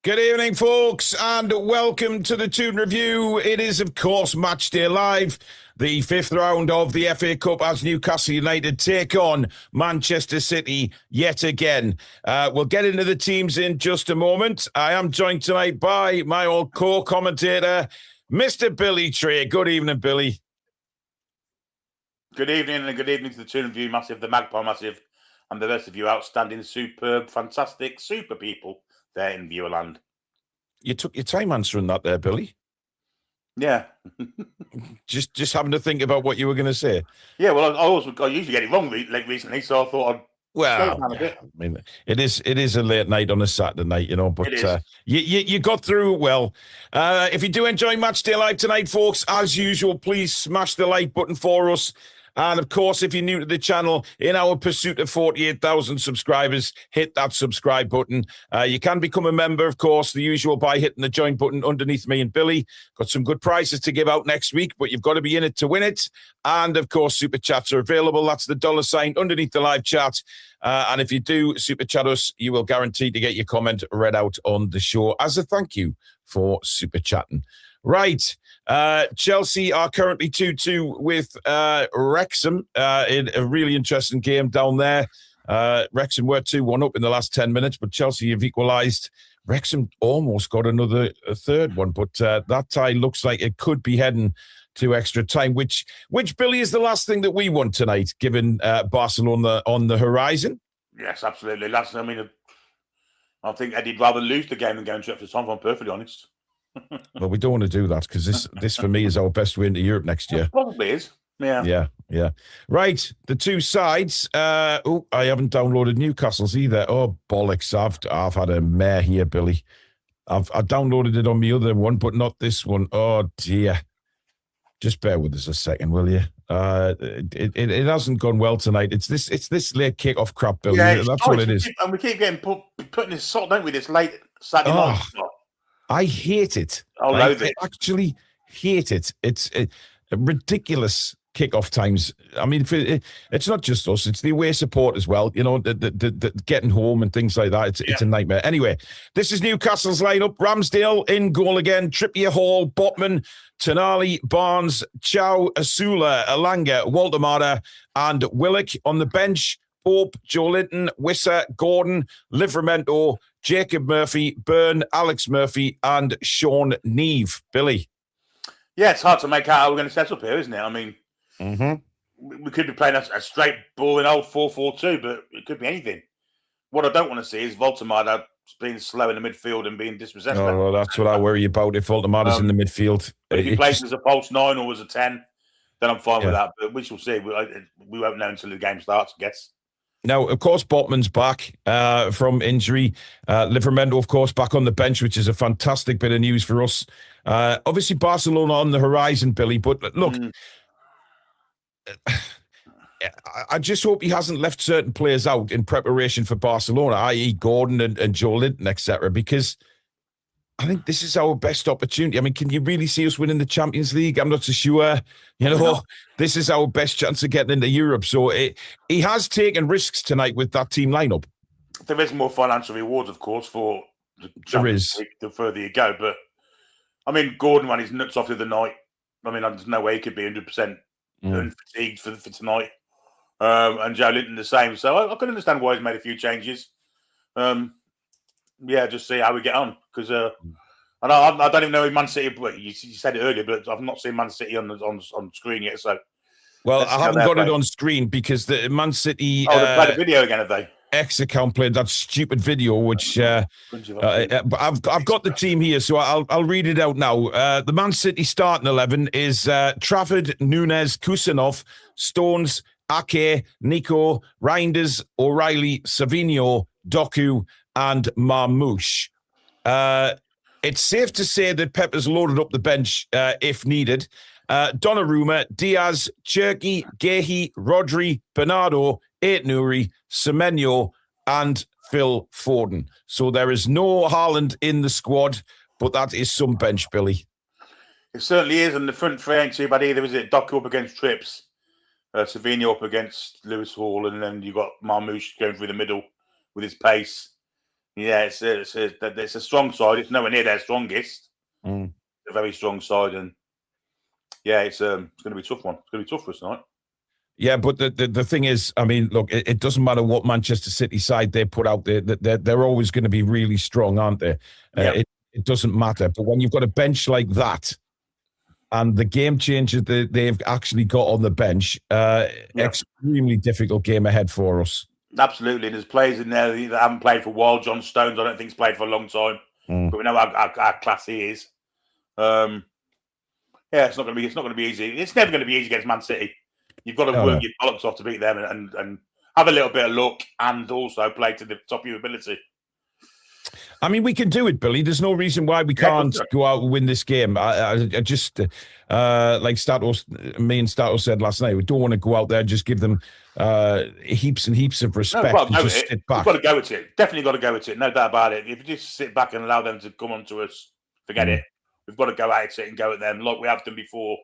Good evening, folks, and welcome to the Toon Review. It is, of course, Matchday Live, the fifth round of the FA Cup as Newcastle United take on Manchester City yet again. We'll get into the teams in just a moment. I am joined tonight by my old co-commentator, Mr. Billy Trey. Good evening, Billy. Good evening, and good evening to the Toon Review Massive, the Magpie Massive, and the rest of you outstanding, superb, fantastic, super people there in Viewerland. You took your time answering that there, Billy. Yeah. just having to think about what you were going to say. Yeah, well, I usually get it wrong recently, so I thought I'd slow down a bit. I mean, it is a late night on a Saturday night, you know, but you got through it well. If you do enjoy Matchday Live tonight, folks, as usual, please smash the like button for us. And, of course, if you're new to the channel, in our pursuit of 48,000 subscribers, hit that subscribe button. You can become a member, of course, the usual by hitting the join button underneath me and Billy. Got some good prizes to give out next week, but you've got to be in it to win it. And, of course, super chats are available. That's the $sign underneath the live chat. And if you do super chat us, you will guarantee to get your comment read out on the show as a thank you for super chatting. Right. Chelsea are currently 2-2 with Wrexham in a really interesting game down there. Wrexham were 2-1 up in the last 10 minutes, but Chelsea have equalised. Wrexham almost got a third one, but that tie looks like it could be heading to extra time, which Billy, is the last thing that we want tonight, given Barcelona on the horizon. Yes, absolutely. I think Eddie'd rather lose the game than go into extra time, if I'm perfectly honest. Well, we don't want to do that because this for me is our best way into Europe next year. It probably is. Yeah. Right, the two sides. I haven't downloaded Newcastle's either. Oh bollocks! I've had a mare here, Billy. I downloaded it on my other one, but not this one. Oh dear. Just bear with us a second, will you? It hasn't gone well tonight. It's this late kickoff crap, Billy. Yeah, that's what it is. And we keep getting put in this salt, don't we? This late Saturday night. I hate it. I actually hate it. It's ridiculous kickoff times. I mean, it's not just us; it's the away support as well. You know, the getting home and things like that. It's a nightmare. Anyway, this is Newcastle's lineup: Ramsdale in goal again, Trippier, Hall, Botman, Tonali, Barnes, Chow, Asula, Alanga, Waldemar, and Willock. On the bench: Pope, Joelinton, Wissa, Gordon, Livramento, Jacob Murphy, Byrne, Alex Murphy, and Sean Neve. Billy. Yeah, it's hard to make out how we're going to set up here, isn't it? I mean, we could be playing a straight boring old 4-4-2, but it could be anything. What I don't want to see is Waldemar being slow in the midfield and being dispossessed. Oh, well, that's what I worry about. If Waldemar's in the midfield. But if he plays as a false 9 or as a 10, then I'm fine with that. But we shall see. We won't know until the game starts, I guess. Now, of course, Botman's back from injury. Livramento, of course, back on the bench, which is a fantastic bit of news for us. Obviously, Barcelona on the horizon, Billy. But look, I just hope he hasn't left certain players out in preparation for Barcelona, i.e. Gordon and Joelinton, etc., because I think this is our best opportunity. I mean, can you really see us winning the Champions League? I'm not so sure. You know, this is our best chance of getting into Europe. So he has taken risks tonight with that team lineup. There is more financial rewards, of course, for the Champions League the further you go. But, I mean, Gordon ran his nuts off the other night. I mean, there's no way he could be 100% fatigued for tonight. And Joelinton the same. So I can understand why he's made a few changes. Just see how we get on. Because I don't even know if Man City. You said it earlier, but I've not seen Man City on screen yet. So, well, I haven't got it on screen because the Man City. They played a video again, have they? X account played that stupid video, which I've got the team here, so I'll read it out now. The Man City starting 11 is Trafford, Nunes, Kusanov, Stones, Ake, Nico, Reinders, O'Reilly, Savinho, Doku, and Marmouche. It's safe to say that Pep has loaded up the bench if needed. Donnarumma, Diaz, Cherky, Gehi, Rodri, Bernardo, Aït-Nouri, Semenyo, and Phil Foden. So there is no Haaland in the squad, but that is some bench, Billy. It certainly is, and the front three ain't too bad either, is it? Doku up against Trips, Savinho up against Lewis Hall, and then you've got Marmouche going through the middle with his pace. Yeah, it's a strong side. It's nowhere near their strongest. Mm. A very strong side, and yeah, it's going to be a tough one. It's going to be tough for us tonight. Yeah, but the thing is, I mean, look, it doesn't matter what Manchester City side they put out there. They're always going to be really strong, aren't they? Yeah. It doesn't matter. But when you've got a bench like that, and the game changers that they've actually got on the bench, extremely difficult game ahead for us. Absolutely. There's players in there that haven't played for a while. John Stones, I don't think he's played for a long time, but we know how class he is. Yeah, it's not going to be easy. It's never going to be easy against Man City. You've got to work your bollocks off to beat them and have a little bit of luck and also play to the top of your ability. I mean, we can do it, Billy. There's no reason why we can't go out and win this game. I just, like me and Stato said last night, we don't want to go out there and just give them heaps and heaps of respect and just sit back. We've got to go with it. Definitely got to go with it. No doubt about it. If you just sit back and allow them to come on to us, forget it. We've got to go at it and go at them like we have done before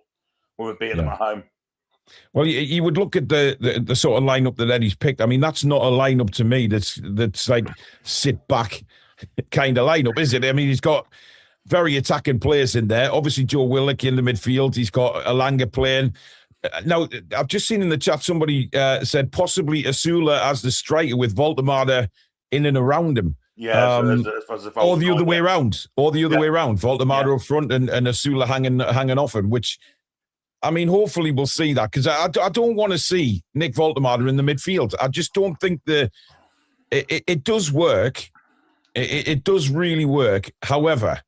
when we beat them at home. Well, you would look at the sort of lineup that Eddie's picked. I mean, that's not a lineup to me that's like sit back kind of lineup, is it? I mean, he's got very attacking players in there. Obviously, Joe Willock in the midfield. He's got Alanga playing. Now, I've just seen in the chat somebody said possibly Asula as the striker with Voldemar in and around him. Yeah, or the other way around. Or the other way around. Voldemar up front and Asula hanging off him, which... I mean, hopefully we'll see that because I don't want to see Nick Voldemar in the midfield. I just don't think it does work. It does really work. However,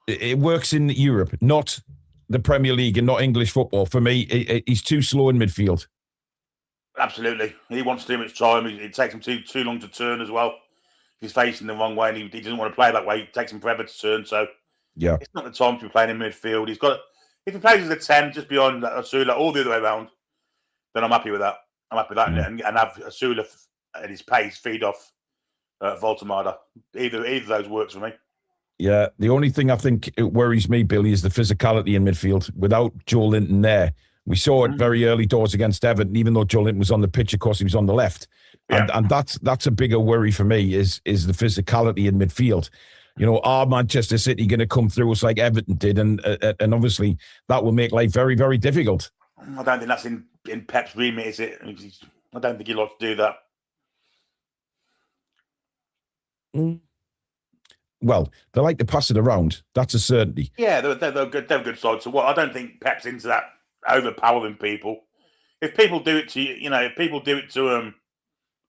it works in Europe, not the Premier League and not English football. For me, he's too slow in midfield. Absolutely. He wants too much time. It takes him too long to turn as well. He's facing the wrong way and he doesn't want to play that way. It takes him forever to turn. So yeah, it's not the time to be playing in midfield. He's got... If he plays as a 10 just beyond Asula or the other way around, then I'm happy with that. I'm happy with that and have Asula at his pace feed off Voldemar. Either of those works for me. Yeah, the only thing I think it worries me, Billy, is the physicality in midfield. Without Joe Linton there, we saw it very early doors against Everton. Even though Joe Linton was on the pitch, of course, he was on the left, and that's a bigger worry for me. Is the physicality in midfield. You know, are Manchester City going to come through us like Everton did? And obviously that will make life very, very difficult. I don't think that's in Pep's remit, is it? I don't think he likes to do that. Well, they like to pass it around. That's a certainty. Yeah, they're good. They're good side. So what? I don't think Pep's into that overpowering people. If people do it to you, if people do it to him,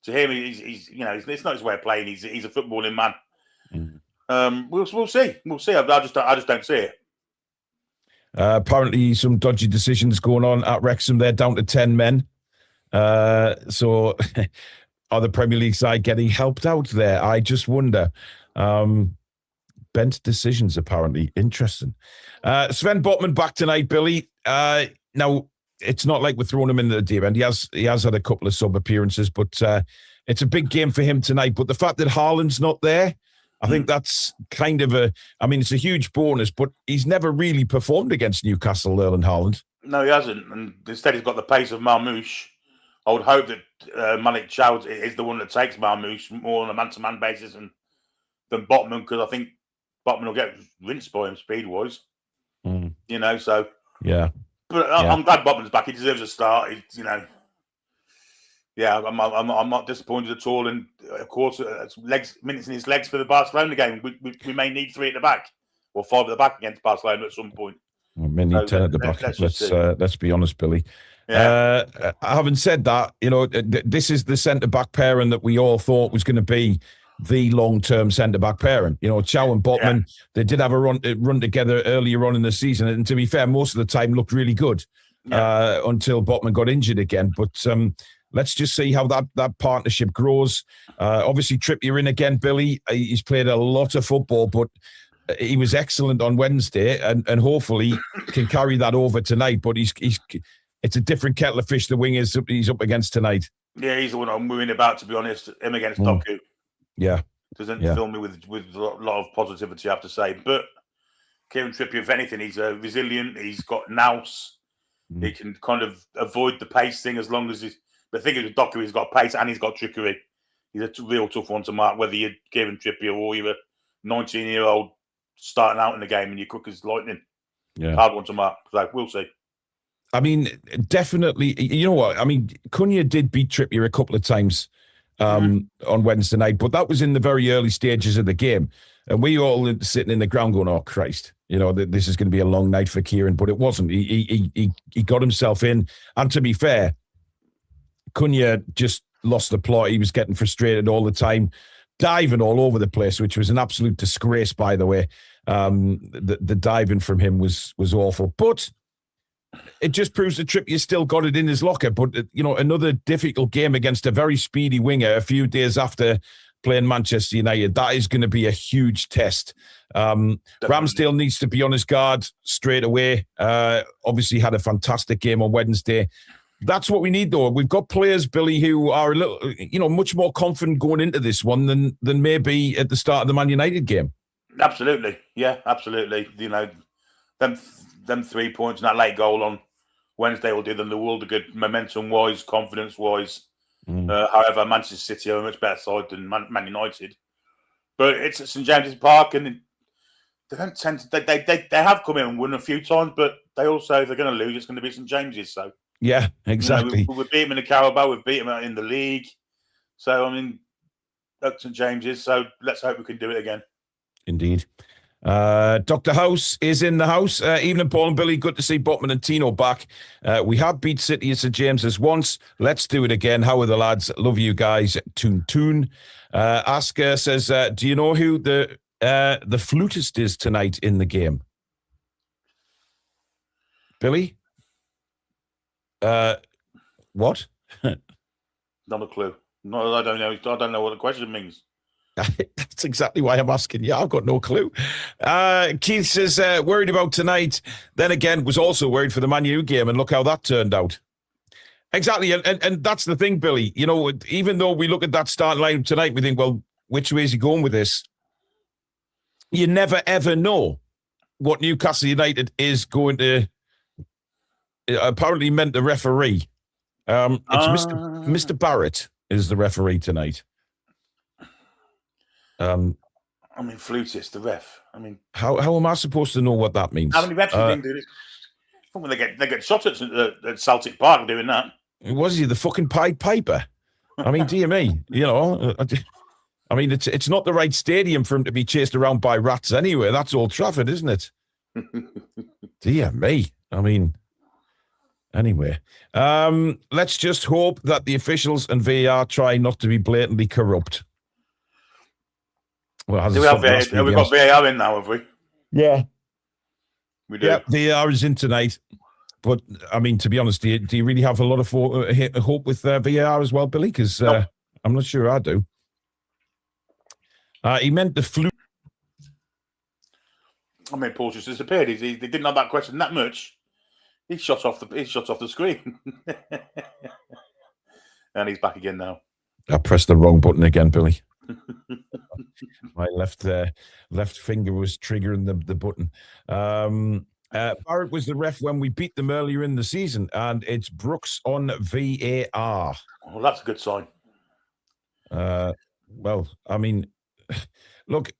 he's it's not his way of playing. He's a footballing man. We'll see. We'll see. I just don't see it. Apparently, some dodgy decisions going on at Wrexham. They're down to 10 men. So, are the Premier League side getting helped out there? I just wonder. Bent decisions, apparently. Interesting. Sven Botman back tonight, Billy. Now, it's not like we're throwing him in the deep end. He has had a couple of sub appearances, but it's a big game for him tonight. But the fact that Haaland's not there, I think that's kind of it's a huge bonus, but he's never really performed against Newcastle, Erling Haaland. No, he hasn't. And instead, he's got the pace of Marmoush. I would hope that Malik Chow is the one that takes Marmoush more on a man-to-man basis than Botman, because I think Botman will get rinsed by him speed-wise. So... Yeah. But I'm glad Botman's back. He deserves a start. I'm not disappointed at all. And of course, minutes in his legs for the Barcelona game. We may need 3 at the back or 5 at the back against Barcelona at some point. We may need 10 at the back. Let's be honest, Billy. Yeah. Having said that, this is the centre back pairing that we all thought was going to be the long-term centre-back pairing. Chow and Botman, they did have a run together earlier on in the season, and to be fair, most of the time looked really good until Botman got injured again. But let's just see how that partnership grows. Obviously, Trippier in again, Billy. He's played a lot of football, but he was excellent on Wednesday, and hopefully can carry that over tonight. But it's a different kettle of fish the wing he's up against tonight. Yeah, he's the one I'm worrying about, to be honest. Him against Doku. Yeah. Doesn't fill me with a lot of positivity, I have to say. But Kieran Trippier, if anything, he's resilient. He's got nous. He can kind of avoid the pace thing as long as he's... The thing is with Doku, he's got pace and he's got trickery. he's a real tough one to mark, whether you're Kieran Trippier or you're a 19-year-old starting out in the game and you're quick as lightning. Yeah. Hard one to mark. So we'll see. I mean, definitely. You know what? I mean, Cunha did beat Trippier a couple of times on Wednesday night, but that was in the very early stages of the game. And we all sitting in the ground going, oh, Christ, you know, this is going to be a long night for Kieran, but it wasn't. He got himself in. And to be fair, Cunha just lost the plot. He was getting frustrated all the time, diving all over the place, which was an absolute disgrace, by the way. The diving from him was awful. But it just proves that Trippier still got it in his locker. But, you know, another difficult game against a very speedy winger a few days after playing Manchester United. That is going to be a huge test. Ramsdale needs to be on his guard straight away. Obviously had a fantastic game on Wednesday. That's what we need, though. We've got players, Billy, who are a little, you know, much more confident going into this one than maybe at the start of the Man United game. Absolutely. Yeah, absolutely. You know, them 3 points and that late goal on Wednesday will do them the world of good, momentum-wise, confidence-wise. However, Manchester City are a much better side than Man United. But it's at St James's Park, and they don't tend to. They have come in and won a few times, but they also, if they're going to lose, it's going to be St James's. So yeah, exactly. You know, we beat them in the Carabao, we've beat them in the league. So I mean, that's St James's. So let's hope we can do it again. Indeed. Dr. House is in the house. Evening, Paul and Billy. Good to see Botman and Tino back. We have beat City at St James's once. Let's do it again. How are the lads? Love you guys. Toon. Asker says, do you know who the flutist is tonight in the game? Billy? What? Not a clue. No, I don't know. I don't know what the question means. That's exactly why I'm asking you. I've got no clue. Keith says, worried about tonight. Then again, was also worried for the Man U game, and look how that turned out. Exactly, and that's the thing, Billy. You know, even though we look at that starting line tonight, we think, well, which way is he going with this? You never, ever know what Newcastle United is going to... apparently meant the referee. It's Mr. Barrett is the referee tonight. I mean, flutist, the ref. I mean, how am I supposed to know what that means? How many refs have been doing this? When they get shot at Celtic Park doing that. Was he the fucking Pied Piper? I mean, dear me, you know. I mean, it's not the right stadium for him to be chased around by rats anyway. That's Old Trafford, isn't it? Dear me. I mean, anyway, let's just hope that the officials and VAR try not to be blatantly corrupt. Well, do we have VAR? We've got VAR in now, have we? Yeah. We do. Yeah, VAR is in tonight. But, I mean, to be honest, do you really have a lot of hope with VAR as well, Billy? Because no. I'm not sure I do. He meant the flu. I mean, Paul just disappeared. They didn't have that question that much. He shot off the screen. And he's back again now. I pressed the wrong button again, Billy. My left finger was triggering the button. Barrett was the ref when we beat them earlier in the season, and it's Brooks on VAR. Well, that's a good sign. Well, I mean, look,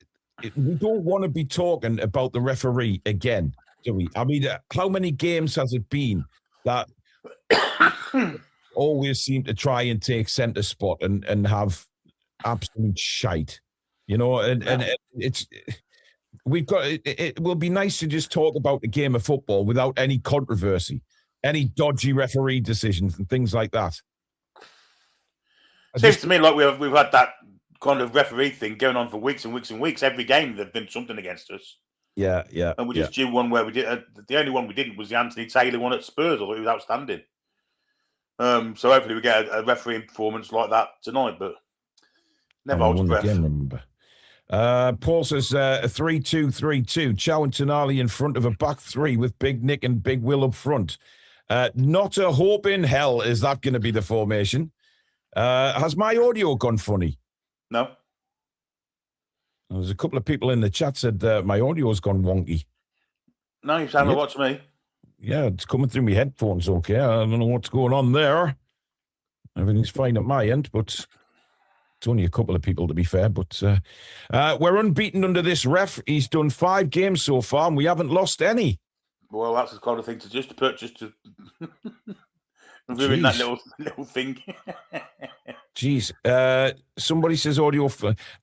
we don't want to be talking about the referee again, do we? I mean, how many games has it been that always seem to try and take centre spot and have absolute shite, you know? And it's we've got it will be nice to just talk about the game of football without any controversy, any dodgy referee decisions and things like that. Seems to me like we've had that kind of referee thing going on for weeks and weeks and weeks. Every game they've done something against us. Yeah. And we just did one where we did. The only one we didn't was the Anthony Taylor one at Spurs. I thought he was outstanding. So hopefully we get a refereeing performance like that tonight. But never holds breath. Remember. Paul says 3-2-3-2. Chow and Tonali in front of a back three with Big Nick and Big Will up front. Not a hope in hell is that going to be the formation. Has my audio gone funny? No. There's a couple of people in the chat said my audio's gone wonky. No, you sound like me. Yeah, it's coming through my headphones okay. I don't know what's going on there. Everything's fine at my end, but It's only a couple of people, to be fair, but we're unbeaten under this ref. He's done 5 games so far, and we haven't lost any. Well, that's the kind of thing to purchase to ruin that little thing. Jeez. Somebody says audio.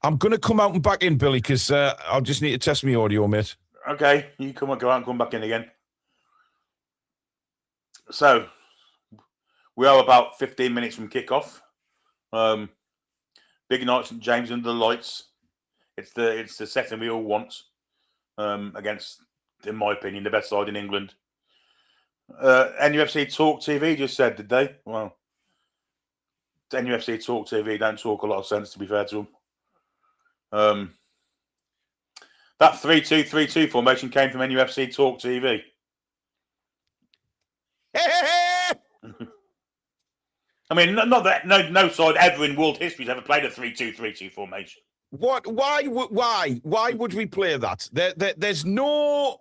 I'm going to come out and back in, Billy, because I'll just need to test my audio, mate. Okay, you go out and come back in again. So, we are about 15 minutes from kickoff. Big night, St James under the lights. It's the setting we all want against, in my opinion, the best side in England. NUFC Talk TV just said, did they? Well, NUFC Talk TV don't talk a lot of sense, to be fair to them. That 3-2-3-2 formation came from NUFC Talk TV. I mean, not that no side ever in world history has ever played a 3-2-3-2 formation. What? Why would we play that? There's no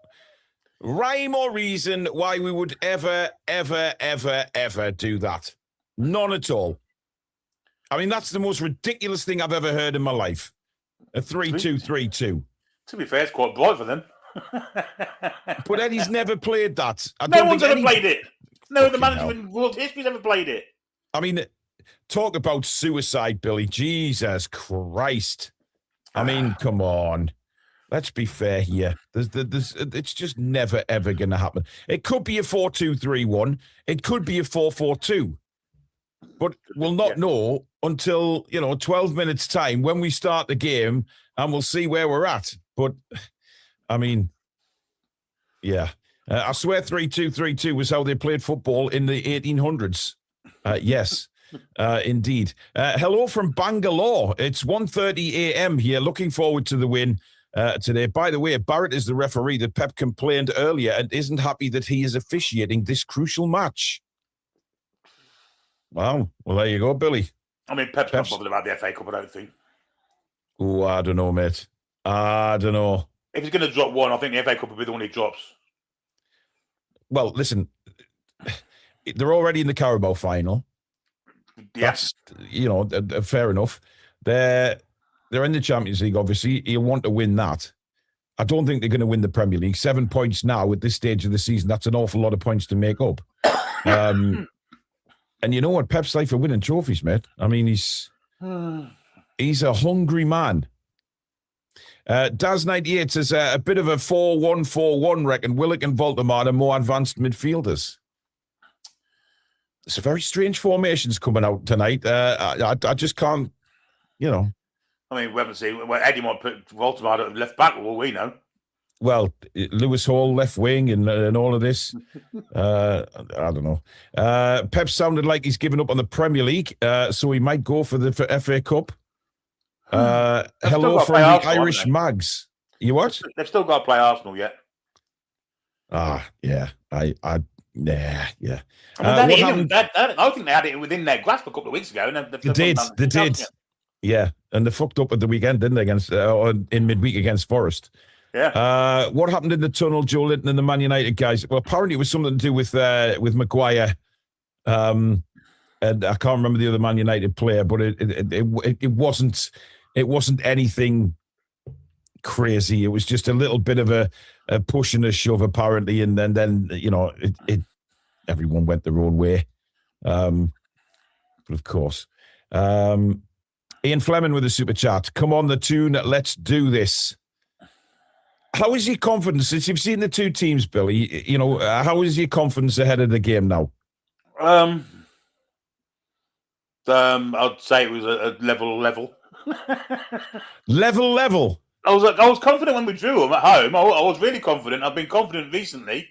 rhyme or reason why we would ever do that. None at all. I mean, that's the most ridiculous thing I've ever heard in my life. A 3-2-3-2. To be fair, it's quite bright for them. But Eddie's never played that. No one's ever played it. No other manager in world history's ever played it. I mean, talk about suicide, Billy. Jesus Christ. I mean, come on. Let's be fair here. It's just never, ever going to happen. It could be a 4-2-3-1. It could be a 4-4-2. But we'll not know until, 12 minutes' time when we start the game, and we'll see where we're at. But, I mean, yeah. I swear 3-2-3-2 was how they played football in the 1800s. Yes, indeed. Hello from Bangalore. It's 1:30 a.m. here. Looking forward to the win today. By the way, Barrett is the referee that Pep complained earlier and isn't happy that he is officiating this crucial match. Wow. Well, there you go, Billy. I mean, Pep's not bothered about the FA Cup, I don't think. Oh, I don't know, mate. I don't know. If he's going to drop one, I think the FA Cup will be the one he drops. Well, listen, they're already in the Carabao final. Yes. That's, fair enough. They're in the Champions League, obviously. You want to win that. I don't think they're going to win the Premier League. 7 points now at this stage of the season. That's an awful lot of points to make up. And you know what? Pep's like for winning trophies, mate. I mean, he's a hungry man. Daz98 says a bit of a 4-1-4-1, reckon. Willock and Voldemort are more advanced midfielders. It's a very strange formations coming out tonight. I just can't, I mean, we haven't seen. Well, Eddie might put Voldemort at left back, all we know. Well, Lewis Hall left wing and all of this. I don't know. Pep sounded like he's given up on the Premier League, so he might go for the FA Cup. Hello from the Arsenal, Irish Mags. You what? They've still got to play Arsenal yet. Yeah. Yeah. I mean, I think they had it within their grasp a couple of weeks ago. And they did. Yeah, and they fucked up at the weekend, didn't they? Against in midweek against Forest. Yeah. What happened in the tunnel, Joe Linton and the Man United guys? Well, apparently it was something to do with Maguire. And I can't remember the other Man United player, but it wasn't anything crazy. It was just a little bit of a push and a shove, apparently, and then everyone went their own way. But of course, Ian Fleming with a super chat. Come on, the Toon, let's do this. How is your confidence since you've seen the two teams, Billy? How is your confidence ahead of the game now? I'd say it was a level. Level. I was confident when we drew them at home. I was really confident. I've been confident recently.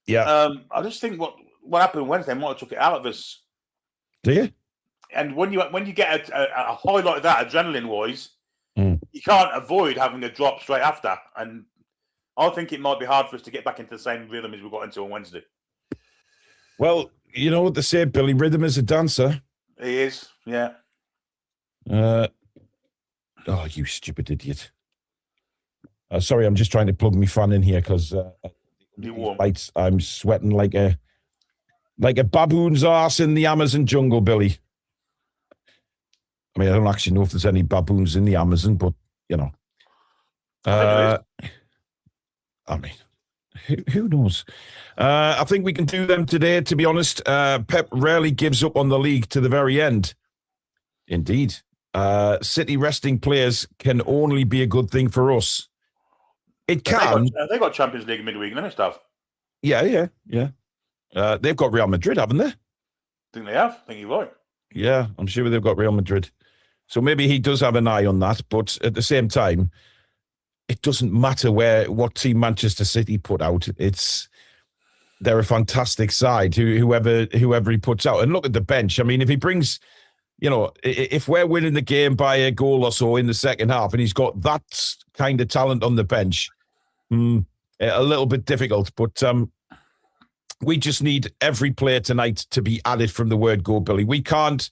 Yeah. I just think what happened Wednesday might have took it out of us. Do you? And when you get a high like that, adrenaline wise, you can't avoid having a drop straight after. And I think it might be hard for us to get back into the same rhythm as we got into on Wednesday. Well, you know what they say, Billy. Rhythm is a dancer. He is, yeah. Oh, you stupid idiot. Sorry, I'm just trying to plug my fan in here because lights. I'm sweating like a baboon's arse in the Amazon jungle, Billy. I mean, I don't actually know if there's any baboons in the Amazon, but, you know. I mean, who knows? I think we can do them today, to be honest. Pep rarely gives up on the league to the very end. Indeed. City resting players can only be a good thing for us. It can. They got Champions League midweek and stuff. Yeah. They've got Real Madrid, haven't they? I think they have. I think you're right. Yeah, I'm sure they've got Real Madrid. So maybe he does have an eye on that. But at the same time, it doesn't matter what team Manchester City put out. They're a fantastic side, whoever he puts out. And look at the bench. I mean, if he brings, if we're winning the game by a goal or so in the second half and he's got that kind of talent on the bench, a little bit difficult. But we just need every player tonight to be added from the word go, Billy. We can't,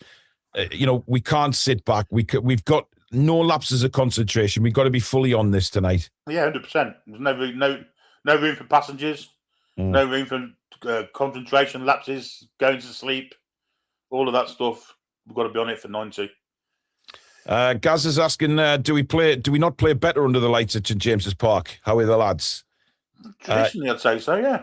we can't sit back. We've got no lapses of concentration. We've got to be fully on this tonight. Yeah, 100%. There's no room for passengers, no room for concentration lapses, going to sleep, all of that stuff. We've got to be on it for 90. Gaz is asking, do we not play better under the lights at St James's Park? How are the lads? Traditionally, I'd say so, yeah.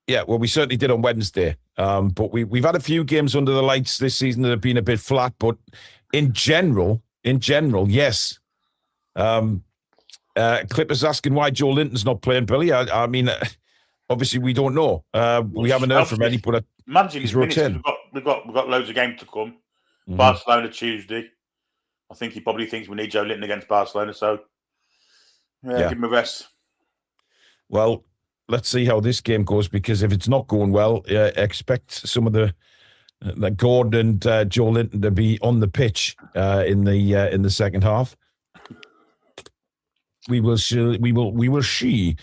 Yeah, well, we certainly did on Wednesday. But we've had a few games under the lights this season that have been a bit flat. But in general, yes. Clipper's asking why Joe Linton's not playing, Billy. I mean, obviously we don't know. We haven't heard from any, but he's rotating. We've got loads of games to come. Mm-hmm. Barcelona Tuesday. I think he probably thinks we need Joe Linton against Barcelona, so give him a rest. Well, let's see how this game goes, because if it's not going well, expect some of the Gordon and Joe Linton to be on the pitch in the second half. We will see.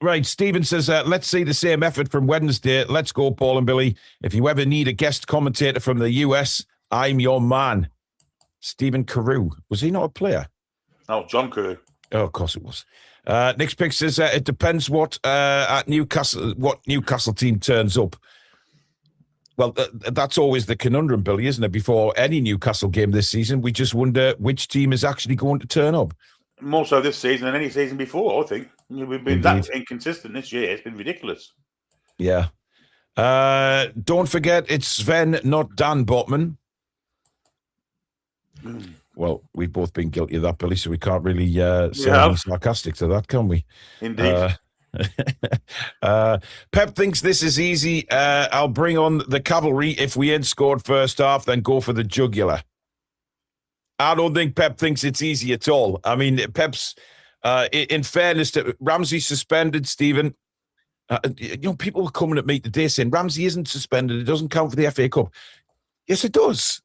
Right, Stephen says, let's see the same effort from Wednesday. Let's go, Paul and Billy. If you ever need a guest commentator from the US, I'm your man. Stephen Carew. Was he not a player? No, John Carew. Oh, of course it was. Nick's pick says, it depends what Newcastle team turns up. Well, that's always the conundrum, Billy, isn't it? Before any Newcastle game this season, we just wonder which team is actually going to turn up. More so this season than any season before, I think. We've been that inconsistent this year. It's been ridiculous. Yeah. Don't forget, it's Sven, not Dan Botman. Well, we've both been guilty of that, Billy, so we can't really say anything sarcastic to that, can we? Indeed. Pep thinks this is easy. I'll bring on the cavalry. If we ain't scored first half, then go for the jugular. I don't think Pep thinks it's easy at all. I mean, Pep's, in fairness to Ramsey suspended, Stephen. People were coming at me today saying Ramsey isn't suspended. It doesn't count for the FA Cup. Yes, it does.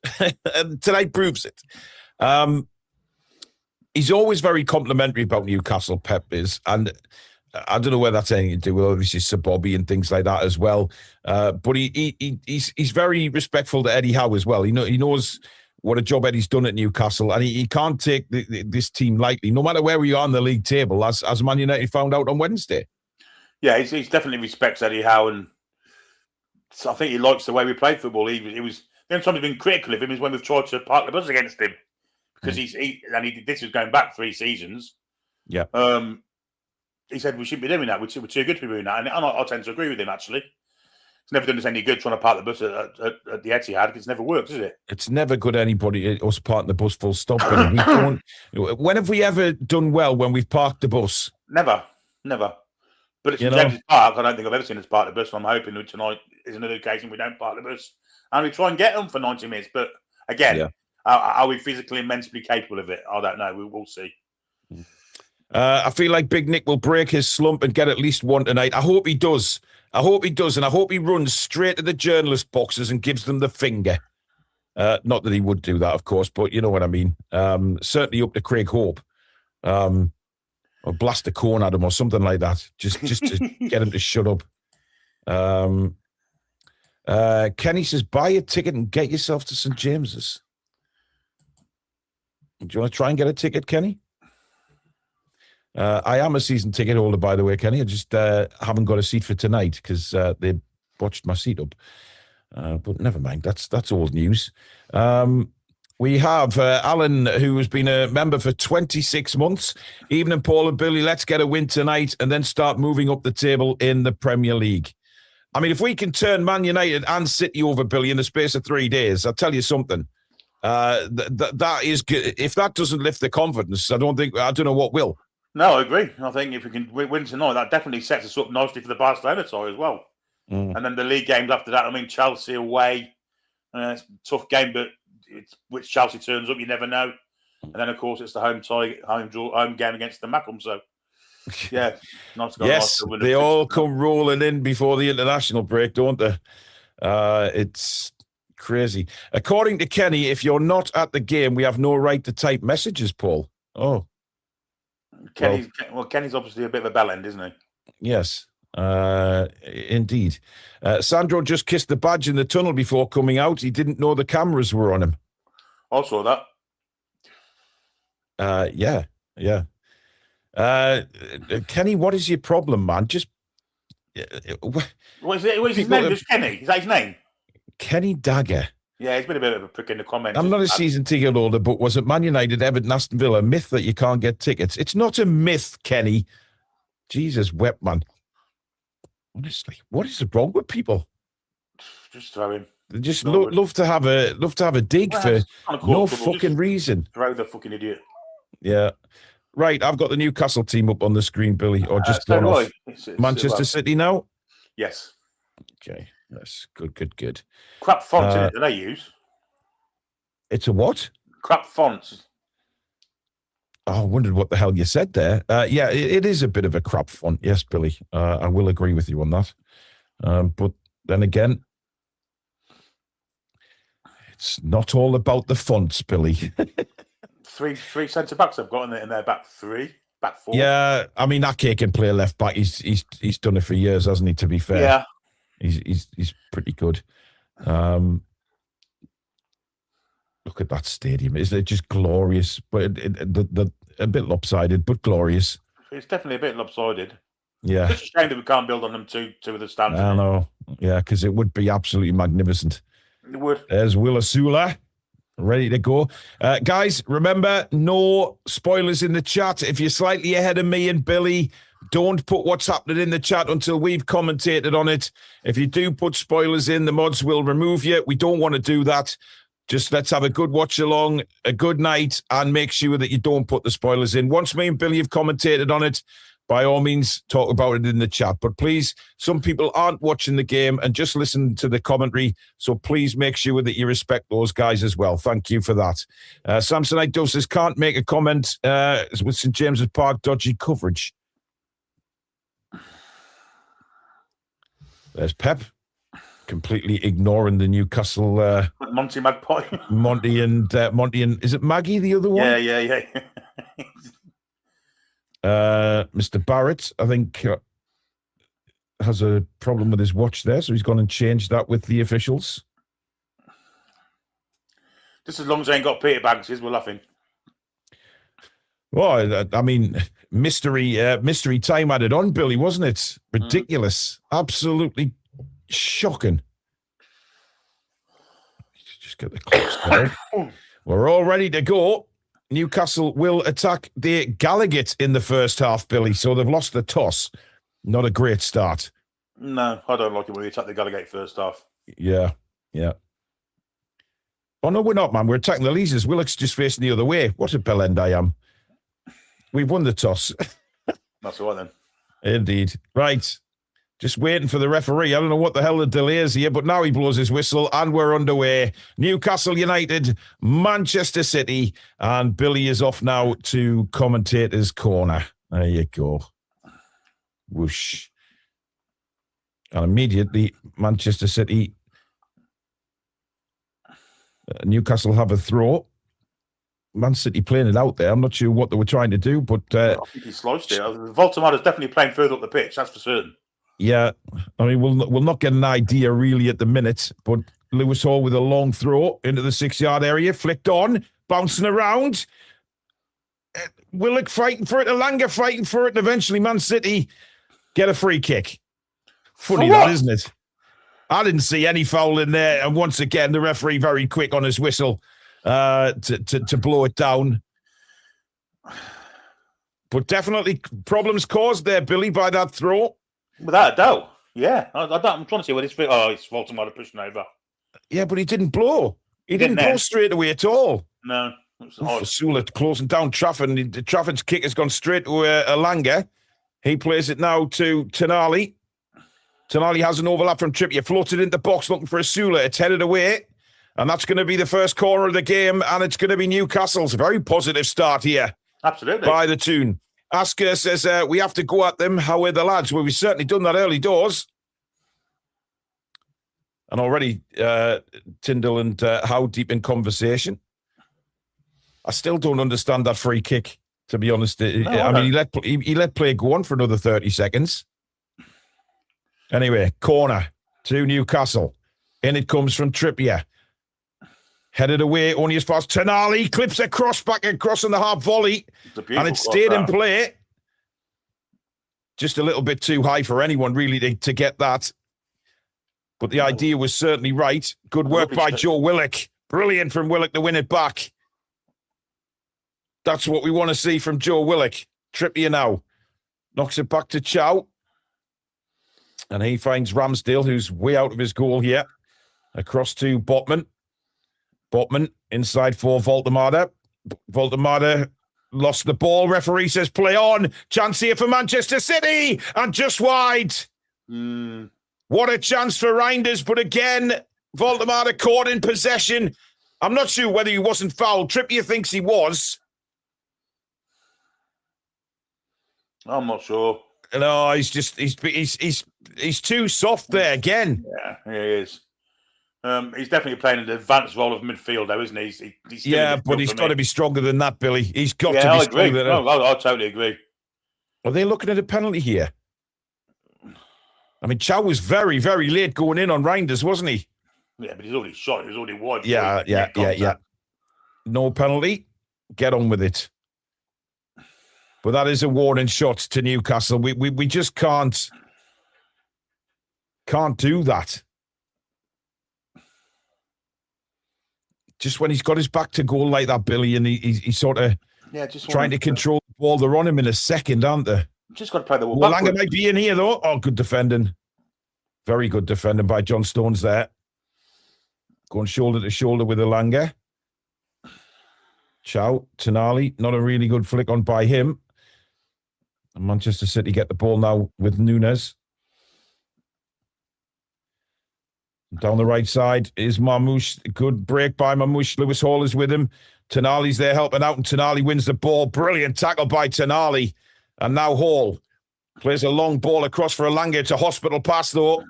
And tonight proves it. He's always very complimentary about Newcastle, Pep is. And I don't know whether that's anything to do with obviously Sir Bobby and things like that as well. But he's very respectful to Eddie Howe as well. He knows what a job Eddie's done at Newcastle, and he can't take this team lightly, no matter where we are on the league table, as Man United found out on Wednesday. Yeah, he definitely respects Eddie Howe, and I think he likes the way we play football. He was the only time he's been critical of him is when we've tried to park the bus against him, because this was going back 3 seasons. Yeah. He said we shouldn't be doing that. We're too good to be doing that, and I tend to agree with him. Actually, it's never done us any good trying to park the bus at the Etihad, because it's never worked, is it? It's never good anybody us parking the bus full stop. We don't. When have we ever done well when we've parked the bus? Never. But it's James's Park. I don't think I've ever seen us park the bus. So I'm hoping that tonight is another occasion we don't park the bus and we try and get them for 90 minutes. But again, are we physically and mentally capable of it? I don't know. We will see. I feel like Big Nick will break his slump and get at least one tonight. I hope he does. And I hope he runs straight to the journalist boxes and gives them the finger. Not that he would do that, of course, but you know what I mean. Certainly up to Craig Hope. Or blast a cone at him or something like that. Just to get him to shut up. Kenny says, buy a ticket and get yourself to St James's. Do you want to try and get a ticket, Kenny? I am a season ticket holder, by the way, Kenny. I just haven't got a seat for tonight because they botched my seat up. But never mind. That's old news. We have Alan, who has been a member for 26 months. Evening, Paul and Billy. Let's get a win tonight and then start moving up the table in the Premier League. I mean, if we can turn Man United and City over, Billy, in the space of 3 days, I'll tell you something. That is good. If that doesn't lift the confidence, I don't know what will. No, I agree. I think if we can win tonight, that definitely sets us up nicely for the Barcelona tie as well. And then the league games after that. I mean, Chelsea away. It's a tough game, but which Chelsea turns up, you never know. And then, of course, it's the home game against the Mackham. So, yeah, nice. Yes, they all come rolling in before the international break, don't they? It's crazy. According to Kenny, if you're not at the game, we have no right to type messages, Paul. Oh. Kenny's obviously a bit of a bell end, isn't he? Yes, indeed. Sandro just kissed the badge in the tunnel before coming out. He didn't know the cameras were on him. I saw that. Yeah. Kenny, what is your problem, man? Just what is it? What's his name? Just Kenny? Is that his name? Kenny Dagger. Yeah, he's been a bit of a prick in the comments. I'm not a season ticket holder, but was it Man United, Everton, Aston Villa? A myth that you can't get tickets. It's not a myth, Kenny. Jesus, wept man. Honestly, what is wrong with people? Just throw him. They just love to have a dig for no fucking reason. Throw the fucking idiot. Yeah. Right, I've got the Newcastle team up on the screen, Billy, or just gone off. It's Manchester City now? Yes. Okay, yes, good. Crap fonts in it, do they use? It's a what? Crap fonts. Oh, I wondered what the hell you said there. Yeah, it is a bit of a crap font. Yes, Billy, I will agree with you on that. But then again, it's not all about the fonts, Billy. Three centre backs I've got in their back four. Yeah, I mean Ake can play left back. He's done it for years, hasn't he? To be fair, yeah, he's pretty good. Look at that stadium. Is it just glorious? But a bit lopsided, but glorious. It's definitely a bit lopsided. Yeah. It's just a shame that we can't build on them two of the stands. I know. Yeah, because it would be absolutely magnificent. It would. There's Willa Sula, ready to go. Guys, remember, no spoilers in the chat. If you're slightly ahead of me and Billy, don't put what's happening in the chat until we've commentated on it. If you do put spoilers in, the mods will remove you. We don't want to do that. Just let's have a good watch along, a good night, and make sure that you don't put the spoilers in. Once me and Billy have commentated on it, by all means, talk about it in the chat. But please, some people aren't watching the game and just listen to the commentary. So please make sure that you respect those guys as well. Thank you for that. Samsonite Dove says, can't make a comment with St. James's Park dodgy coverage. There's Pep. Completely ignoring the Newcastle Monty Magpie. Monty and is it Maggie the other one? Yeah. Mr. Barrett, I think, has a problem with his watch there, so he's gone and changed that with the officials. Just as long as I ain't got Peter Banks, we're laughing. Well, I mean, mystery time added on, Billy, wasn't it? Ridiculous. Absolutely shocking. Just get the clocks down. We're all ready to go. Newcastle will attack the Gallagher in the first half, Billy, so they've lost the toss. Not a great start. No, I don't like it when we attack the Gallagher first half. Yeah. Oh, no, we're not, man. We're attacking the Leazers. Willock's just facing the other way. What a bell end I am. We've won the toss. That's all right, then. Indeed. Right. Just waiting for the referee. I don't know what the hell the delay is here, but now he blows his whistle and we're underway. Newcastle United, Manchester City, and Billy is off now to commentator's corner. There you go. Whoosh. And immediately, Manchester City, Newcastle have a throw. Man City playing it out there. I'm not sure what they were trying to do, but I think he sliced it. Voltamada's definitely playing further up the pitch, that's for certain. Yeah, I mean, we'll not get an idea really at the minute, but Lewis Hall with a long throw into the 6-yard area, flicked on, bouncing around. Willock fighting for it, Elanga fighting for it, and eventually Man City get a free kick. Funny that, isn't it? I didn't see any foul in there, and once again, the referee very quick on his whistle. to blow it down. But definitely problems caused there, Billy, by that throw. Without a doubt. Yeah. I'm trying to see what it's... Oh, it's Voldemort pushing over. Yeah, but he didn't blow. He didn't blow straight away at all. No. Sula closing down Trafford. And Trafford's kick has gone straight to Alanga. He plays it now to Tonali. Tonali has an overlap from Trippier. Floated into the box looking for Sula. It's headed away. And that's going to be the first corner of the game. And it's going to be Newcastle's. A very positive start here. Absolutely. By the Toon. Asker says, we have to go at them. How are the lads? Well, we've certainly done that early doors. And already Tyndall and Howe deep in conversation. I still don't understand that free kick, to be honest. I mean, he let play go on for another 30 seconds. Anyway, corner to Newcastle. In it comes from Trippier. Headed away, only as far as Tonali clips a cross back across on the half volley. And it stayed in play. Just a little bit too high for anyone, really, to get that. But the idea was certainly right. Good work by Joe Willock. Brilliant from Willock to win it back. That's what we want to see from Joe Willock. Trippier now. Knocks it back to Chow. And he finds Ramsdale, who's way out of his goal here. Across to Botman. Botman inside for Voldemort. Voldemort lost the ball. Referee says play on. Chance here for Manchester City. And just wide. What a chance for Reinders. But again, Voldemort caught in possession. I'm not sure whether he wasn't fouled. Trippier thinks he was. I'm not sure. No, he's too soft there again. Yeah, he is. He's definitely playing an advanced role of midfield, though, isn't he? He's but he's got to be stronger than that, Billy. He's got to be stronger than that. I totally agree. Are they looking at a penalty here? I mean, Chow was very, very late going in on Reinders, wasn't he? Yeah, but he's already shot. He was already wide. Yeah. No penalty. Get on with it. But that is a warning shot to Newcastle. We just can't do that. Just when he's got his back to goal like that, Billy, and he's sort of trying to control the ball. They're on him in a second, aren't they? Just got to play the ball. Langer might be in here, though. Oh, good defending. Very good defending by John Stones there. Going shoulder to shoulder with Langer. Chow, Tonali, not a really good flick on by him. And Manchester City get the ball now with Nunes. Down the right side is Marmouche. Good break by Marmouche. Lewis Hall is with him. Tonali's there helping out, and Tonali wins the ball. Brilliant tackle by Tonali. And now Hall plays a long ball across for Alanga. It's a hospital pass, though.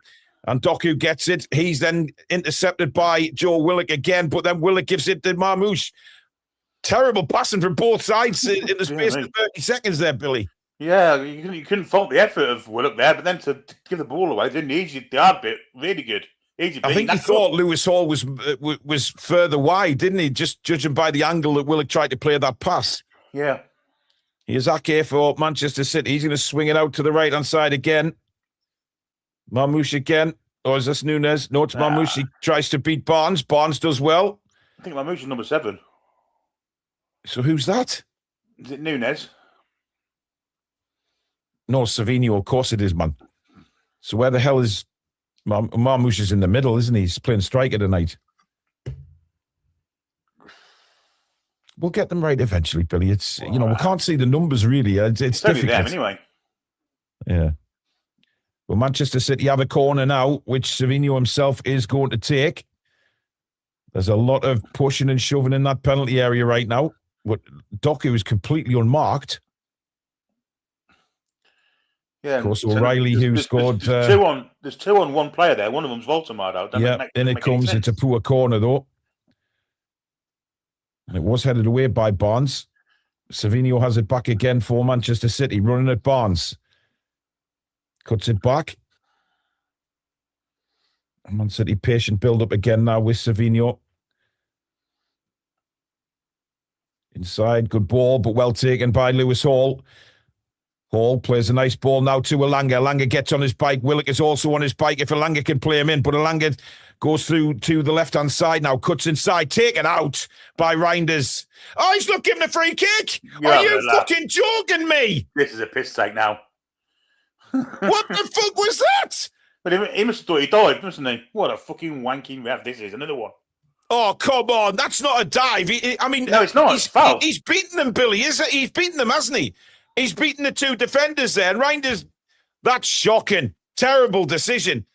And Doku gets it. He's then intercepted by Joe Willock again, but then Willock gives it to Marmouche. Terrible passing from both sides in the space of 30 seconds there, Billy. Yeah, you couldn't fault the effort of Willock there, but then to give the ball away, didn't he? The hard bit, really good. I think he thought Lewis Hall was further wide, didn't he? Just judging by the angle that Willock tried to play that pass. Yeah. Here's Ake for Manchester City. He's going to swing it out to the right-hand side again. Marmouche again. Or is this Nunes? No, it's Marmouche. He tries to beat Barnes. Barnes does well. I think Marmouche is number 7. So who's that? Is it Nunes? No, Savinho. Of course it is, man. So where the hell is... Marmouche is in the middle, isn't he? He's playing striker tonight. We'll get them right eventually, Billy. It's we can't see the numbers really. It's difficult. Them anyway. Yeah. Well, Manchester City have a corner now, which Savinho himself is going to take. There's a lot of pushing and shoving in that penalty area right now. Doku is completely unmarked. Yeah, of course, O'Reilly, who scored... There's two on one player there. One of them's Voldemort. In it comes. It's a poor corner, though. It was headed away by Barnes. Savinho has it back again for Manchester City, running at Barnes. Cuts it back. Man City patient build-up again now with Savinho. Inside, good ball, but well taken by Lewis Hall. Hall plays a nice ball now to Alanga. Alanga gets on his bike. Willock is also on his bike if Alanga can play him in. But Alanga Goes through to the left-hand side now. Cuts inside. Taken out by Reinders. Oh, he's not giving a free kick. Are you fucking joking me? This is a piss take now. What the fuck was that? But he must have thought he died, mustn't he? What a fucking wanking ref this is. Another one. Oh, come on. That's not a dive. No, it's not. It's foul. He's beaten them, Billy. He's beaten them, hasn't he? He's beaten the two defenders there. And Reinders, that's shocking. Terrible decision.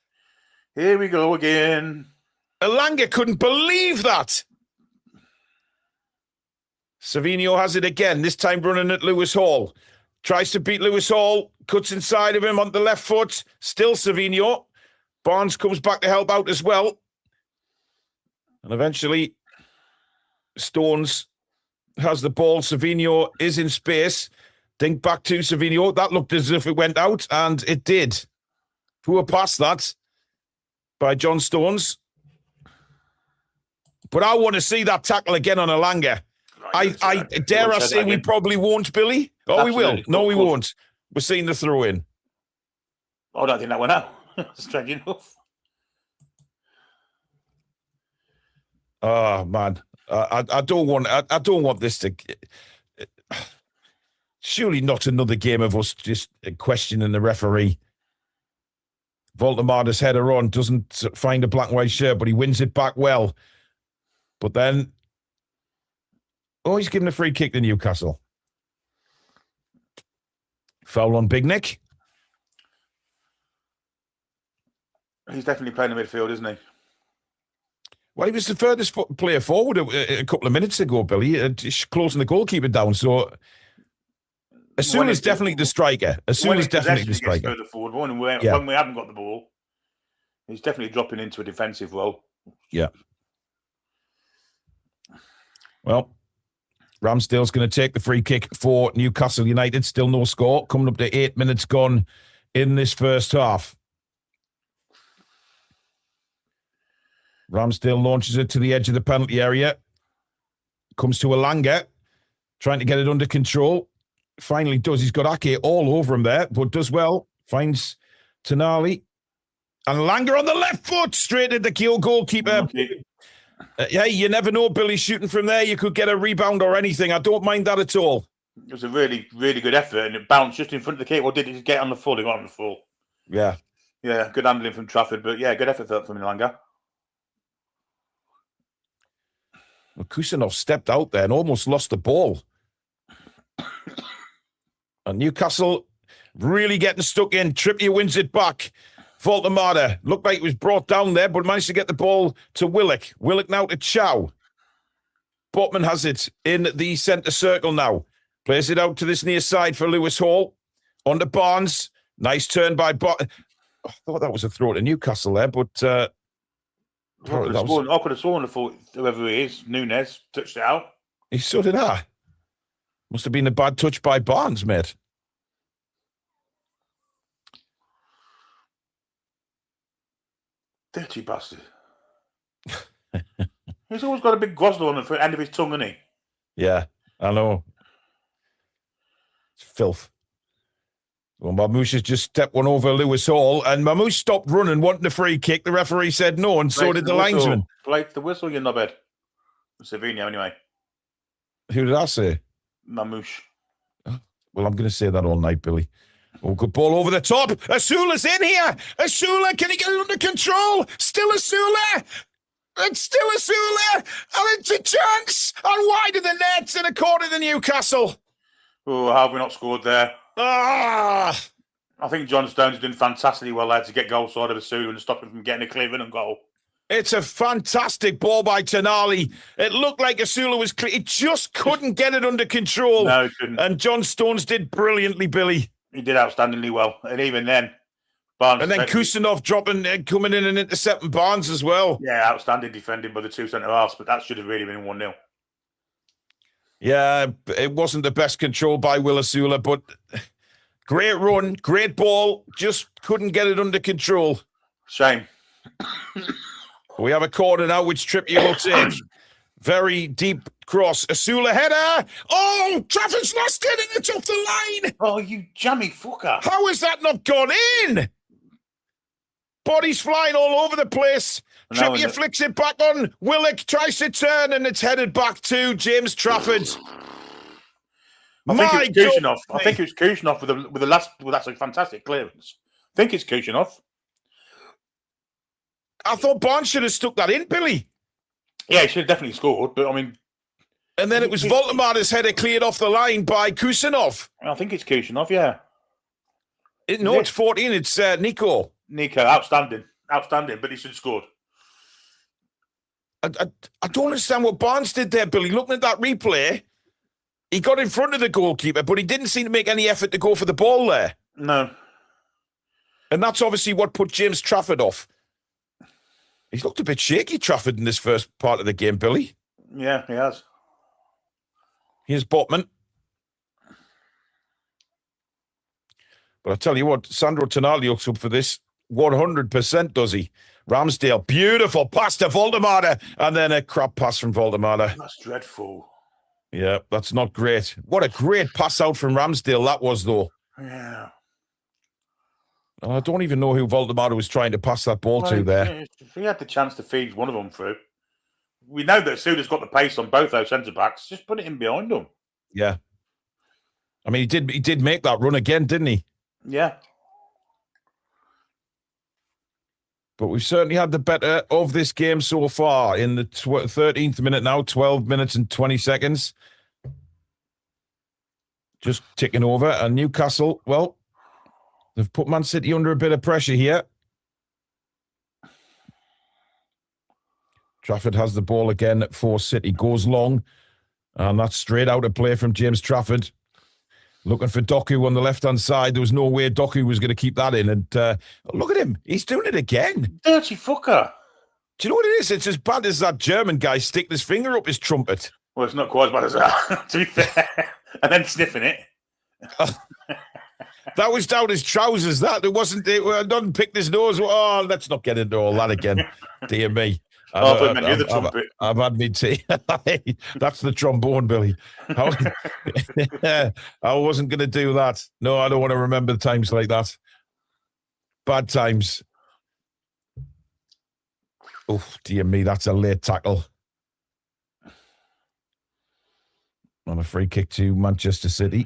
Here we go again. Elanga couldn't believe that. Savino has it again, this time running at Lewis Hall. Tries to beat Lewis Hall, cuts inside of him on the left foot. Still Savino. Barnes comes back to help out as well. And eventually, Stones has the ball. Savino is in space. Dink back to Savino. That looked as if it went out, and it did. Poor pass that by John Stones. But I want to see that tackle again on Elanga. I dare I say we probably won't, Billy? Oh, absolutely. We will. No, we won't. We're seeing the throw in. I don't think that went out. Strange enough. Oh man, I don't want this to. Surely not another game of us just questioning the referee. Voltemada's header on, doesn't find a black and white shirt, but he wins it back well. But then, he's given a free kick to Newcastle. Foul on Big Nick. He's definitely playing the midfield, isn't he? Well, he was the furthest player forward a couple of minutes ago, Billy, closing the goalkeeper down. So, Asula's definitely the striker. Asula's definitely the striker. Further forward, when we haven't got the ball, he's definitely dropping into a defensive role. Yeah. Well, Ramsdale's going to take the free kick for Newcastle United. Still no score. Coming up to 8 minutes gone in this first half. Ramsdale launches it to the edge of the penalty area. Comes to Elanga, trying to get it under control. Finally does. He's got Ake all over him there, but does well. Finds Tonali. And Elanga on the left foot, straight at the goalkeeper. Okay. Yeah, you never know, Billy, shooting from there. You could get a rebound or anything. I don't mind that at all. It was a really, really good effort, and it bounced just in front of the keeper. Or did it get on the full? It got on the full. Yeah. Yeah, good handling from Trafford, but yeah, good effort from Elanga. Well, Kusanov stepped out there and almost lost the ball. And Newcastle really getting stuck in. Trippier wins it back. Voltemada looked like it was brought down there, but managed to get the ball to Willock. Willock now to Chow. Botman has it in the centre circle now. Plays it out to this near side for Lewis Hall. On to Barnes. Nice turn by I thought that was a throw to Newcastle there, but... I could have sworn whoever he is, Nunes, touched it out. So did I. Must have been a bad touch by Barnes, mate. Dirty bastard. He's always got a big goslow on the end of his tongue, hasn't he? Yeah, I know. It's filth. Well, Mamouche has just stepped one over Lewis Hall, and Mamouche stopped running, wanting a free kick. The referee said no, and so did the linesman. Like the whistle, you knobhead. Savino, anyway. Who did I say? Mamouche. Well, I'm going to say that all night, Billy. Oh, good ball over the top. Asula's in here. Asula, can he get it under control? Still Asula. It's still Asula. And it's a chance. And wide of the nets in a corner to Newcastle. Oh, how have we not scored there? I think John Stones is doing fantastically well there to get goal side of Asula and stop him from getting a clear run and goal. It's a fantastic ball by Tonali. It looked like Asula was clear. He just couldn't get it under control. No, he couldn't. And John Stones did brilliantly, Billy. He did outstandingly well. And even then, Barnes... And then Kusanov coming in and intercepting Barnes as well. Yeah, outstanding defending by the two centre-halves, but that should have really been 1-0. Yeah, it wasn't the best control by Will Asula, but great run, great ball, just couldn't get it under control. Shame. We have a corner now, which Trippier will take. Very deep cross. Asula header. Oh, Trafford's lost it and it's off the line. Oh, you jammy fucker. How has that not gone in? Bodies flying all over the place. Trippier flicks it back on. Willock tries to turn, and it's headed back to James Trafford. I think it was Kushinoff. I think it was Kushinoff with the last. Well, that's a fantastic clearance. I think it's Kushinoff. I thought Barnes should have stuck that in, Billy. Yeah, he should have definitely scored. But I mean, and then it was Voldemada's header cleared off the line by Kusanov. I think it's Kushinoff. Yeah. It's 14. It's Nico. Nico, outstanding, but he should have scored. I don't understand what Barnes did there, Billy. Looking at that replay, he got in front of the goalkeeper, but he didn't seem to make any effort to go for the ball there. No. And that's obviously what put James Trafford off. He's looked a bit shaky, Trafford, in this first part of the game, Billy. Yeah, he has. Here's Botman. But I tell you what, Sandro Tonali looks up for this 100%, does he? Ramsdale, beautiful pass to Voldemada, and then a crap pass from Voldemada. That's dreadful. Yeah, that's not great. What a great pass out from Ramsdale that was, though. Yeah. I don't even know who Voldemada was trying to pass that ball to there. If he had the chance to feed one of them through, we know that Suda's got the pace on both those centre-backs. Just put it in behind them. Yeah. I mean, he did make that run again, didn't he? Yeah. But we've certainly had the better of this game so far in the 13th minute now, 12 minutes and 20 seconds. Just ticking over. And Newcastle, well, they've put Man City under a bit of pressure here. Trafford has the ball again for City. Goes long. And that's straight out of play from James Trafford. Looking for Doku on the left-hand side. There was no way Doku was going to keep that in. And look at him. He's doing it again. Dirty fucker. Do you know what it is? It's as bad as that German guy sticking his finger up his trumpet. Well, it's not quite as bad as that, to be fair. And then sniffing it. That was down his trousers. That it wasn't. It didn't pick his nose. Oh, let's not get into all that again. Dear me. I've had me tea. That's the trombone, Billy. I wasn't going to do that. No, I don't want to remember times like that. Bad times. Oh, dear me, that's a late tackle. On a free kick to Manchester City.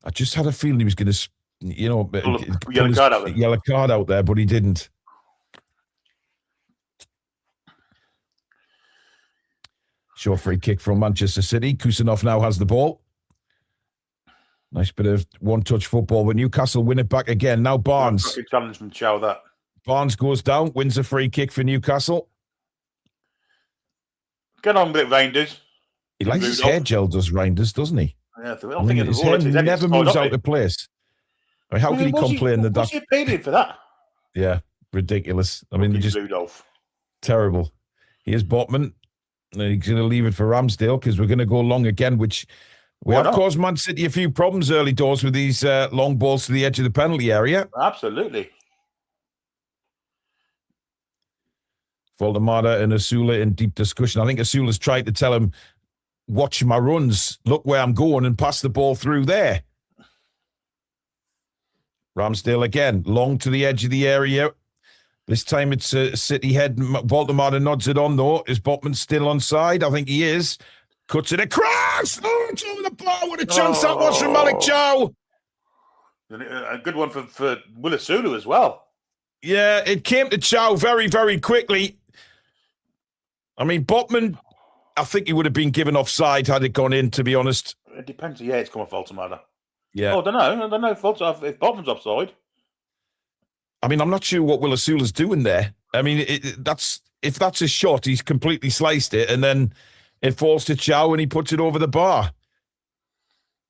I just had a feeling he was going to, yellow card out there, but he didn't. Short free kick from Manchester City. Kusanov now has the ball. Nice bit of one-touch football, but Newcastle win it back again. Now Barnes. Challenge from Chow, that. Barnes goes down, wins a free kick for Newcastle. Get on with it, Reinders. He likes his hair gel, does Reinders, doesn't he? Yeah, I don't think his hair never moves out of place. I mean, how can he complain that What's he paid for that? Yeah, ridiculous. I mean, just Rudolph. Terrible. Here's Botman. He's going to leave it for Ramsdale because we're going to go long again, which we have caused Man City a few problems early doors with these long balls to the edge of the penalty area. Absolutely. Voldemada and Asula in deep discussion. I think Asula's tried to tell him, watch my runs, look where I'm going, and pass the ball through there. Ramsdale again, long to the edge of the area. This time it's a City head. Voldemada nods it on, though. Is Botman still onside? I think he is. Cuts it across. Oh, it's over the bar. What a chance that was from Malik Chow. A good one for Willisulu as well. Yeah, it came to Chow very, very quickly. I mean, Botman, I think he would have been given offside had it gone in, to be honest. It depends. Yeah, it's come off Voldemada. Yeah. Oh, I don't know if Botman's offside. I mean, I'm not sure what Willisula's doing there. I mean, if that's a shot, he's completely sliced it, and then it falls to Chow, and he puts it over the bar.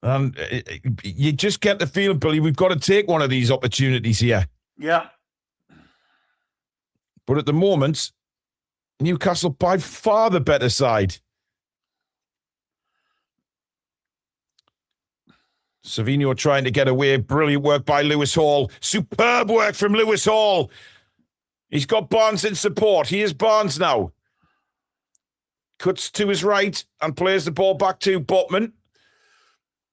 And you just get the feeling, Billy, we've got to take one of these opportunities here. Yeah. But at the moment, Newcastle by far the better side. Savino trying to get away. Brilliant work by Lewis Hall. Superb work from Lewis Hall. He's got Barnes in support. Here's Barnes now. Cuts to his right and plays the ball back to Botman.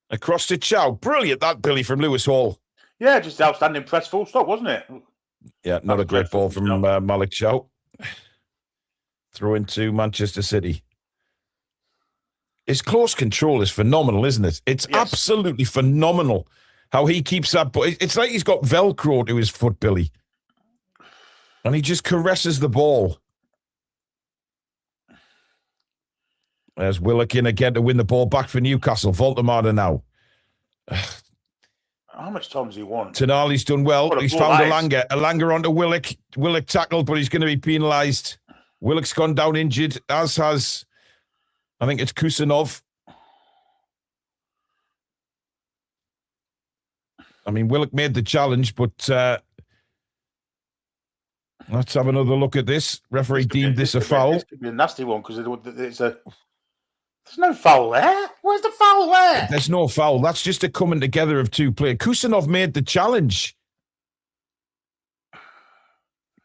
Across to Chow. Brilliant that, Billy, from Lewis Hall. Yeah, just outstanding press full stop, wasn't it? Yeah, not a great ball from Malik Chow. Throw into Manchester City. His close control is phenomenal, isn't it? It's absolutely phenomenal how he keeps that. It's like he's got Velcro to his foot, Billy. And he just caresses the ball. There's Willock in again to win the ball back for Newcastle. Voltemada now. How much time does he want? Tonali's done well. He's found Elanga. Elanga onto Willock. Willock tackled, but he's going to be penalised. Willock's gone down injured, as has, I think it's Kusanov. I mean, Willock made the challenge, but let's have another look at this. Referee deemed this a foul. This could be a nasty one because there's no foul there. Where's the foul there? There's no foul. That's just a coming together of two players. Kusanov made the challenge.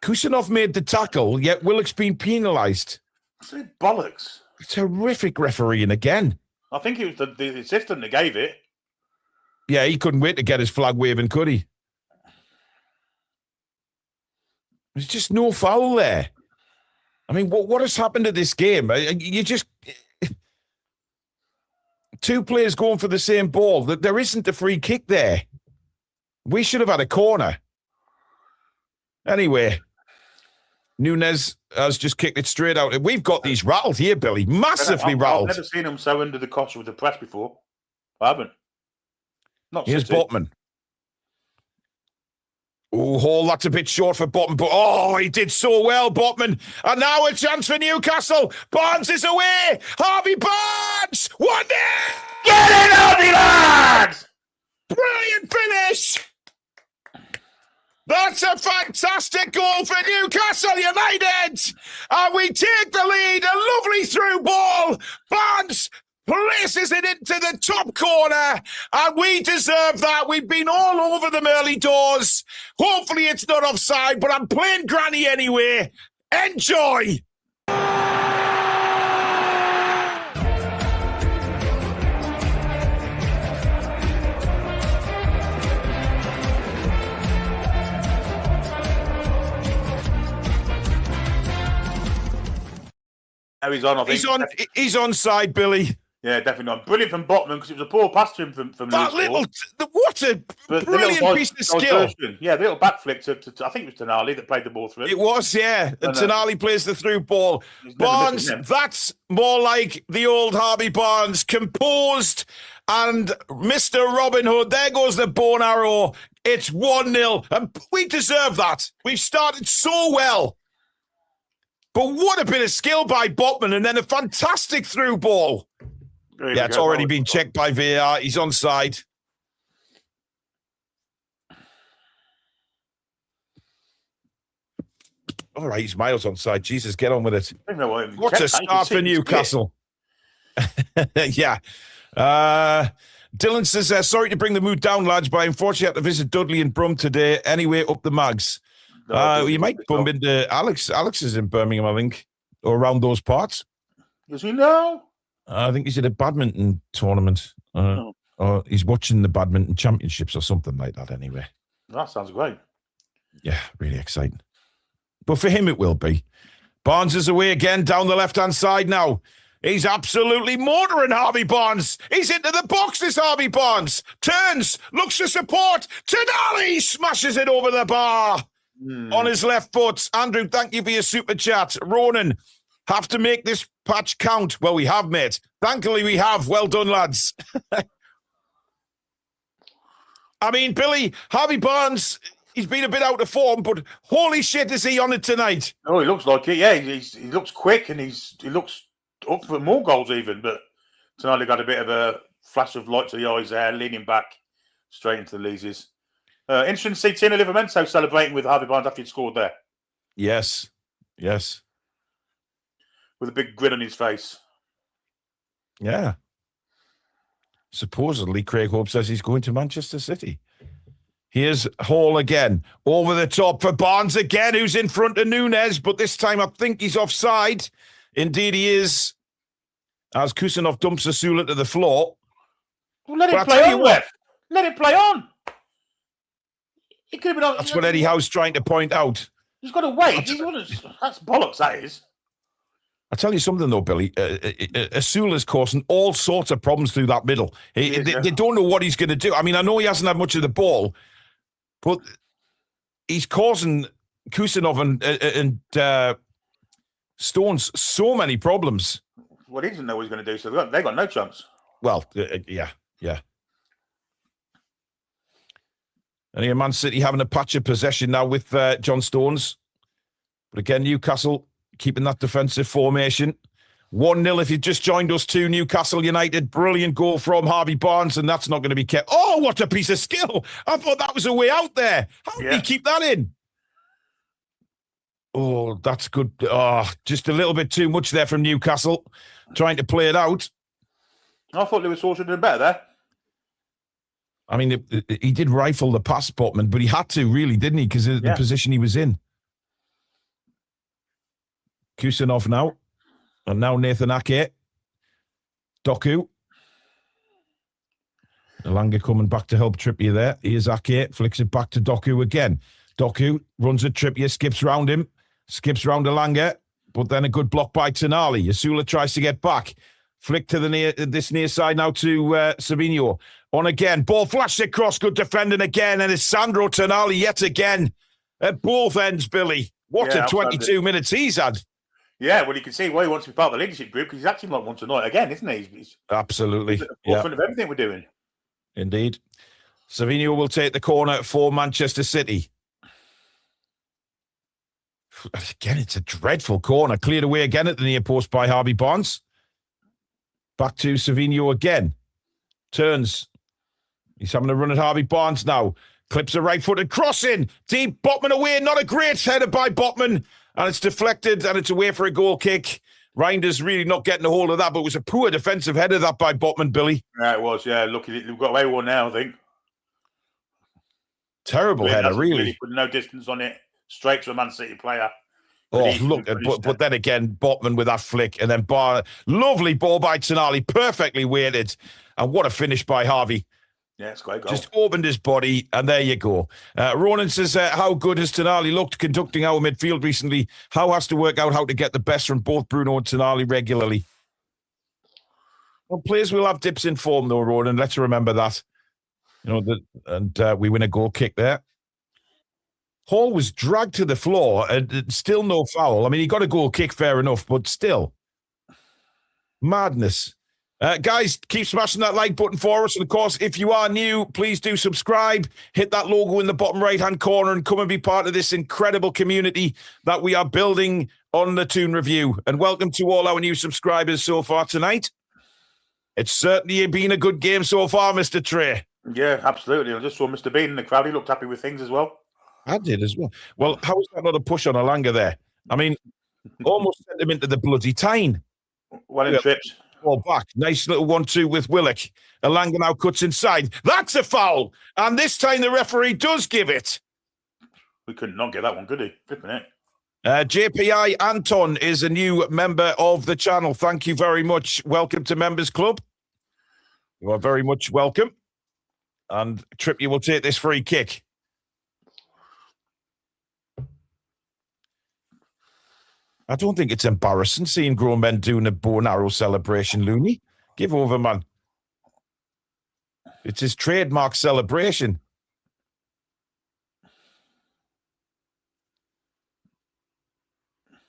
Kusanov made the tackle, yet Willock's been penalised. It's bollocks. It's horrific refereeing again. I think it was the assistant that gave it. Yeah, he couldn't wait to get his flag waving, could he? There's just no foul there. I mean, what has happened to this game? You just... Two players going for the same ball. There isn't a free kick there. We should have had a corner. Anyway, Nunez has just kicked it straight out. We've got these rattled here, Billy. Massively rattled. I've never seen him so under the cosh with the press before. I haven't. Here's Botman. Oh, Hall, that's a bit short for Botman, but he did so well, Botman. And now a chance for Newcastle. Barnes is away. Harvey Barnes! 1-0! Get it, Harvey lads! Brilliant finish! That's a fantastic goal for Newcastle United! And we take the lead. A lovely through ball. Barnes places it into the top corner, and we deserve that. We've been all over them early doors. Hopefully it's not offside, but I'm playing granny anyway. Enjoy! Oh, he's on, I think. He's onside, Billy. Yeah, definitely not. Brilliant from Botman because it was a poor pass to him from that little. What a brilliant piece of skill! Yeah, the little back flick to I think it was Tonali that played the ball through. It was, yeah. Tonali plays the through ball. Barnes, that's more like the old Harvey Barnes, composed and Mr. Robin Hood. There goes the bow and arrow. It's 1-0, and we deserve that. We've started so well. But what a bit of skill by Botman, and then a fantastic through ball. Yeah, it's already been checked by VAR. He's onside. All right, he's miles onside. Jesus, get on with it. What a start for Newcastle. Yeah. Dylan says, sorry to bring the mood down, lads, but I unfortunately had to visit Dudley and Brum today. Anyway, up the mags. You might bump into Alex. Alex is in Birmingham, I think, or around those parts. Does he know? I think he's at a badminton tournament. Or he's watching the badminton championships or something like that anyway. That sounds great. Yeah, really exciting. But for him, it will be. Barnes is away again down the left-hand side now. He's absolutely motoring Harvey Barnes. He's into the box, this Harvey Barnes. Turns, looks for support. Tonali smashes it over the bar on his left foot. Andrew, thank you for your super chat. Ronan, have to make this patch count. Well, we have, mate. Thankfully, we have. Well done, lads. I mean, Billy, Harvey Barnes, he's been a bit out of form, but holy shit, is he on it tonight? Oh, he looks like it. Yeah, he looks quick and he looks up for more goals even. But tonight he got a bit of a flash of light to the eyes there, leaning back straight into the leases. Interesting to see Tino Livramento celebrating with Harvey Barnes after he'd scored there. Yes, yes. With a big grin on his face. Yeah. Supposedly, Craig Hope says he's going to Manchester City. Here's Hall again. Over the top for Barnes again, who's in front of Nunez, but this time I think he's offside. Indeed he is. As Kusanov dumps Asula to the floor. Well, let him play on, Wef. Let him play on. He could have been on. That's what Eddie Howe's trying to point out. He's got to wait. That's bollocks, that is. I'll tell you something, though, Billy. Asula's causing all sorts of problems through that middle. They don't know what he's going to do. I mean, I know he hasn't had much of the ball, but he's causing Kusanov and Stones so many problems. Well, he doesn't know what he's going to do, so they've got no chance. Well, yeah. And here, Man City having a patch of possession now with John Stones. But again, Newcastle keeping that defensive formation. 1-0 if you just joined us to Newcastle United. Brilliant goal from Harvey Barnes, and that's not going to be kept. Oh, what a piece of skill. I thought that was a way out there. How did he keep that in? Oh, that's good. Oh, just a little bit too much there from Newcastle, trying to play it out. I thought Lewis Hall should have done better there. I mean, he did rifle the pass, Botman, but he had to, really, didn't he? Because of the position he was in. Kusanov now. And now Nathan Ake. Doku. Alanga coming back to help Trippier there. Here's Ake. Flicks it back to Doku again. Doku runs at Trippier, skips round him. Skips round Alanga. But then a good block by Tonali. Asula tries to get back. Flick to this near side now to Savinho. On again. Ball flashed across. Good defending again. And it's Sandro Tonali yet again. At both ends, Billy. What a 22 minutes he's had. Yeah, well, you can see why he wants to be part of the leadership group, because he's acting like one tonight again, isn't he? He's absolutely. He's at the forefront of everything we're doing. Indeed. Savinho will take the corner for Manchester City. Again, it's a dreadful corner. Cleared away again at the near post by Harvey Barnes. Back to Savinho again. Turns. He's having a run at Harvey Barnes now. Clips a right-footed crossing. Deep, Botman away. Not a great header by Botman. And it's deflected, and it's away for a goal kick. Reinders really not getting a hold of that, but it was a poor defensive header, that by Botman, Billy. Yeah, it was, yeah. Look, we've got away with one now, I think. Terrible header, really. Put no distance on it. Straight to a Man City player. Oh, look, but then again, Botman with that flick, and then lovely ball by Tonali, perfectly weighted. And what a finish by Harvey. Yeah, it's quite good. Just opened his body, and there you go. Ronan says, how good has Tonali looked conducting our midfield recently? How has to work out how to get the best from both Bruno and Tonali regularly? Well, players will have dips in form, though, Ronan. Let's remember that. We win a goal kick there. Hall was dragged to the floor, and still no foul. I mean, he got a goal kick, fair enough, but still. Madness. Guys, keep smashing that like button for us. And of course, if you are new, please do subscribe. Hit that logo in the bottom right-hand corner and come and be part of this incredible community that we are building on the Toon Review. And welcome to all our new subscribers so far tonight. It's certainly been a good game so far, Mr. Trey. Yeah, absolutely. I just saw Mr. Bean in the crowd. He looked happy with things as well. I did as well. Well, how was that not a push on Alanga there? I mean, almost sent him into the bloody tyne. One in trips. Ball back. Nice little 1-2 with Willock. Alanga now cuts inside. That's a foul. And this time the referee does give it. We could not get that one, could he? Flipping it. JPI Anton is a new member of the channel. Thank you very much. Welcome to Members Club. You are very much welcome. And Trippier will take this free kick. I don't think it's embarrassing seeing grown men doing a bow and arrow celebration, Looney. Give over, man. It's his trademark celebration.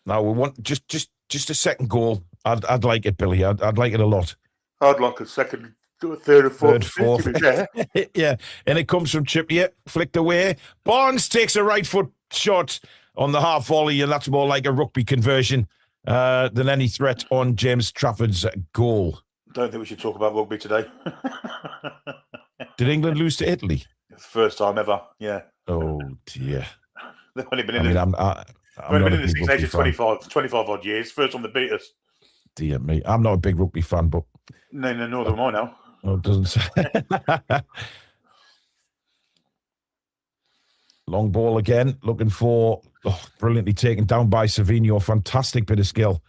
Now we want just a second goal. I'd like it, Billy. I'd like it a lot. I'd like a second, third, or fourth. Yeah. Yeah, and it comes from Trippier, flicked away. Barnes takes a right foot shot on the half volley, and that's more like a rugby conversion than any threat on James Trafford's goal. Don't think we should talk about rugby today. Did England lose to Italy? First time ever, yeah. Oh, dear. They've only been in the 6 ages, 25 odd years. First time they beat us. Dear me. I'm not a big rugby fan, but... No, nor am I now. No, it doesn't say. Long ball again, looking for... brilliantly taken down by Savinho. Fantastic bit of skill.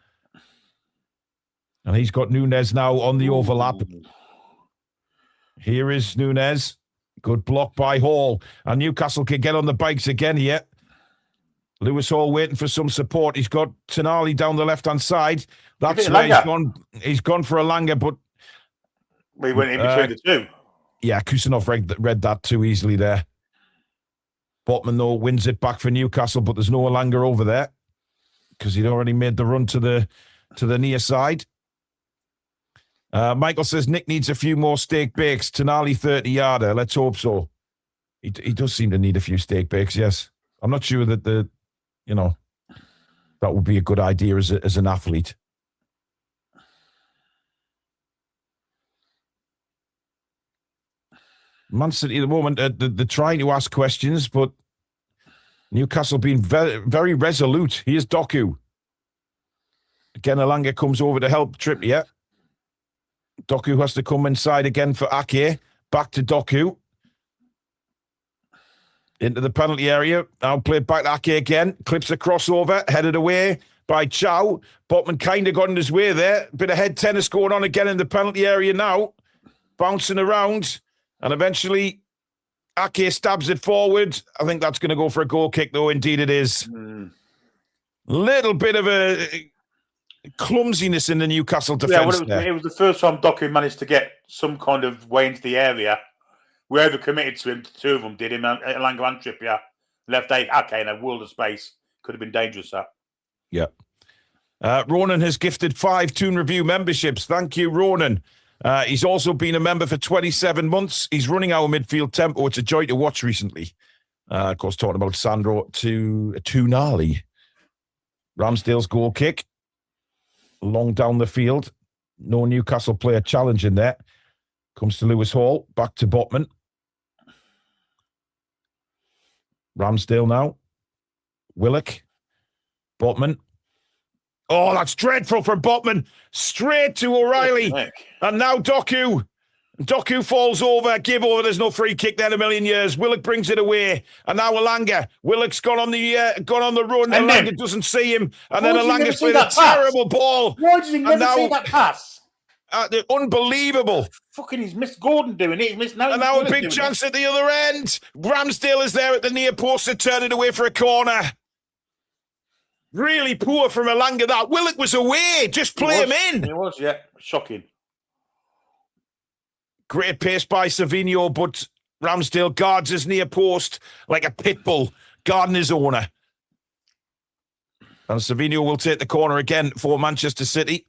And he's got Nunez now on the overlap. Here is Nunez. Good block by Hall. And Newcastle can get on the bikes again here. Lewis Hall waiting for some support. He's got Tonali down the left-hand side. That's where he's gone. He's gone for a Langer, but we went in between the two. Yeah, Kusanov read that too easily there. Botman, though, wins it back for Newcastle, but there's no Langer over there because he'd already made the run to the near side. Michael says Nick needs a few more steak bakes. Tonali 30-yarder. Let's hope so. He does seem to need a few steak bakes, yes. I'm not sure that that would be a good idea as an athlete. Man City at the moment, they're trying to ask questions, but Newcastle being very, very resolute. Here's Doku. Again, Alanga comes over to help Trippier. Doku has to come inside again for Ake. Back to Doku. Into the penalty area. Now played back to Ake again. Clips a crossover. Headed away by Chow. Botman kind of got in his way there. Bit of head tennis going on again in the penalty area now. Bouncing around. And eventually, Ake stabs it forward. I think that's going to go for a goal kick, though. Indeed it is. Little bit of a clumsiness in the Newcastle defence. Yeah, it was the first time Doku managed to get some kind of way into the area. We overcommitted to him. The two of them did him, Elanga and Trippier. Left Ake in a world of space. Could have been dangerous, that. Yeah. Ronan has gifted 5 Toon Review memberships. Thank you, Ronan. He's also been a member for 27 months. He's running our midfield tempo. It's a joy to watch recently. Of course, talking about Sandro to Tonali. Ramsdale's goal kick. Long down the field. No Newcastle player challenging there. Comes to Lewis Hall. Back to Botman. Ramsdale now. Willock. Botman. Oh, that's dreadful for Botman. Straight to O'Reilly. And now Doku. Doku falls over. Give over. There's no free kick there in a million years. Willock brings it away. And now Alanga. Willock's gone on the run. And Alanga doesn't see him. And then Alanga's played a terrible ball. Why did he never see that pass? Unbelievable. Fucking he's missed Gordon doing it. He's missed now. And now a big chance at the other end. Ramsdale is there at the near post to turn it away for a corner. Really poor from Alanga that. Willock was away. Just play him in. He was, yeah. Shocking. Great pace by Savinho, but Ramsdale guards his near post like a pit bull, guarding his owner. And Savinho will take the corner again for Manchester City.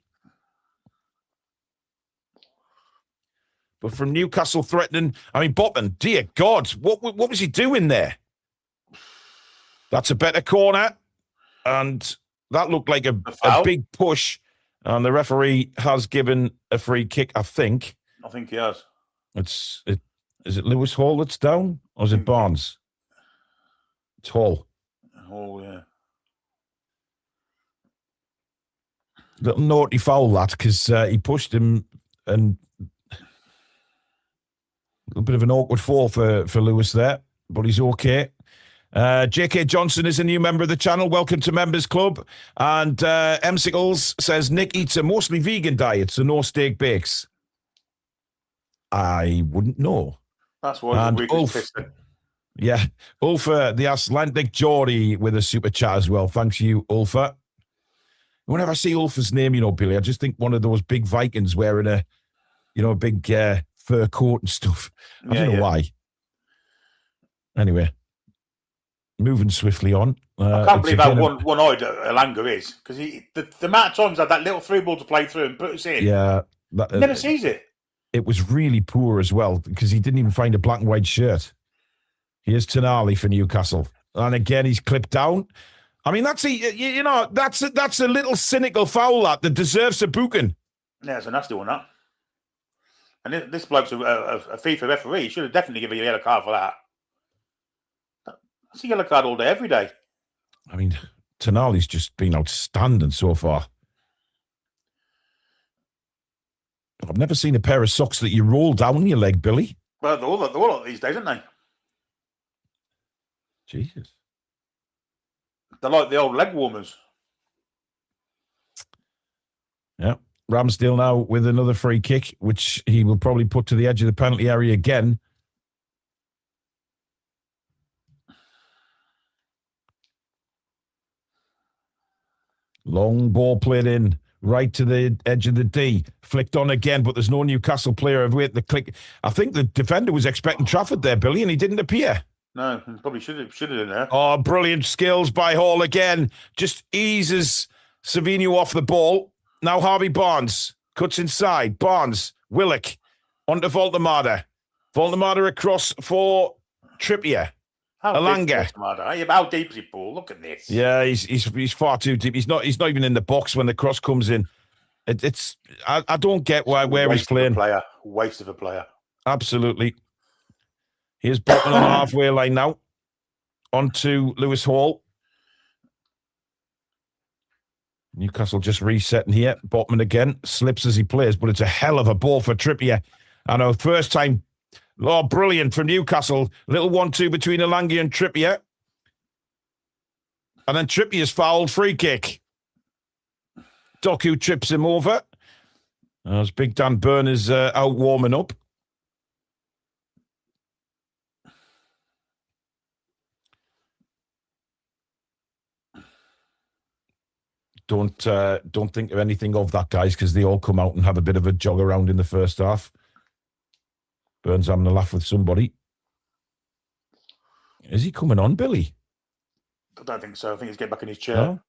But from Newcastle threatening, Botman, dear God, what was he doing there? That's a better corner. And that looked like a big push. And the referee has given a free kick, I think. I think he has. Is it Lewis Hall that's down? Or is it Barnes? It's Hall. Hall, yeah. Little naughty foul, that, because he pushed him and a little bit of an awkward fall for Lewis there, but he's okay. J.K. Johnson is a new member of the channel. Welcome to Members Club. And M. Sickles says Nick eats a mostly vegan diet, so no steak bakes. I wouldn't know. That's why the weakest piston. Yeah. Ulfa, the Atlantic Geordie with a super chat as well. Thanks to you, Ulfa. Whenever I see Ulfa's name, Billy, I just think one of those big Vikings wearing a big fur coat and stuff. I don't know why. Anyway. Moving swiftly on. I can't believe how one-eyed Alanga is, because the amount of times had that little through ball to play through and put us in. Yeah. Never sees it. It was really poor as well, because he didn't even find a black and white shirt. Here's Tonali for Newcastle. And again, he's clipped down. That's a little cynical foul that deserves a booking. Yeah, it's a nasty one, that. And this bloke's a FIFA referee. He should have definitely given you a yellow card for that. That's a yellow card all day, every day. Tonali's just been outstanding so far. I've never seen a pair of socks that you roll down your leg, Billy. Well, they're all these days, aren't they? Jesus. They're like the old leg warmers. Yeah. Ramsdale now with another free kick, which he will probably put to the edge of the penalty area again. Long ball played in, right to the edge of the D. Flicked on again, but there's no Newcastle player. The click. I think the defender was expecting Trafford there, Billy, and he didn't appear. No, probably should have done there. Oh, brilliant skills by Hall again. Just eases Savinho off the ball. Now Harvey Barnes cuts inside. Barnes, Willock, onto Voltemada. Voltemada across for Trippier. Alanga. How deep is he, Paul? Look at this. Yeah, he's far too deep. He's not even in the box when the cross comes in. I don't get where he's playing. Waste of a player. Absolutely. Here's Botman on the halfway line now. On to Lewis Hall. Newcastle just resetting here. Botman again. Slips as he plays, but it's a hell of a ball for Trippier. I know, first time. Oh, brilliant from Newcastle. Little 1-2 between Alanga and Trippier. And then Trippier's fouled. Free kick. Doku trips him over. As Big Dan Burn is out warming up. Don't think of anything of that, guys, because they all come out and have a bit of a jog around in the first half. Burns having a laugh with somebody. Is he coming on, Billy? I don't think so. I think he's getting back in his chair. No?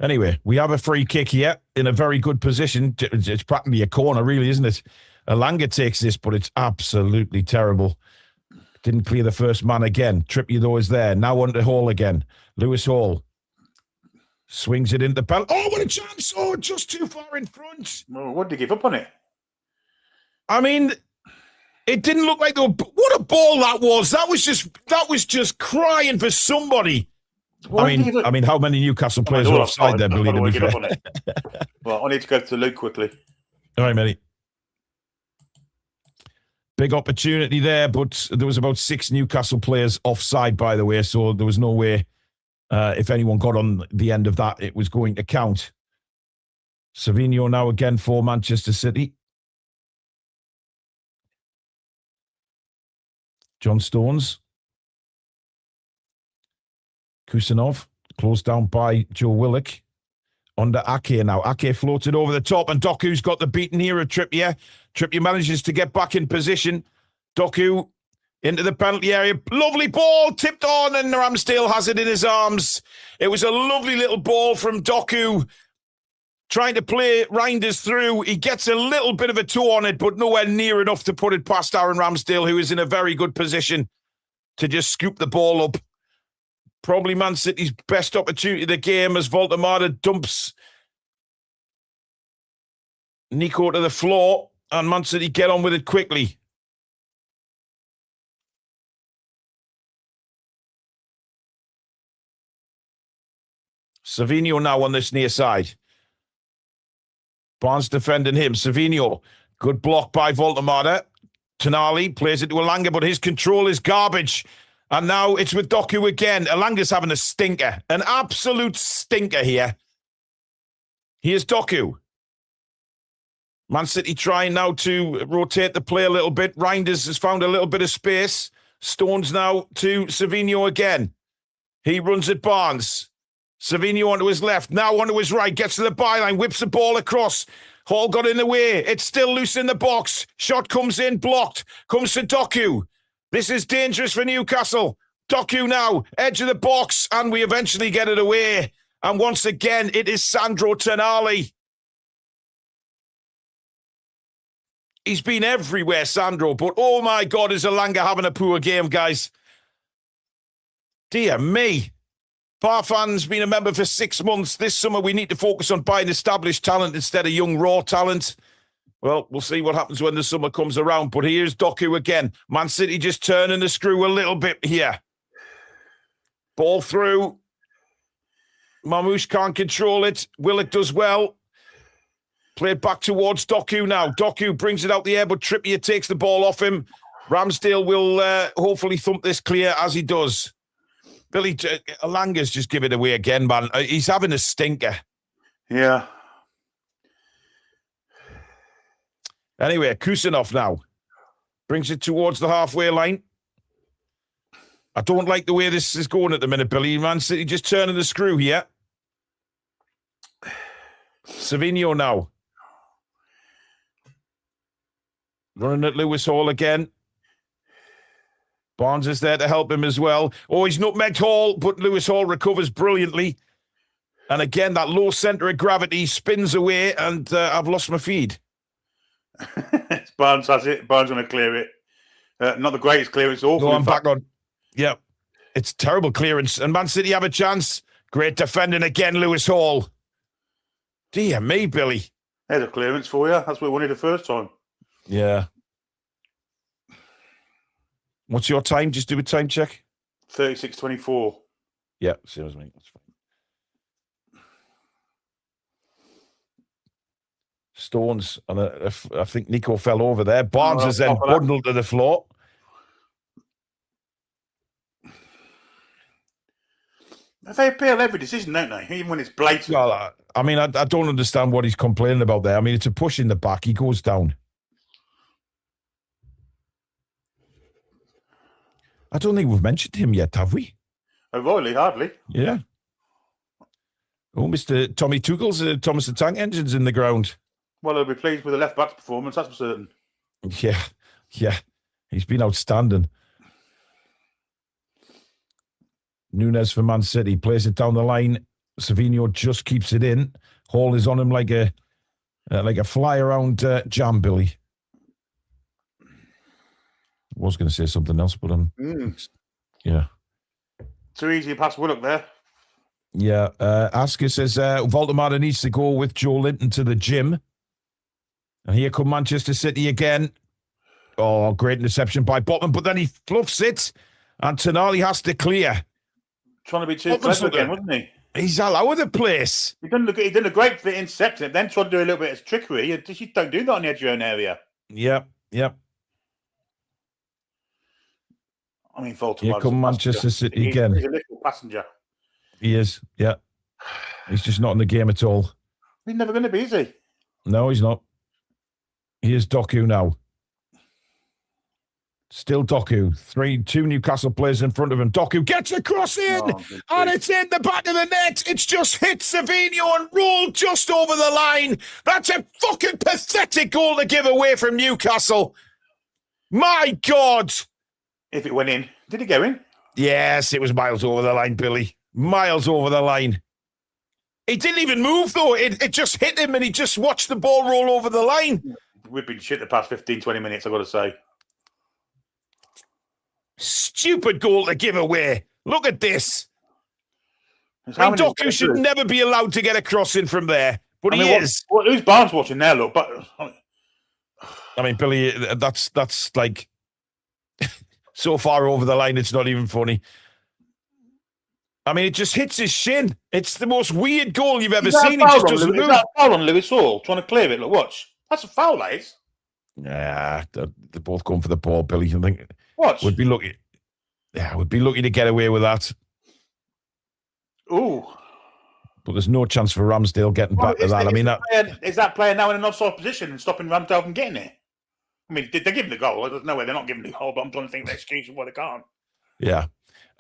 Anyway, we have a free kick here in a very good position. It's practically a corner, really, isn't it? Alanga takes this, but it's absolutely terrible. Didn't clear the first man again. Trippier, though, is there. Now on to Hall again. Lewis Hall. Swings it into the penalty. Oh, what a chance. Oh, just too far in front. Well, what did he give up on it? I mean, it didn't look like what a ball that was. That was just crying for somebody. I mean, how many Newcastle players are offside there, Billy? Well, I need to go to Luke quickly. All right, matey. Big opportunity there, but there was about 6 Newcastle players offside, by the way, so there was no way if anyone got on the end of that, it was going to count. Savinho now again for Manchester City. John Stones. Kusanov, closed down by Joe Willock. Under Ake now. Ake floated over the top, and Doku's got the beaten here of Trippier. Trippier manages to get back in position. Doku into the penalty area. Lovely ball, tipped on, and Ramsdale has it in his arms. It was a lovely little ball from Doku, trying to play Reinders through. He gets a little bit of a toe on it, but nowhere near enough to put it past Aaron Ramsdale, who is in a very good position to just scoop the ball up. Probably Man City's best opportunity of the game as Voltemada dumps Nico to the floor, and Man City get on with it quickly. Savinho now on this near side. Barnes defending him. Savinho, good block by Voltemada. Tonali plays it to Alanga, but his control is garbage. And now it's with Doku again. Alanga's having a stinker. An absolute stinker here. Here's Doku. Man City trying now to rotate the play a little bit. Reinders has found a little bit of space. Stones now to Savinho again. He runs at Barnes. Savinho onto his left, now onto his right, gets to the byline, whips the ball across. Hall got in the way. It's still loose in the box. Shot comes in, blocked. Comes to Doku. This is dangerous for Newcastle. Doku now, edge of the box, and we eventually get it away. And once again, it is Sandro Tonali. He's been everywhere, Sandro, but oh my God, is Alanga having a poor game, guys. Dear me. Parfan's been a member for 6 months. This summer, we need to focus on buying established talent instead of young, raw talent. Well, we'll see what happens when the summer comes around. But here's Doku again. Man City just turning the screw a little bit here. Ball through. Mamouche can't control it. Willock does well. Played back towards Doku now. Doku brings it out the air, but Trippier takes the ball off him. Ramsdale will hopefully thump this clear as he does. Billy, Alanga's just give it away again, man. He's having a stinker. Yeah. Anyway, Kusanov now. Brings it towards the halfway line. I don't like the way this is going at the minute, Billy. Man City just turning the screw here. Savinho now. Running at Lewis Hall again. Barnes is there to help him as well. Oh, he's nutmegged Hall, but Lewis Hall recovers brilliantly. And again, that low centre of gravity spins away, and I've lost my feed. Barnes has it. Barnes going to clear it. Not the greatest clearance. Awful. No, I'm back on. Yeah, it's terrible clearance. And Man City have a chance. Great defending again, Lewis Hall. Dear me, Billy. There's a clearance for you. That's what we wanted the first time. Yeah. What's your time? Just do a time check. 36:24. Yeah, same as me. That's fine. Stones, and I think Nico fell over there. Barnes is then bundled to the floor. They appeal every decision, don't they? Even when it's blatant. Well, I mean, I don't understand what he's complaining about there. I mean, it's a push in the back. He goes down. I don't think we've mentioned him yet, have we? Oh, really? Hardly. Yeah. Oh, Mr. Tommy Tuchel's Thomas the Tank Engine's in the ground. Well, I'll be pleased with the left-back's performance, that's for certain. Yeah. He's been outstanding. Nunes for Man City plays it down the line. Savinho just keeps it in. Hall is on him like a fly around jam, Billy. I was going to say something else, but yeah. Too easy a pass Willock there. Yeah. Asker says Voldemar needs to go with Joe Linton to the gym. And here come Manchester City again. Oh, great interception by Botman, but then he fluffs it, and Tonali has to clear. Trying to be too clever again, wasn't he? He's all over the place. He done a great fit intercepting it, then tried to do a little bit of trickery. You don't do that on the edge of your own area. Yep. I mean, Voldemar. Here come Manchester City again. He's a little passenger. He is, yeah. He's just not in the game at all. He's never going to be, is he? No, he's not. Here's Doku now. Still Doku. 2 Newcastle players in front of him. Doku gets a cross in, and it's in the back of the net. It's just hit Savinho and rolled just over the line. That's a fucking pathetic goal to give away from Newcastle. My God. If it went in. Did it go in? Yes, it was miles over the line, Billy. Miles over the line. He didn't even move, though. It just hit him, and he just watched the ball roll over the line. We've been shit the past 15, 20 minutes, I've got to say. Stupid goal to give away. Look at this. Doku should never be allowed to get a cross in from there, but he is. Who's Barnes watching there, look? But I mean, Billy, that's like so far over the line, it's not even funny. I mean, it just hits his shin. It's the most weird goal you've ever seen. He just doesn't move. Is that a foul on Lewis Hall? Trying to clear it. Look, watch. That's a foul, that is. Yeah, they're both going for the ball, Billy. I think. What? We'd be lucky to get away with that. Ooh. But there's no chance for Ramsdale getting back to that. Is that player now in an offside position and stopping Ramsdale from getting it? I mean, did they give him the goal? There's no way they're not giving the goal, but I'm trying to think of the excuse of why they can't. Yeah.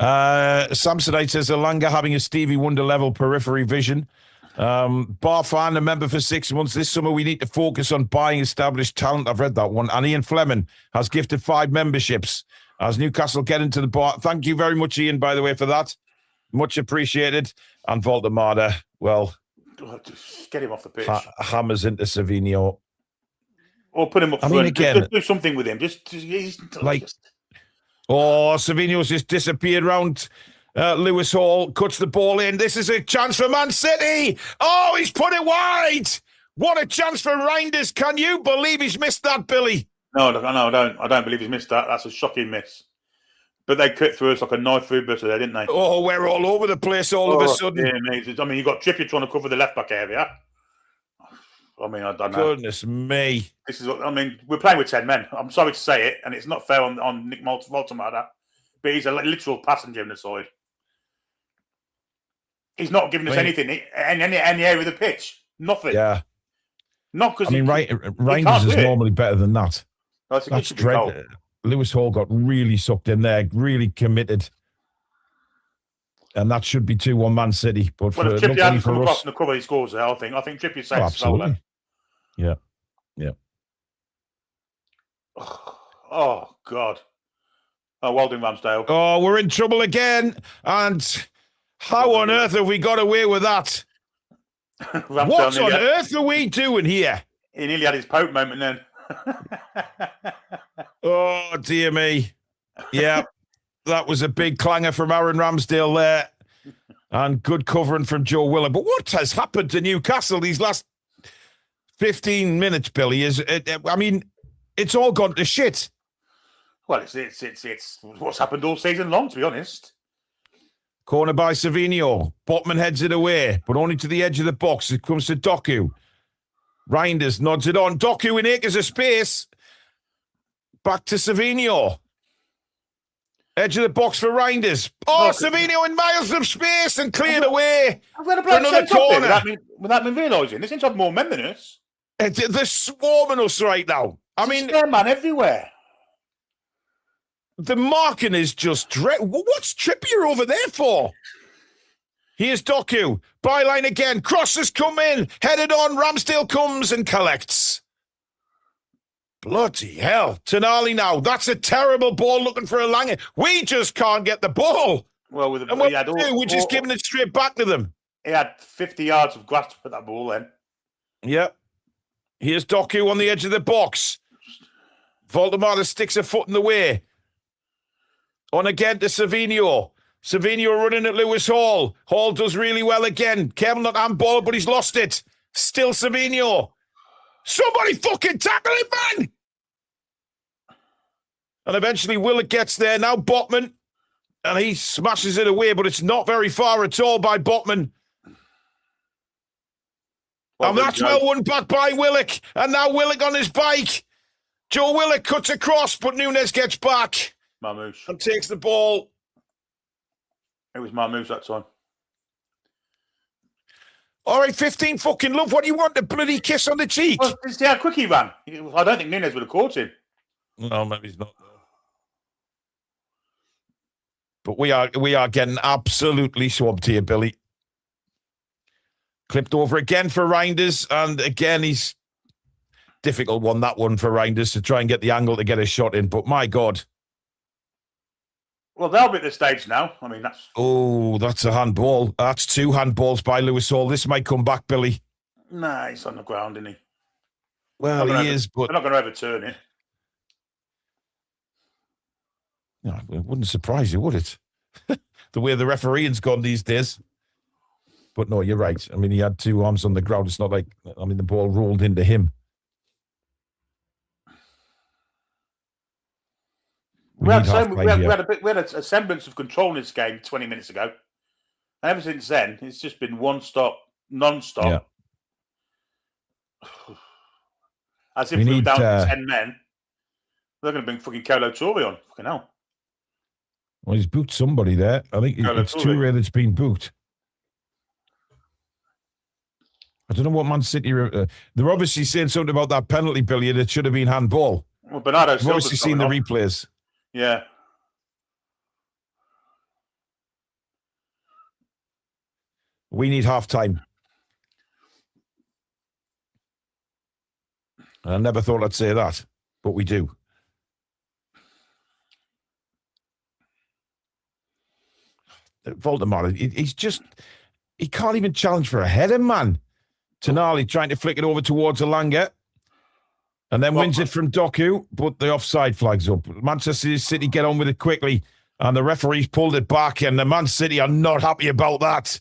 Samsonite says Alanga having a Stevie Wonder level periphery vision. Bar fan, a member for 6 months. This summer we need to focus on buying established talent. I've read that one. And Ian Fleming has gifted 5 memberships as Newcastle get into the bar. Thank you very much, Ian, by the way, for that. Much appreciated. And Voldemar, well, just get him off the pitch. Hammers into Savinho. Or put him up front. I mean, again, just do something with him. Savinho's just disappeared round Lewis Hall, cuts the ball in. This is a chance for Man City. Oh, he's put it wide. What a chance for Reinders. Can you believe he's missed that, Billy? No, I don't. I don't believe he's missed that. That's a shocking miss. But they cut through us like a knife through butter there, didn't they? Oh, we're all over the place all of a sudden. Yeah, I mean, you've got Trippier trying to cover the left-back area. I mean, I don't know. Goodness me. We're playing with 10 men. I'm sorry to say it, and it's not fair on Nick Voldemar, but he's a literal passenger in the side. He's not giving us anything in any area of the pitch. Nothing. Yeah. Not because Reinders is normally better than that. That's dreadful. Lewis Hall got really sucked in there, really committed. And that should be 2-1 Man City. But well, if Trippier hadn't come across in the cover, he scores there, I think. I think Trippier saves absolutely. Yeah. Oh, God. Oh, well done, Ramsdale. Oh, we're in trouble again. And how on earth have we got away with that? What on earth are we doing here? He nearly had his Pope moment then. Oh, dear me. Yeah, that was a big clanger from Aaron Ramsdale there. And good covering from Joe Willock. But what has happened to Newcastle these last 15 minutes, Billy? I mean, it's all gone to shit. Well, it's what's happened all season long, to be honest. Corner by Savinho. Botman heads it away, but only to the edge of the box. It comes to Doku. Reinders nods it on. Doku in acres of space. Back to Savinho. Edge of the box for Reinders. Oh, Savinho in miles of space and cleared away for another corner. Without me realising, they seem to have more men than us. They're swarming us right now. I mean, spare man everywhere. The marking is just what's Trippier over there for? Here's Doku. Byline again. Crosses come in. Headed on. Ramsdale comes and collects. Bloody hell. Tonali now. That's a terrible ball looking for a Lange. We just can't get the ball. Well, we're just giving it straight back to them. He had 50 yards of grass to put that ball in. Yep. Here's Doku on the edge of the box. Voldemar sticks a foot in the way. On again to Savinho. Savinho running at Lewis Hall. Hall does really well again. Careful not to handball, but he's lost it. Still Savinho. Somebody fucking tackle him, man! And eventually Willock gets there. Now Botman. And he smashes it away, but it's not very far at all by Botman. Well, and that's well won back by Willock. And now Willock on his bike. Joe Willock cuts across, but Nunes gets back. Marmouche. And takes the ball. It was Marmouche that time. All right, 15 fucking love. What do you want? A bloody kiss on the cheek? Well, see how quick he ran. I don't think Nunes would have caught him. No, maybe he's not there. But we are getting absolutely swamped here, Billy. Clipped over again for Reinders. And again, he's difficult one, that one for Reinders to try and get the angle to get a shot in. But my God. Well, they'll be at the stage now. I mean, that's... Oh, that's a handball. That's 2 handballs by Lewis Hall. This might come back, Billy. Nah, he's on the ground, isn't he? Well, he is, but... They're not going to overturn it. No, it wouldn't surprise you, would it? The way the refereeing's gone these days. But no, you're right. I mean, he had 2 arms on the ground. It's not like, I mean, the ball rolled into him. We had a semblance of control in this game 20 minutes ago. And ever since then, it's just been one-stop, non-stop. Yeah. As if we were down to 10 men. They're going to bring fucking Kolo Toure on. Fucking hell. Well, he's booked somebody there. I think it's Toure that's been booked. I don't know what Man City... they're obviously saying something about that penalty, Billy, that it should have been handball. Well, Bernardo's obviously seen the replays. Yeah. We need half-time. I never thought I'd say that, but we do. Voldemar, he's just... He can't even challenge for a header, man. Tonali trying to flick it over towards Alanga. And then wins it from Doku, but the offside flags up. Manchester City get on with it quickly, and the referees pulled it back, and the Man City are not happy about that.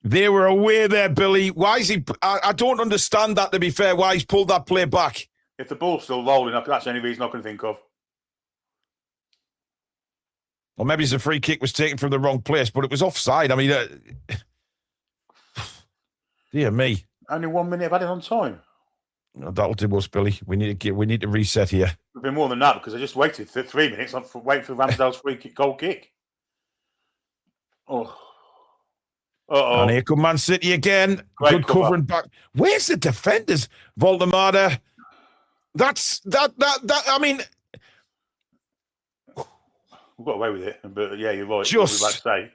They were away there, Billy. Why is he... I don't understand that, to be fair, why he's pulled that play back. If the ball's still rolling, that's the only reason I can think of. Or maybe it's a free kick was taken from the wrong place, but it was offside. I mean... dear me. Only 1 minute of added on time. That'll do us, Billy. We need to reset here. It'll be more than that because I just waited for 3 minutes. I'm waiting for Ramsdale's free kick, goal kick. Oh. Uh-oh. And here come Man City again. Good covering back. Where's the defenders? Voldemar. That's that. I mean, we got away with it, but yeah, you're right. Just what we about to say.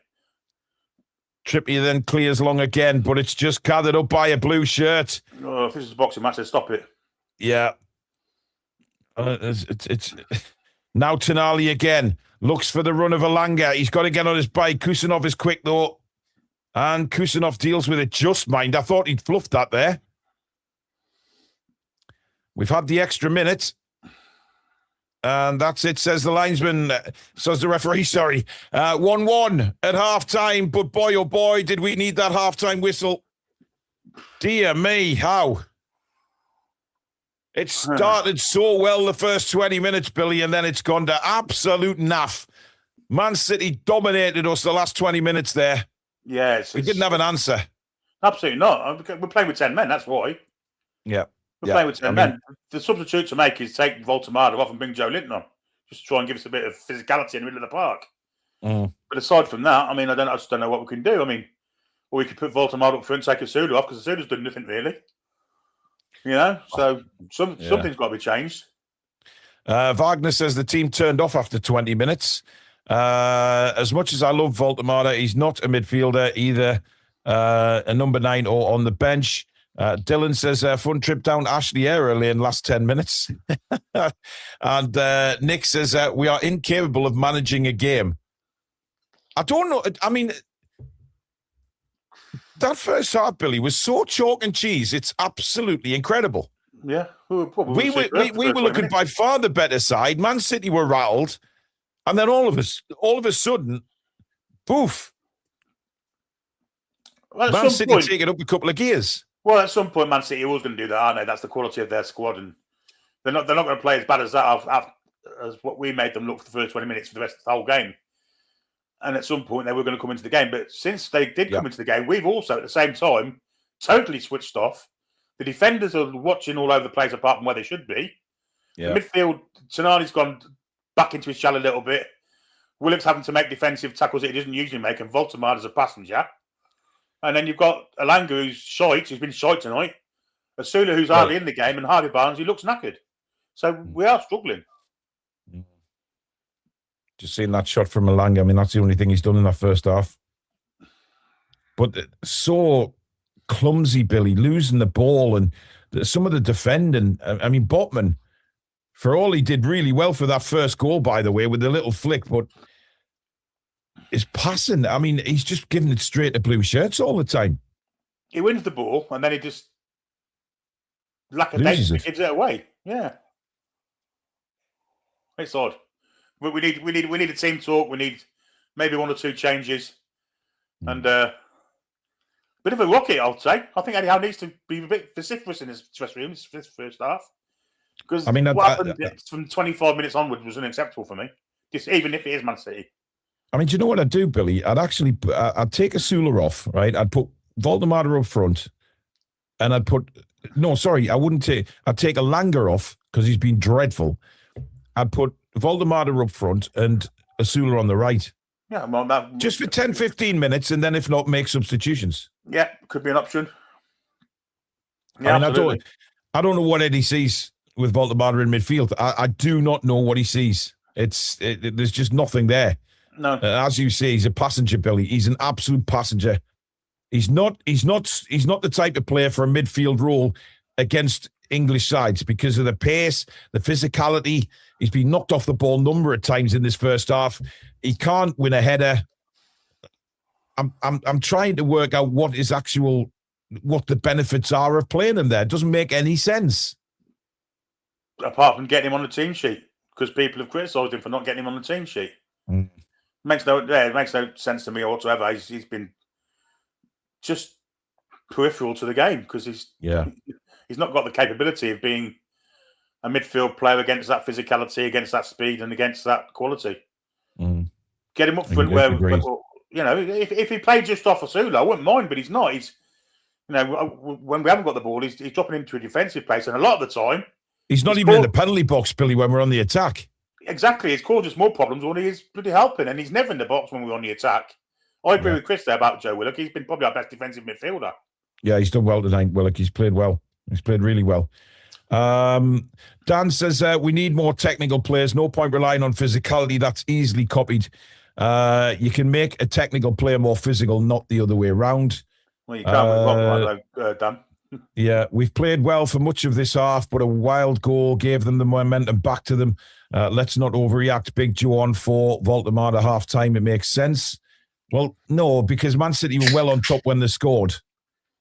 Trippier then clears long again, but it's just gathered up by a blue shirt. Oh, if this is a boxing match, then stop it. Yeah. It's now Toon Army again. Looks for the run of Alanga. He's got to get on his bike. Kusanov is quick, though. And Kusanov deals with it just, mind. I thought he'd fluffed that there. We've had the extra minute. And that's it, says the linesman. Says the referee, sorry. 1-1 at half-time. But boy, oh boy, did we need that half-time whistle. Dear me, how? It started so well the first 20 minutes, Billy, and then it's gone to absolute naff. Man City dominated us the last 20 minutes there. Yeah. We didn't have an answer. Absolutely not. We're playing with 10 men, that's why. Yeah. We're playing with 10 men. The substitute to make is take Voltemada off and bring Joe Linton on. Just to try and give us a bit of physicality in the middle of the park. But aside from that, I just don't know what we can do. Or we could put Voltemada up front and take Asulu off, because Asulu's done nothing really. So something's got to be changed. Wagner says the team turned off after 20 minutes. As much as I love Voltemada, he's not a midfielder either, a number 9 or on the bench. Dylan says, fun trip down Ashley Air early in last 10 minutes. And Nick says, we are incapable of managing a game. I don't know. That first half, Billy, was so chalk and cheese. It's absolutely incredible. Yeah. We were looking by far the better side. Man City were rattled. And then all of a sudden, poof. Well, Man City taking up a couple of gears. Well, at some point, Man City are always going to do that, aren't they? That's the quality of their squad, and they're not going to play as bad as that as what we made them look for the first 20 minutes for the rest of the whole game. And at some point, they were going to come into the game. But since they did come into the game, we've also, at the same time, totally switched off. The defenders are watching all over the place apart from where they should be. The midfield, Tonali's gone back into his shell a little bit. Willock's having to make defensive tackles that he doesn't usually make, and Voltemada's a passenger. And then you've got Alanga, who's shite. He's been shite tonight. Asula, who's hardly in the game, and Harvey Barnes, who looks knackered. So we are struggling. Just seeing that shot from Alanga, that's the only thing he's done in that first half. But so clumsy, Billy, losing the ball, and some of the defending. Botman, for all he did really well for that first goal, by the way, with the little flick, but his passing, he's just giving it straight to blue shirts all the time. He wins the ball, and then he just gives it away. Yeah. It's odd. We need a team talk. We need maybe 1 or 2 changes. And bit of a rocket, I'll say. I think Eddie Howe needs to be a bit vociferous in his dressing room this first half. Because what happened from 25 minutes onwards was unacceptable for me. Just even if it is Man City. Do you know what I'd do, Billy? I'd take Asula off, right? I'd put Voltemada up front, and I'd take Alanga off because he's been dreadful. I'd put Voltemada up front and Asula on the right. Yeah, well, just for 10, 15 minutes, and then if not, make substitutions. Yeah, could be an option. Yeah, I don't know what Eddie sees with Voltemada in midfield. I do not know what he sees. There's just nothing there. No, as you say, he's a passenger, Billy. He's an absolute passenger. He's not the type of player for a midfield role against English sides because of the pace, the physicality. He's been knocked off the ball a number of times in this first half. He can't win a header. I'm trying to work out what the benefits are of playing him there. It doesn't make any sense. Apart from getting him on the team sheet, because people have criticised him for not getting him on the team sheet. It makes no sense to me whatsoever. He's been just peripheral to the game because he's not got the capability of being a midfield player against that physicality, against that speed, and against that quality. Get him up front if he played just off Asula, I wouldn't mind, but he's not. He's when we haven't got the ball, he's dropping into a defensive place, and a lot of the time he's not even in the penalty box, Billy, when we're on the attack. Exactly. It's caused us more problems when he is bloody helping, and he's never in the box when we're on the attack. I agree with Chris there about Joe Willock. He's been probably our best defensive midfielder. Yeah, he's done well tonight, Willock. He's played well. He's played really well. Dan says, we need more technical players. No point relying on physicality. That's easily copied. You can make a technical player more physical, not the other way around. Well, you can't Dan. Yeah, we've played well for much of this half, but a wild goal gave them the momentum back to them. Let's not overreact. Big Joe on 4, Voldemort at half-time. It makes sense. Well, no, because Man City were well on top when they scored.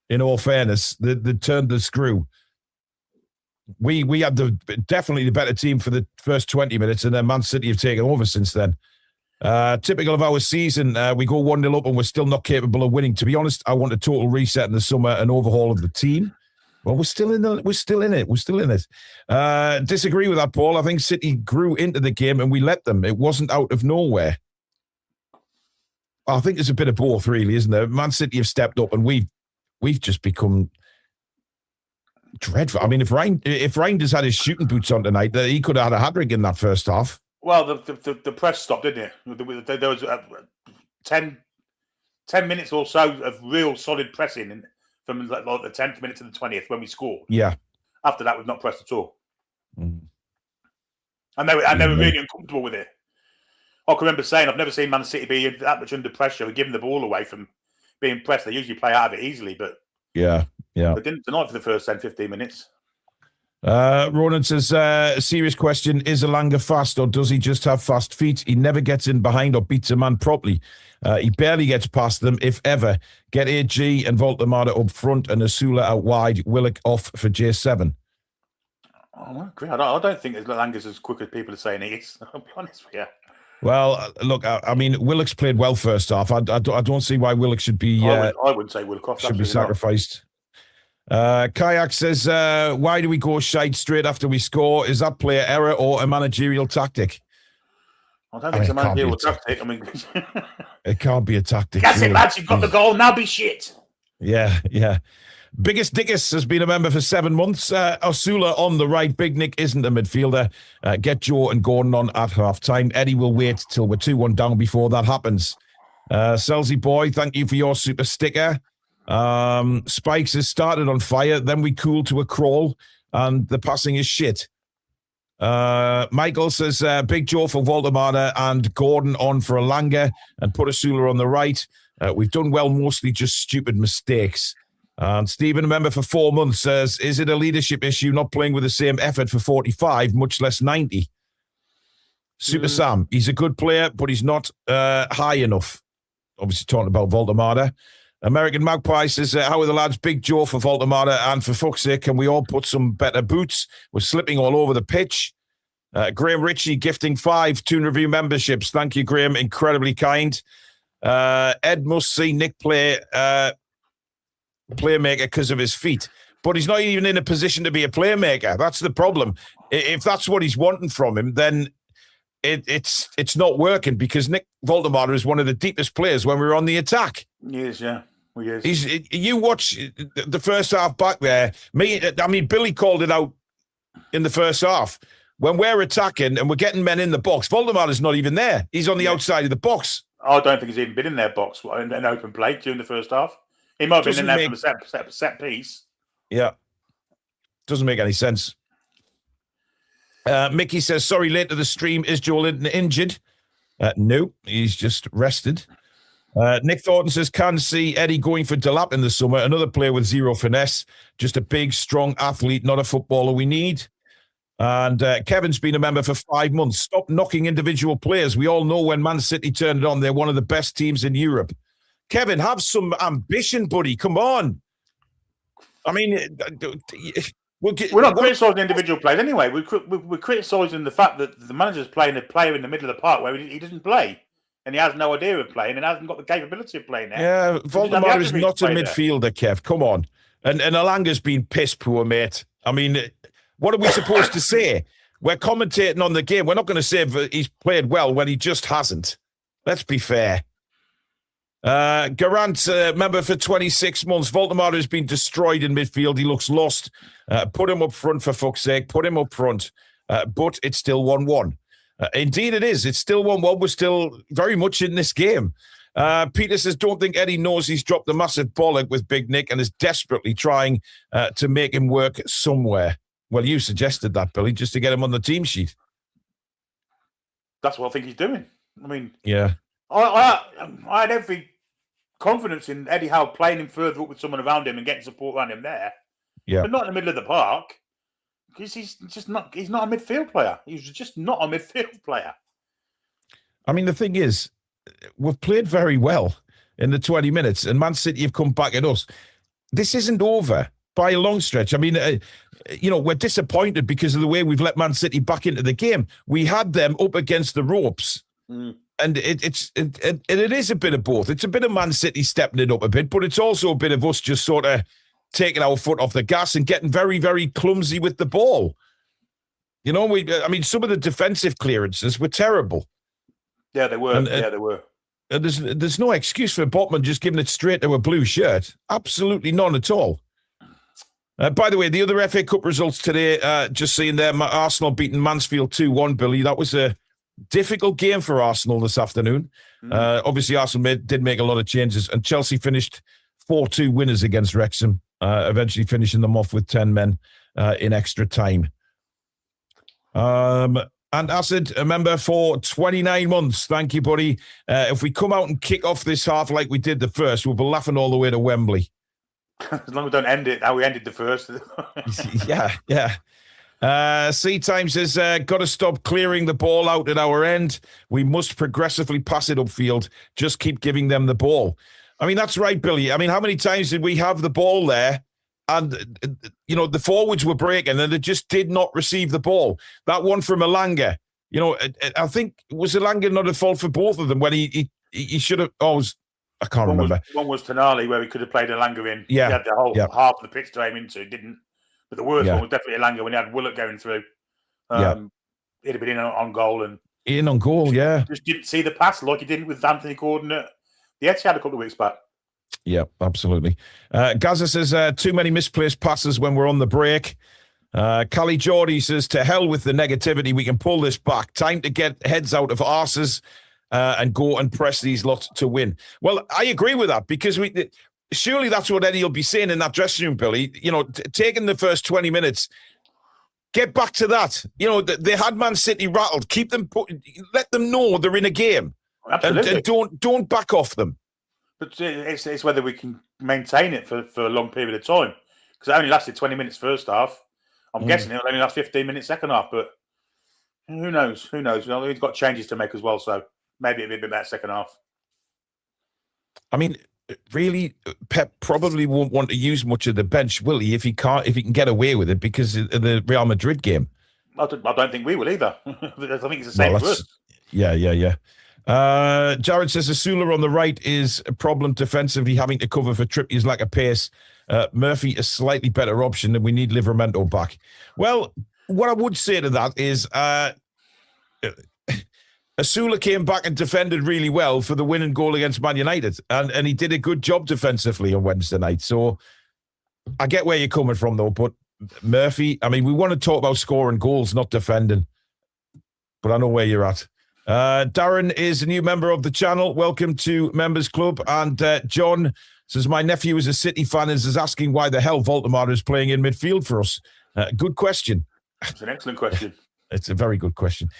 In all fairness, they turned the screw. We had definitely the better team for the first 20 minutes, and then Man City have taken over since then. Typical of our season, we go 1-0 up and we're still not capable of winning. To be honest, I want a total reset in the summer, an overhaul of the team. Well, we're still in it. Disagree with that, Paul. I think City grew into the game and we let them. It wasn't out of nowhere. I think there's a bit of both, really, isn't there? Man City have stepped up and we've just become dreadful. I mean, if Reinders had his shooting boots on tonight, he could have had a hat-trick in that first half. Well, the press stopped, didn't it? There was 10 minutes or so of real solid pressing from like the 10th minute to the 20th when we scored. Yeah. After that, we've not pressed at all. Mm. And they were really uncomfortable with it. I can remember saying, I've never seen Man City be that much under pressure and giving the ball away from being pressed. They usually play out of it easily, but yeah. But didn't tonight for the first 10, 15 minutes. Ronan says, a serious question, is Elanga fast or does he just have fast feet? He never gets in behind or beats a man properly. He barely gets past them, if ever. Get AG and Voltemada up front and Asula out wide. Willock off for J7. Oh, I agree. I don't think Elanga's as quick as people are saying he is. I'll be honest with you. Well, look, I mean, Willock's played well first half. I don't see why Willock should be... I wouldn't say Willock off. Should be sacrificed. Kayak says, why do we go shite straight after we score? Is that player error or a managerial tactic? I don't think it's a managerial tactic. I mean, it can't be a tactic. That's it, lads. You've got the goal. Now be shit. Yeah. Biggest Dickus has been a member for 7 months. Osula on the right. Big Nick isn't a midfielder. Get Joe and Gordon on at half-time. Eddie will wait till we're 2-1 down before that happens. Selzy Boy, thank you for your super sticker. Spikes has started on fire, then we cool to a crawl, and the passing is shit. Michael says, Big Joe for Voldemada and Gordon on for Elanga and put Asula on the right. We've done well, mostly just stupid mistakes. And Stephen, a member for 4 months, says, is it a leadership issue not playing with the same effort for 45, much less 90? Super Sam, he's a good player, but he's not high enough. Obviously talking about Voldemada. American Magpie says, how are the lads? Big Joe for Voldemada, and for fuck's sake, can we all put some better boots? We're slipping all over the pitch. Graham Ritchie gifting 5 Toon Review memberships. Thank you, Graham. Incredibly kind. Ed must see Nick play playmaker because of his feet. But he's not even in a position to be a playmaker. That's the problem. If that's what he's wanting from him, then it's not working, because Nick Voldemada is one of the deepest players when we're on the attack. He is, yeah. He is. You watch the first half back there. Billy called it out in the first half. When we're attacking and we're getting men in the box, Voldemada's not even there. He's on the outside of the box. I don't think he's even been in their box in an open play during the first half. He might have been in there from a set piece. Yeah. Doesn't make any sense. Mickey says, sorry, late to the stream. Is Joel injured? No, he's just rested. Nick Thornton says, can see Eddie going for Delap in the summer. Another player with zero finesse. Just a big, strong athlete, not a footballer we need. And Kevin's been a member for 5 months. Stop knocking individual players. We all know when Man City turned it on, they're one of the best teams in Europe. Kevin, have some ambition, buddy. Come on. I mean, we're not criticising individual players anyway. We're criticising the fact that the manager's playing a player in the middle of the park where he doesn't play. And he has no idea of playing and hasn't got the capability of playing there. Yeah, Voldemar is not a midfielder, Kev. Come on. And Elanga's been piss poor, mate. I mean, what are we supposed to say? We're commentating on the game. We're not going to say he's played well when he just hasn't. Let's be fair. Garant, member for 26 months. Voldemar has been destroyed in midfield. He looks lost. Put him up front, for fuck's sake. Put him up front. But it's still 1-1. Indeed it is. It's still 1-1. We're still very much in this game. Peter says, don't think Eddie knows he's dropped a massive bollock with Big Nick and is desperately trying to make him work somewhere. Well, you suggested that, Billy, just to get him on the team sheet. That's what I think he's doing. I mean... Yeah. I had every confidence in Eddie Howe playing him further up with someone around him and getting support around him there. Yeah. But not in the middle of the park. Because he's not a midfield player. He's just not a midfield player. I mean, the thing is, we've played very well in the 20 minutes, and Man City have come back at us. This isn't over by a long stretch. I mean, we're disappointed because of the way we've let Man City back into the game. We had them up against the ropes, and it is a bit of both. It's a bit of Man City stepping it up a bit, but it's also a bit of us just sort of taking our foot off the gas and getting very, very clumsy with the ball. Some of the defensive clearances were terrible. Yeah, they were. They were. And there's no excuse for Botman just giving it straight to a blue shirt. Absolutely none at all. By the way, the other FA Cup results today, just seeing there, Arsenal beating Mansfield 2-1, Billy. That was a difficult game for Arsenal this afternoon. Obviously, Arsenal did make a lot of changes, and Chelsea finished 4-2 winners against Wrexham, eventually finishing them off with 10 men in extra time. And Acid, a member for 29 months. Thank you, buddy. If we come out and kick off this half like we did the first, we'll be laughing all the way to Wembley. As long as we don't end it how we ended the first. Yeah. C-Time says, got to stop clearing the ball out at our end. We must progressively pass it upfield. Just keep giving them the ball. I mean, that's right, Billy. I mean, how many times did we have the ball there and, the forwards were breaking and they just did not receive the ball? That one from Elanga, I think, was Elanga not at fault for both of them when he should have... I can't remember. One was Toon Army where he could have played Elanga in. Yeah. He had the whole half of the pitch to aim into, didn't. But the worst one was definitely Elanga when he had Willett going through. He'd have been in on goal. In on goal, yeah. Just didn't see the pass like he did with Anthony Gordon at the Etihad a couple of weeks back. Yeah, absolutely. Gaza says, too many misplaced passes when we're on the break. Callie Geordie says, to hell with the negativity. We can pull this back. Time to get heads out of arses and go and press these lots to win. Well, I agree with that because surely that's what Eddie will be saying in that dressing room, Billy. Taking the first 20 minutes, get back to that. They had Man City rattled. Keep them, let them know they're in a game. Absolutely. And don't back off them. But it's whether we can maintain it for a long period of time. Because it only lasted 20 minutes first half. I'm guessing it'll only last 15 minutes second half. But who knows? Who knows? We've got changes to make as well. So maybe it'll be a bit better second half. I mean, really, Pep probably won't want to use much of the bench, will he? If he can get away with it because of the Real Madrid game. I don't think we will either. I think it's the same for us. Yeah. Jared says Asula on the right is a problem defensively, having to cover for Trippier's lack of pace. Murphy a slightly better option, and we need Livramento back. Well, what I would say to that is Asula came back and defended really well for the winning goal against Man United, and he did a good job defensively on Wednesday night. So I get where you're coming from, though, but Murphy, I mean, we want to talk about scoring goals, not defending, but I know where you're at. Darren is a new member of the channel. Welcome to Members Club. And John says, my nephew is a City fan and is asking why the hell Voldemar is playing in midfield for us. Good question. It's an excellent question. It's a very good question.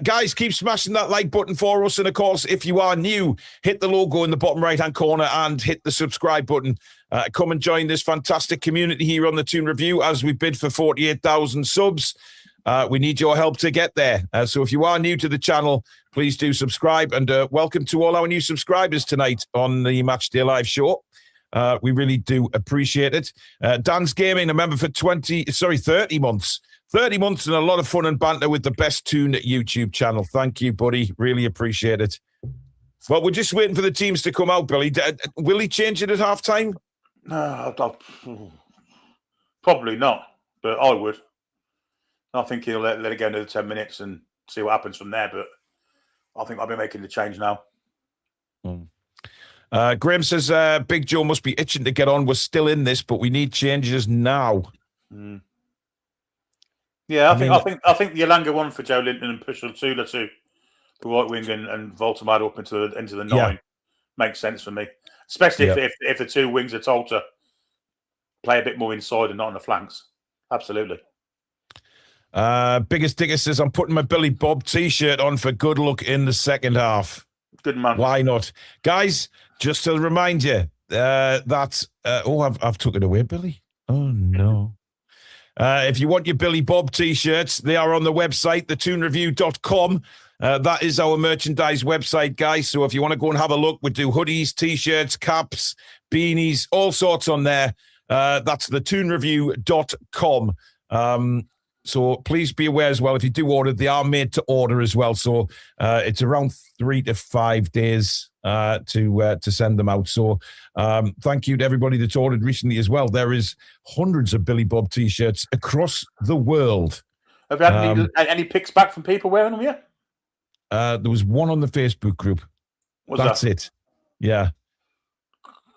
Guys, keep smashing that like button for us. And, of course, if you are new, hit the logo in the bottom right-hand corner and hit the subscribe button. Come and join this fantastic community here on the Toon Review as we bid for 48,000 subs. We need your help to get there. So if you are new to the channel, please do subscribe. And welcome to all our new subscribers tonight on the Matchday Live show. We really do appreciate it. Dan's Gaming, a member for 30 months. 30 months and a lot of fun and banter with the best Toon YouTube channel. Thank you, buddy. Really appreciate it. Well, we're just waiting for the teams to come out, Billy. Will he change it at halftime? Probably not, but I would. I think he'll let it go another 10 minutes and see what happens from there. But I think I'll be making the change now. Graham says, Big Joe must be itching to get on. We're still in this, but we need changes now. Yeah, I think the Elanga one for Joe Linton and push Asula to the right wing and Voldemar up into the 9 makes sense for me. Especially if the two wings are told to play a bit more inside and not on the flanks. Absolutely. Biggest Digger says, I'm putting my Billy Bob t-shirt on for good luck in the second half. Good man. Why not? Guys, just to remind you that... I've took it away, Billy. Oh, no. If you want your Billy Bob T-shirts, they are on the website, thetoonreview.com. That is our merchandise website, guys. So if you want to go and have a look, we do hoodies, T-shirts, caps, beanies, all sorts on there. That's thetoonreview.com. So please be aware as well, if you do order, they are made to order as well. So it's around 3 to 5 days to send them out. So thank you to everybody that's ordered recently as well. There is hundreds of Billy Bob T-shirts across the world. Have you had any pics back from people wearing them yet? There was one on the Facebook group. That's it. Yeah.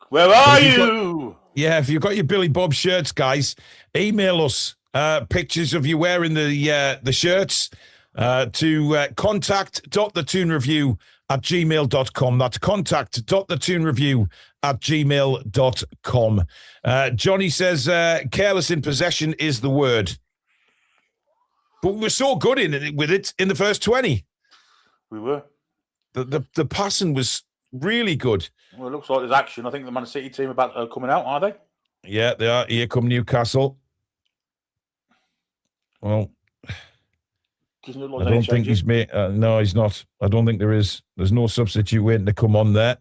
Where are you? If you've got your Billy Bob shirts, guys, email us pictures of you wearing the shirts to contact.thetoonreview@gmail.com. That's contact.thetoonreview@gmail.com. Johnny says careless in possession is the word. But we're so good with it in the first 20. We were. The passing was really good. Well, it looks like there's action. I think the Man City team about coming out, are they? Yeah, they are. Here come Newcastle. Well, Doesn't look like I don't think he's made... no, he's not. I don't think there is. There's no substitute waiting to come on there.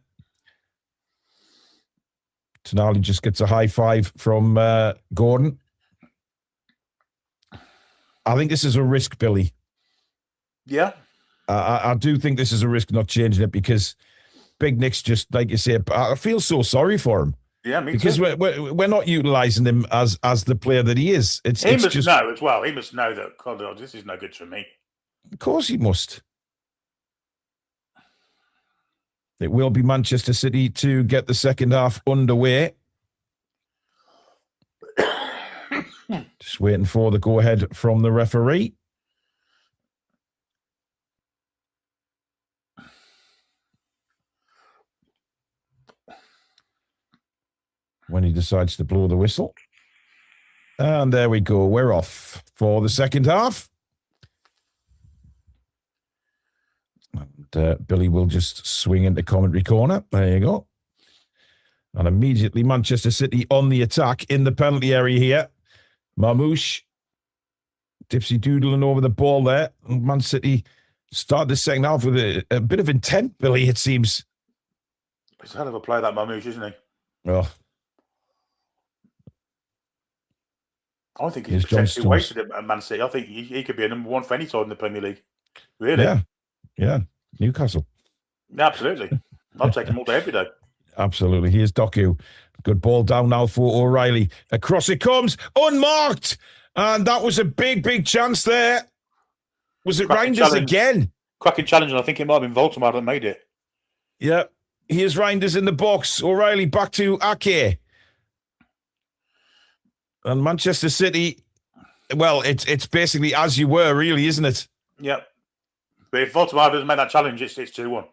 Tonali just gets a high five from Gordon. I think this is a risk, Billy. Yeah. I do think this is a risk not changing it because Big Nick's just, like you say, I feel so sorry for him. Yeah, me because too. we're not utilising him as the player that he is. He must know as well. He must know that, God, this is no good for me. Of course he must. It will be Manchester City to get the second half underway. Just waiting for the go-ahead from the referee. When he decides to blow the whistle. And there we go. We're off for the second half. And Billy will just swing into commentary corner. There you go. And immediately Manchester City on the attack in the penalty area here. Marmouche dipsy doodling over the ball there. And Man City started the second half with a bit of intent, Billy, it seems. He's a hell of a player, that Marmouche, isn't he? Oh. I think he's potentially wasted at Man City. I think he could be a number one for any side in the Premier League. Really? Yeah. Newcastle. Absolutely. I'll take him all day, every day. Absolutely. Here's Doku. Good ball down now for O'Reilly. Across it comes, unmarked. And that was a big, big chance there. Was it Reinders again? Cracking challenge, and I think it might have been Voltemar that made it. Yeah. Here's Reinders in the box. O'Reilly back to Ake. And Manchester City, well, it's basically as you were, really, isn't it? Yep. But if Voltemar doesn't make that challenge, it's 2-1.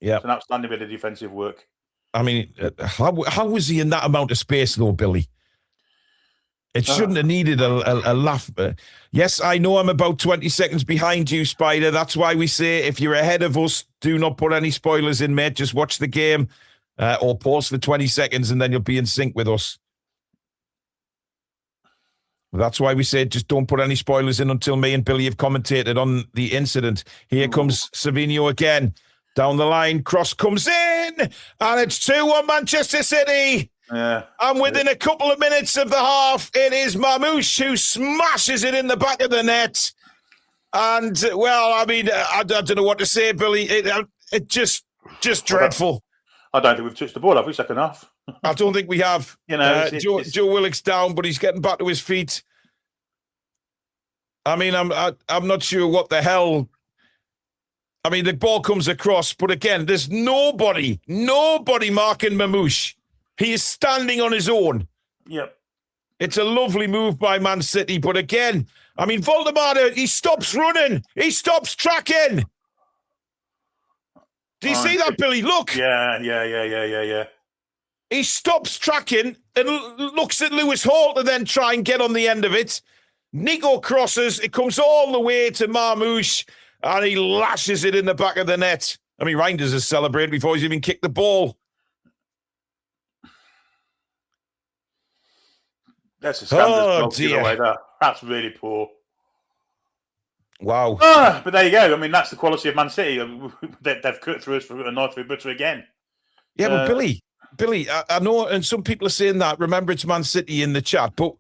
Yeah. It's an outstanding bit of defensive work. I mean, how was he in that amount of space, though, Billy? It shouldn't have needed a laugh. Yes, I know I'm about 20 seconds behind you, Spider. That's why we say if you're ahead of us, do not put any spoilers in, mate. Just watch the game or pause for 20 seconds and then you'll be in sync with us. That's why we said just don't put any spoilers in until me and Billy have commentated on the incident. Here comes Savinho again. Down the line, cross comes in, and it's 2-1 Manchester City. Yeah. And within a couple of minutes of the half, it is Marmouche who smashes it in the back of the net. And, well, I mean, I don't know what to say, Billy. It just dreadful. I don't think we've touched the ball, have we, second half? I don't think we have. You know, Joe Willock's down, but he's getting back to his feet. I mean, I'm not sure what the hell. I mean, the ball comes across, but again, there's nobody marking Marmouche. He is standing on his own. Yep. It's a lovely move by Man City, but again, I mean, Voldemar, he stops running. He stops tracking. Do you see that, Billy? Look. Yeah. He stops tracking and looks at Lewis Hall to then try and get on the end of it. Nico crosses. It comes all the way to Marmouche, and he lashes it in the back of the net. I mean, Reinders is celebrating before he's even kicked the ball. That's a scandalous goal. That's really poor. Wow. But there you go. I mean, that's the quality of Man City. They've cut through us for a knife through butter again. Yeah, but Billy, I know, and some people are saying that, remember it's Man City in the chat, but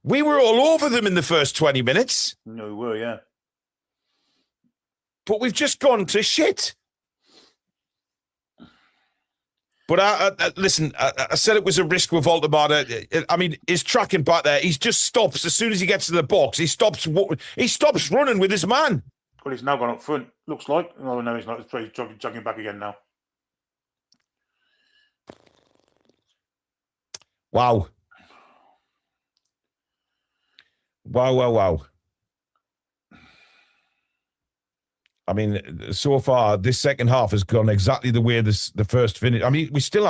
we were all over them in the first 20 minutes. No, we were, yeah. But we've just gone to shit. But listen, I said it was a risk with Voldemort. I mean, his tracking back there, he just stops as soon as he gets to the box. He stops running with his man. Well, he's now gone up front. Looks like. Oh no, he's not. He's jogging back again now. Wow. Wow. I mean, so far, this second half has gone exactly the way the first finish. I mean, we still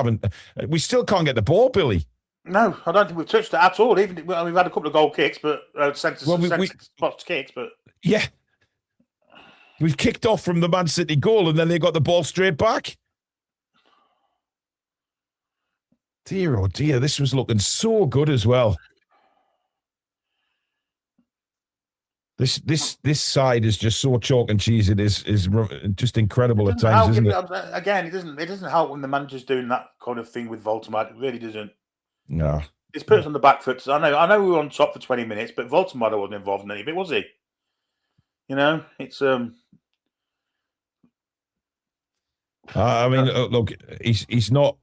can't get the ball, Billy. No, I don't think we've touched it at all. Even we've had a couple of goal kicks, but spots kicks, but yeah, we've kicked off from the Man City goal, and then they got the ball straight back. Dear, oh dear, this was looking so good as well. This side is just so chalk and cheese. It is just incredible at times, isn't it? Again, it doesn't help when the manager's doing that kind of thing with Voldemort. It really doesn't. No. It's put us on the back foot. I know we were on top for 20 minutes, but Voldemort wasn't involved in any of it, was he? You know, it's I mean, look, he's not.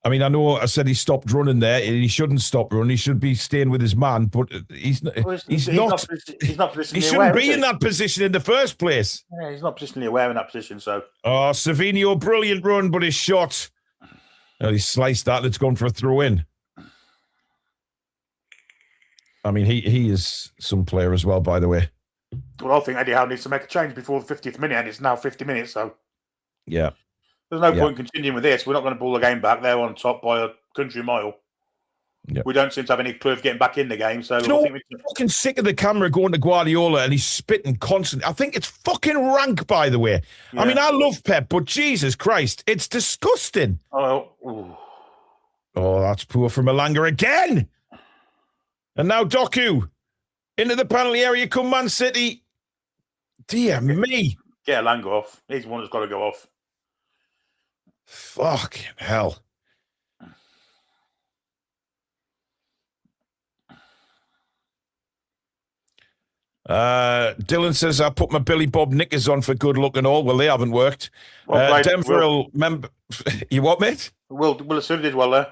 I mean, I know I said he stopped running there. He shouldn't stop running. He should be staying with his man, but he's not. He's not positionally he shouldn't be in that position in the first place. Yeah, he's not positionally aware in that position. So, Savinho, brilliant run, but his shot. Oh, he sliced that. It's gone for a throw in. I mean, he is some player as well, by the way. Well, I think Eddie Howe needs to make a change before the 50th minute, and it's now 50 minutes. So, yeah. There's no point continuing with this. We're not going to pull the game back. They're on top by a country mile. Yep. We don't seem to have any clue of getting back in the game. So I'm fucking sick of the camera going to Guardiola and he's spitting constantly. I think it's fucking rank, by the way. Yeah. I mean, I love Pep, but Jesus Christ, it's disgusting. Oh, that's poor from Elanga again. And now Doku into the penalty area. Come Man City. Dear me. Get Elanga off. He's the one that's got to go off. Fucking hell. Dylan says, I put my Billy Bob knickers on for good luck and all. Well, they haven't worked. Denver will remember. You what, mate? Will Asula did well there.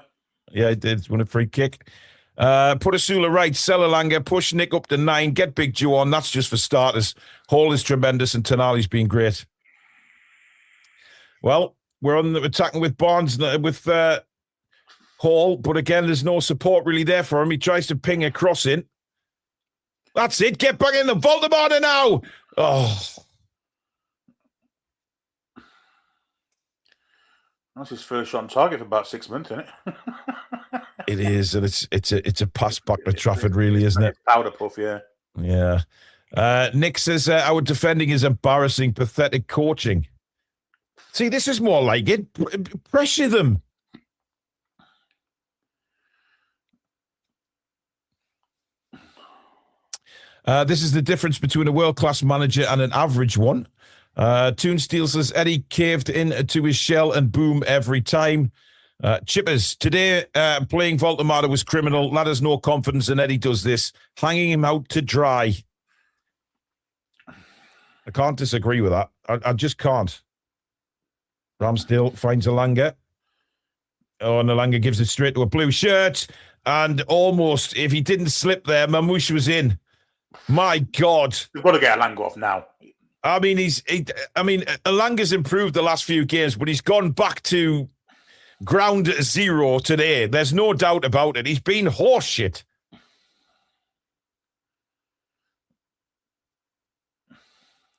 Yeah, he did. Won a free kick. Put Asula right, sell Elanga, push Nick up to 9, get Big Joe on. That's just for starters. Hall is tremendous and Tonali's been great. Well, we're on the attacking with Barnes, with Hall, but again, there's no support really there for him. He tries to ping a cross in. That's it. Get back in the Voldemort now. Oh, that's his first shot on target for about 6 months, isn't it? It is, and it's a pass back to Trafford, really, isn't it? Powder puff, yeah. Yeah. Nick says our defending is embarrassing, pathetic coaching. See, this is more like it. Pressure them. This is the difference between a world-class manager and an average one. Toon Steel says, Eddie caved in to his shell and boom every time. Chippers, today playing Voldemort was criminal. That has no confidence, and Eddie does this. Hanging him out to dry. I can't disagree with that. I just can't. Ramsdale finds Elanga. Oh, and Elanga gives it straight to a blue shirt. And almost, if he didn't slip there, Mamouche was in. My God. We've got to get Elanga off now. I mean, Elanga's improved the last few games, but he's gone back to ground zero today. There's no doubt about it. He's been horseshit.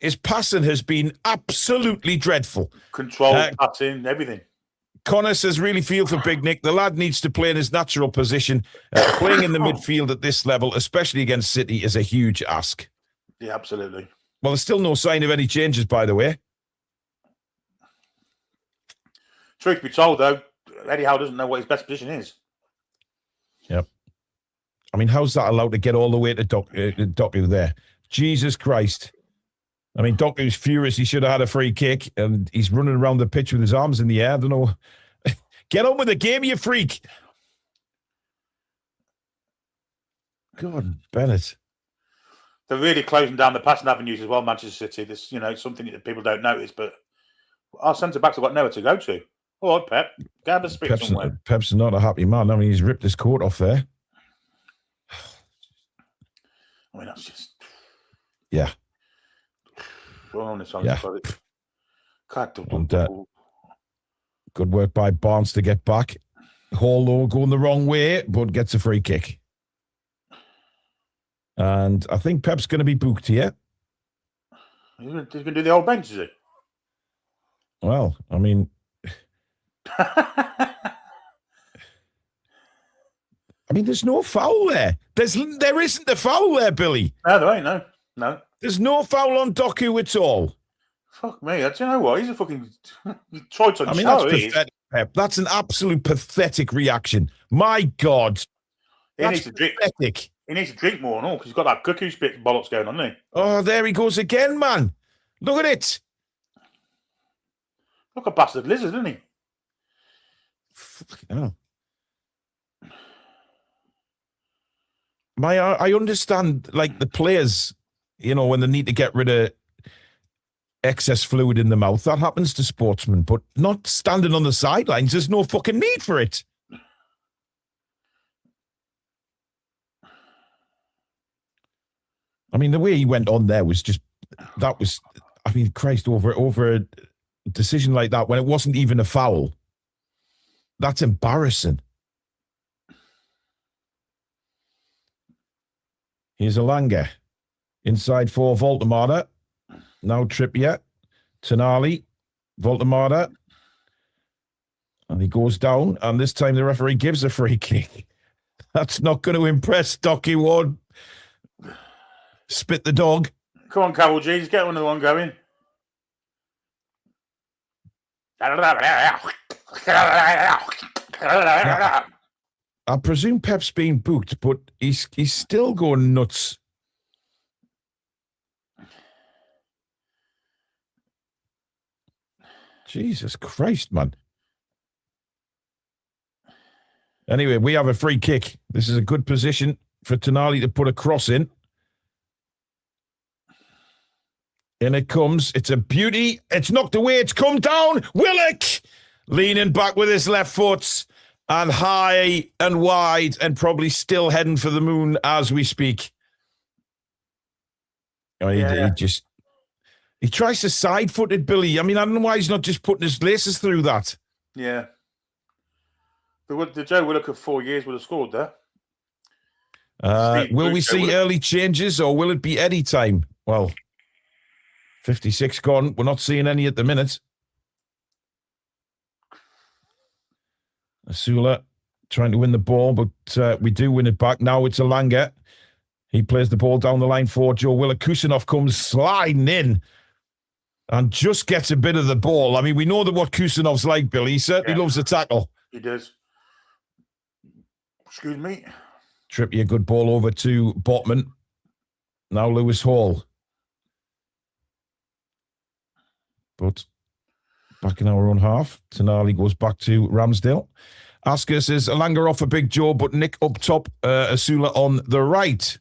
His passing has been absolutely dreadful. Control, passing, everything. Connor says, really feel for Big Nick. The lad needs to play in his natural position. Playing in the midfield at this level, especially against City, is a huge ask. Yeah, absolutely. Well, there's still no sign of any changes, by the way. Truth be told, though, Eddie Howe doesn't know what his best position is. Yep. I mean, how's that allowed to get all the way to Doku there? Jesus Christ. I mean, Doku's furious. He should have had a free kick, and he's running around the pitch with his arms in the air. I don't know. Get on with the game, you freak. God, Bennett. They're really closing down the passing avenues as well, Manchester City. This, it's something that people don't notice, but our centre-backs have got nowhere to go to. All right, Pep. Get the spit somewhere. Pep's not a happy man. I mean, he's ripped his coat off there. I mean, that's just... Yeah. Yeah. Good work by Barnes to get back. Hall, though, going the wrong way, but gets a free kick. And I think Pep's going to be booked here. He's going to do the old bench, is he? Well, I mean... there's no foul there. There isn't a foul there, Billy. No, there ain't, no. There's no foul on Doku at all. Fuck me. Do you know what? He's a fucking... Tried to that's pathetic, Pep. That's an absolute pathetic reaction. My God. He needs to drink more and all, because he's got that cuckoo spit bollocks going on, hasn't he? Oh, there he goes again, man. Look at it. Look a bastard lizard, isn't he? Fucking hell. I understand, like, the players, when they need to get rid of excess fluid in the mouth. That happens to sportsmen, but not standing on the sidelines. There's no fucking need for it. I mean, the way he went on there was just, Christ, over a decision like that when it wasn't even a foul. That's embarrassing. Here's Alanga. Inside for Voltemada. Now Trippier. Tonali. Voltemada. And he goes down. And this time the referee gives a free kick. That's not going to impress Docky Ward. Spit the dog. Come on, Carol G's. Get another one going. I presume Pep's been booked, but he's still going nuts. Jesus Christ, man. Anyway, we have a free kick. This is a good position for Tonali to put a cross in. In it comes. It's a beauty. It's knocked away. It's come down. Willock leaning back with his left foot. And high and wide and probably still heading for the moon as we speak. He tries to side-foot it, Billy. I mean, I don't know why he's not just putting his laces through that. Yeah. The Joe Willock of 4 years would have scored there. Will we see early changes or will it be Eddie time? Well, 56 gone. We're not seeing any at the minute. Asula trying to win the ball, but we do win it back. Now it's Alanga. He plays the ball down the line for Joe Willock. Kusanov comes sliding in and just gets a bit of the ball. I mean, we know that what Kusanov's like, Billy. He certainly loves the tackle. He does. Excuse me. Trippier, good ball over to Botman. Now Lewis Hall. But back in our own half. Tonali goes back to Ramsdale. Asker says, Alanga off for Big Joe, but Nick up top, Asula on the right.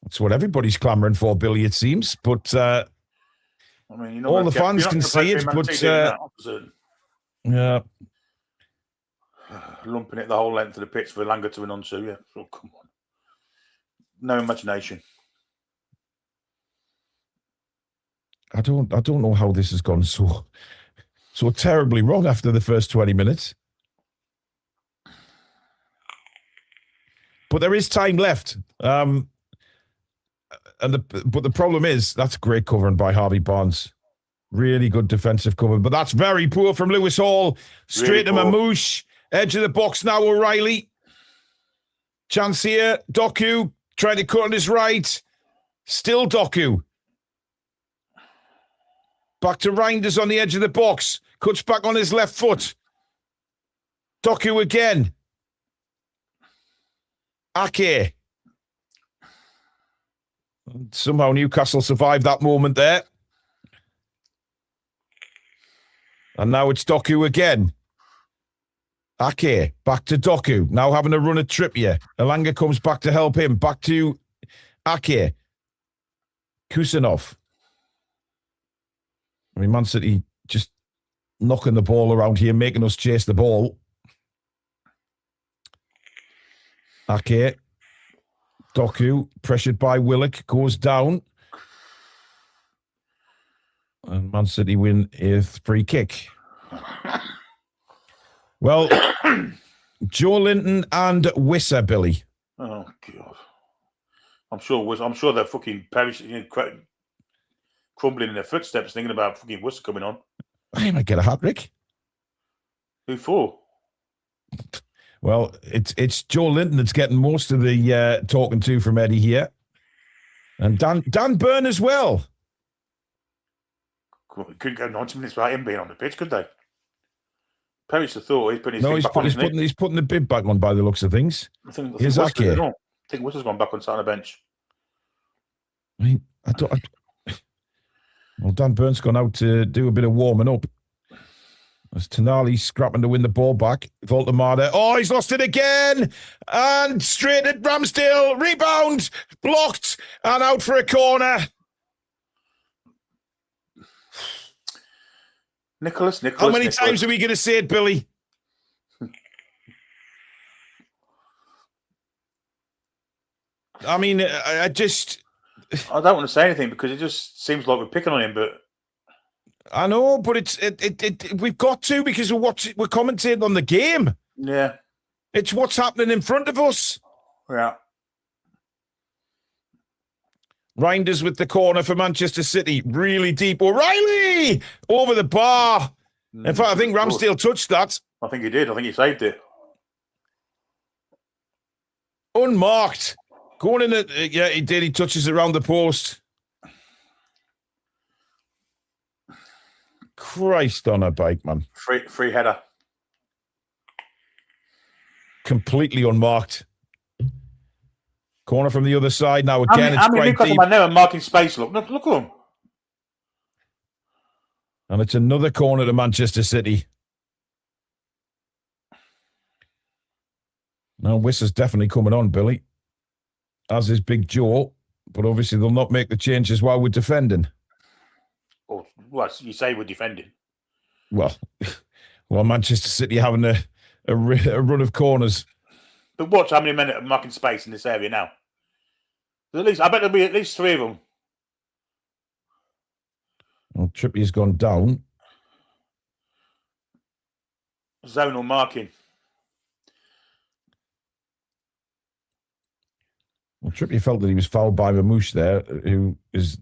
That's what everybody's clamouring for, Billy, it seems. But all the fans can see it, but... yeah. Lumping it the whole length of the pitch for Alanga to win on to, yeah. Oh, come on. No imagination. I don't know how this has gone so terribly wrong after the first 20 minutes. But there is time left. But the problem is that's great covering by Harvey Barnes. Really good defensive cover. But that's very poor from Lewis Hall. Straight to Mamouche. Edge of the box now, O'Reilly. Chance here. Doku trying to cut on his right. Still Doku. Back to Reinders on the edge of the box. Cuts back on his left foot. Doku again. Ake. Somehow Newcastle survived that moment there. And now it's Doku again. Ake, back to Doku. Now having a run at Trippier. Elanga comes back to help him. Back to Ake. Kusanov. I mean, Man City just knocking the ball around here, making us chase the ball. Ake. Doku, pressured by Willock, goes down. And Man City win a free kick. Well, Joe Linton and Wissa, Billy. Oh God! I'm sure they're fucking perishing, crumbling in their footsteps, thinking about fucking Wissa coming on. I might get a hat trick. Who for? Well, it's Joe Linton that's getting most of the talking to from Eddie here, and Dan Burn as well. Couldn't go 90 minutes without him being on the pitch, could they? Perish the thought he's putting his he's putting the bib back on by the looks of things. I think Wissa's gone back on sat on the bench. Well, Dan Burn's gone out to do a bit of warming up. As Tonali scrapping to win the ball back. Voltemade. Oh, he's lost it again. And straight at Ramsdale. Rebound. Blocked. And out for a corner. Nicholas. How many times are we going to say it, Billy? I mean, I don't want to say anything because it just seems like we're picking on him, but I know, but we've got to because we're commentating on the game. Yeah, it's what's happening in front of us. Yeah. Reinders with the corner for Manchester City. Really deep. O'Reilly over the bar. In fact, I think Ramsdale touched that. I think he did. I think he saved it. Unmarked. Going in yeah, he did. He touches around the post. Christ on a bike, man. Free header. Completely unmarked. Corner from the other side now. Again, it's quite deep. I know, marking space. Look at him. And it's another corner to Manchester City. Now, Wissa's definitely coming on, Billy. As is Big Joe. But obviously, they'll not make the changes while we're defending. Oh, well, you say we're defending. Well, Manchester City having a run of corners. But watch how many men are marking space in this area now. I bet there'll be at least 3 of them. Well, Trippier's gone down. Zonal marking. Well, Trippier felt that he was fouled by Mamouche there, who is...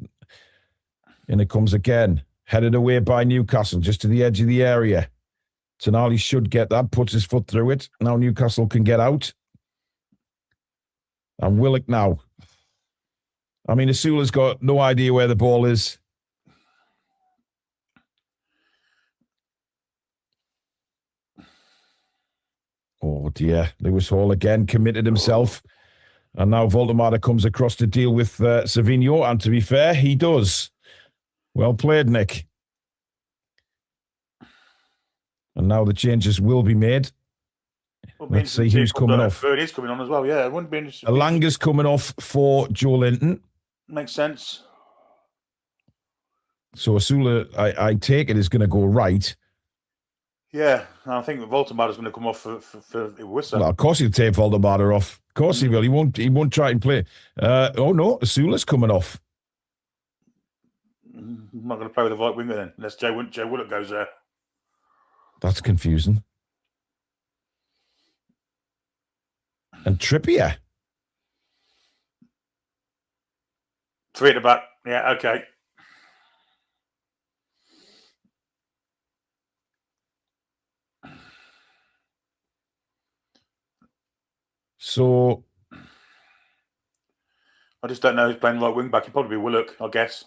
And it comes again. Headed away by Newcastle, just to the edge of the area. Tonali should get that, puts his foot through it. Now Newcastle can get out. And Willock now. I mean, Asula's got no idea where the ball is. Oh, dear. Lewis Hall again committed himself. And now Voltemade comes across to deal with Savinho. And to be fair, he does. Well played, Nick. And now the changes will be made. Let's see who's coming off. Bird is coming on as well, yeah. It wouldn't be interesting. Elanga's coming off for Joe Linton. Makes sense. So Asula, I take it, is going to go right. Yeah, I think Voltemade is going to come off for Wissa. Well, of course he'll take Voltemade off. Of course he will. He won't try and play. Oh no, Asula's coming off. I'm not going to play with the right winger then, unless Joe Willock goes there. That's confusing. And Trippier. 3 at the back. Yeah, okay. So I just don't know who's playing right wing back. He'd probably be Willock, I guess.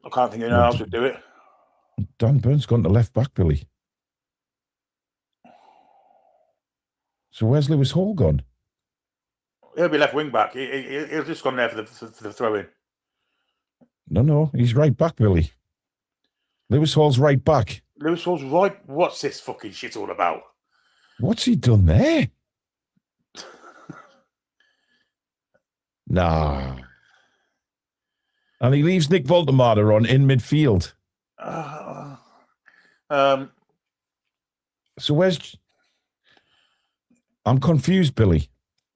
I can't think of anyone else would do it. Dan Burn's gone to left back, Billy. So where's Lewis Hall gone? He'll be left wing back. He'll just gone there for the throw in. No, he's right back, Billy. Lewis Hall's right back. Lewis Hall's right. What's this fucking shit all about? What's he done there? Nah. And he leaves Nick Voldemar on in midfield. So where's... I'm confused, Billy.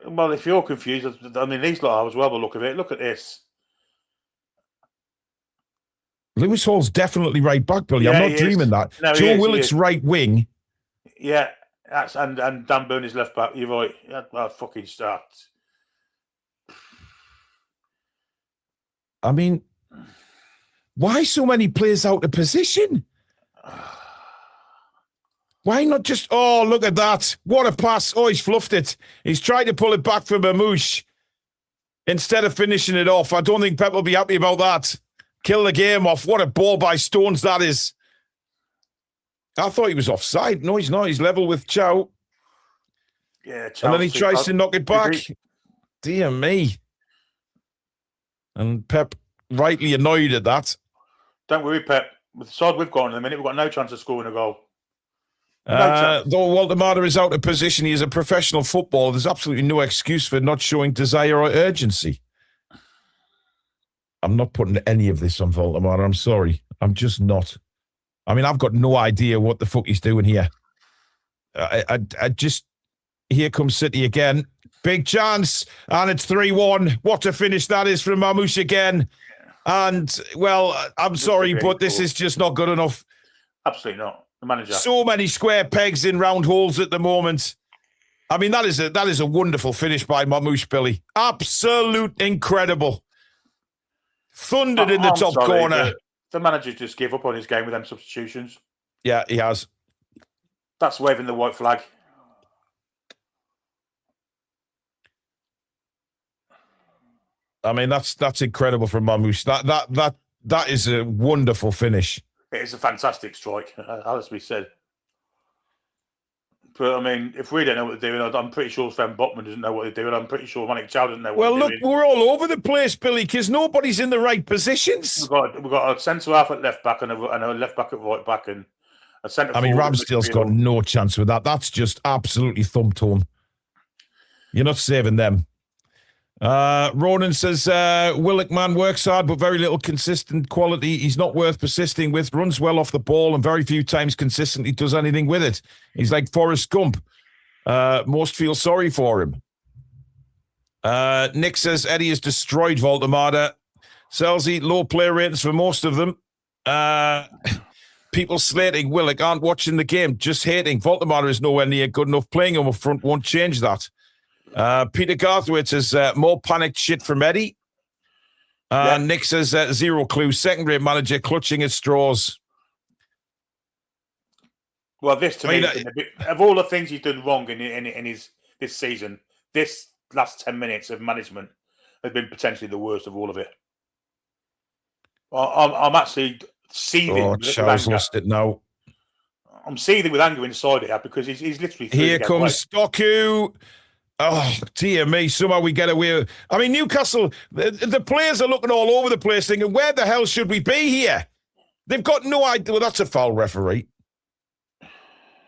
Well, if you're confused, I mean, these lot are as well, the look of it. Look at this. Lewis Hall's definitely right back, Billy. Yeah, I'm not dreaming that. No, Joe Willock's right wing. Yeah, and Dan Burn is left back. You're right. That fucking start. I mean, why so many players out of position? Why not just, oh, look at that. What a pass. Oh, he's fluffed it. He's tried to pull it back for Mamouche instead of finishing it off. I don't think Pep will be happy about that. Kill the game off. What a ball by Stones that is. I thought he was offside. No, he's not. He's level with Chow. Yeah, Chow. And then he tries to knock it back. Dear me. And Pep rightly annoyed at that. Don't worry, Pep. With the side we've got in a minute, we've got no chance of scoring a goal. Though Walter Mata is out of position, he is a professional footballer. There's absolutely no excuse for not showing desire or urgency. I'm not putting any of this on Walter Mata. I'm sorry. I'm just not. I mean, I've got no idea what the fuck he's doing here. I just... Here comes City again. Big chance. And it's 3-1. What a finish that is from Mamouche again. And, well, I'm sorry, but this is just not good enough. Absolutely not. The manager. So many square pegs in round holes at the moment. I mean, that is a wonderful finish by Mamouche, Billy. Absolute incredible. Thundered in the top corner. The manager just gave up on his game with them substitutions. Yeah, he has. That's waving the white flag. I mean, that's incredible from Mamouche. That is a wonderful finish. It is a fantastic strike, as we said. But, I mean, if we don't know what they're doing, I'm pretty sure Sven Botman doesn't know what they're doing. I'm pretty sure Malik Chow doesn't know what they're doing. Well, look, we're all over the place, Billy, because nobody's in the right positions. We've got a centre-half at left-back and a left-back at right-back and a centre-forward. I mean, Ramsdale's got no chance with that. That's just absolutely thumped home. You're not saving them. Ronan says, Willock man works hard, but very little consistent quality. He's not worth persisting with. Runs well off the ball and very few times consistently does anything with it. He's like Forrest Gump. Most feel sorry for him. Nick says, Eddie has destroyed Voldemar. Selzy, low player ratings for most of them. People slating Willock aren't watching the game, just hating. Voldemar is nowhere near good enough. Playing him up front won't change that. Peter Garthwaite says more panicked shit from Eddie. Nick says zero clue. Second-rate manager clutching at straws. Well, this to me, of all the things he's done wrong in his this season, this last 10 minutes of management has been potentially the worst of all of it. I'm actually seething. Oh, Charles lost it now. I'm seething with anger inside it because he's literally. Here comes Doku. Oh, dear me. Somehow we get away. I mean, Newcastle, the players are looking all over the place thinking, where the hell should we be here? They've got no idea. Well, that's a foul, referee.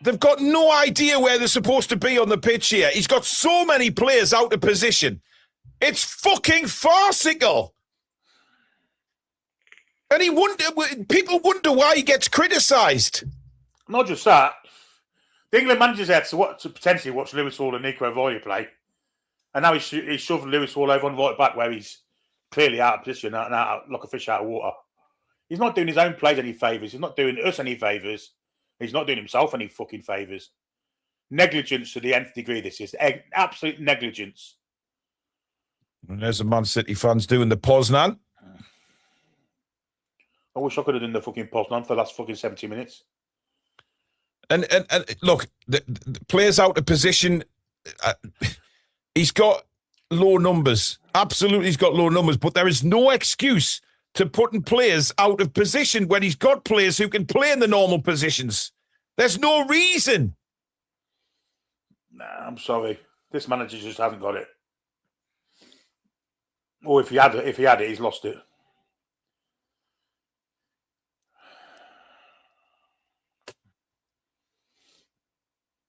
They've got no idea where they're supposed to be on the pitch here. He's got so many players out of position. It's fucking farcical. And people wonder why he gets criticised. Not just that. The England manager's had to potentially watch Lewis Hall and Nico Voya play. And now he's shoved Lewis Hall over on right back where he's clearly out of position, out like a fish out of water. He's not doing his own plays any favours. He's not doing us any favours. He's not doing himself any fucking favours. Negligence to the nth degree, this is. Absolute negligence. And there's the Man City fans doing the Poznan. I wish I could have done the fucking Poznan for the last fucking 70 minutes. And look, the players out of position. He's got low numbers. Absolutely, he's got low numbers. But there is no excuse to putting players out of position when he's got players who can play in the normal positions. There's no reason. Nah, I'm sorry. This manager just hasn't got it. Or if he had it, he's lost it.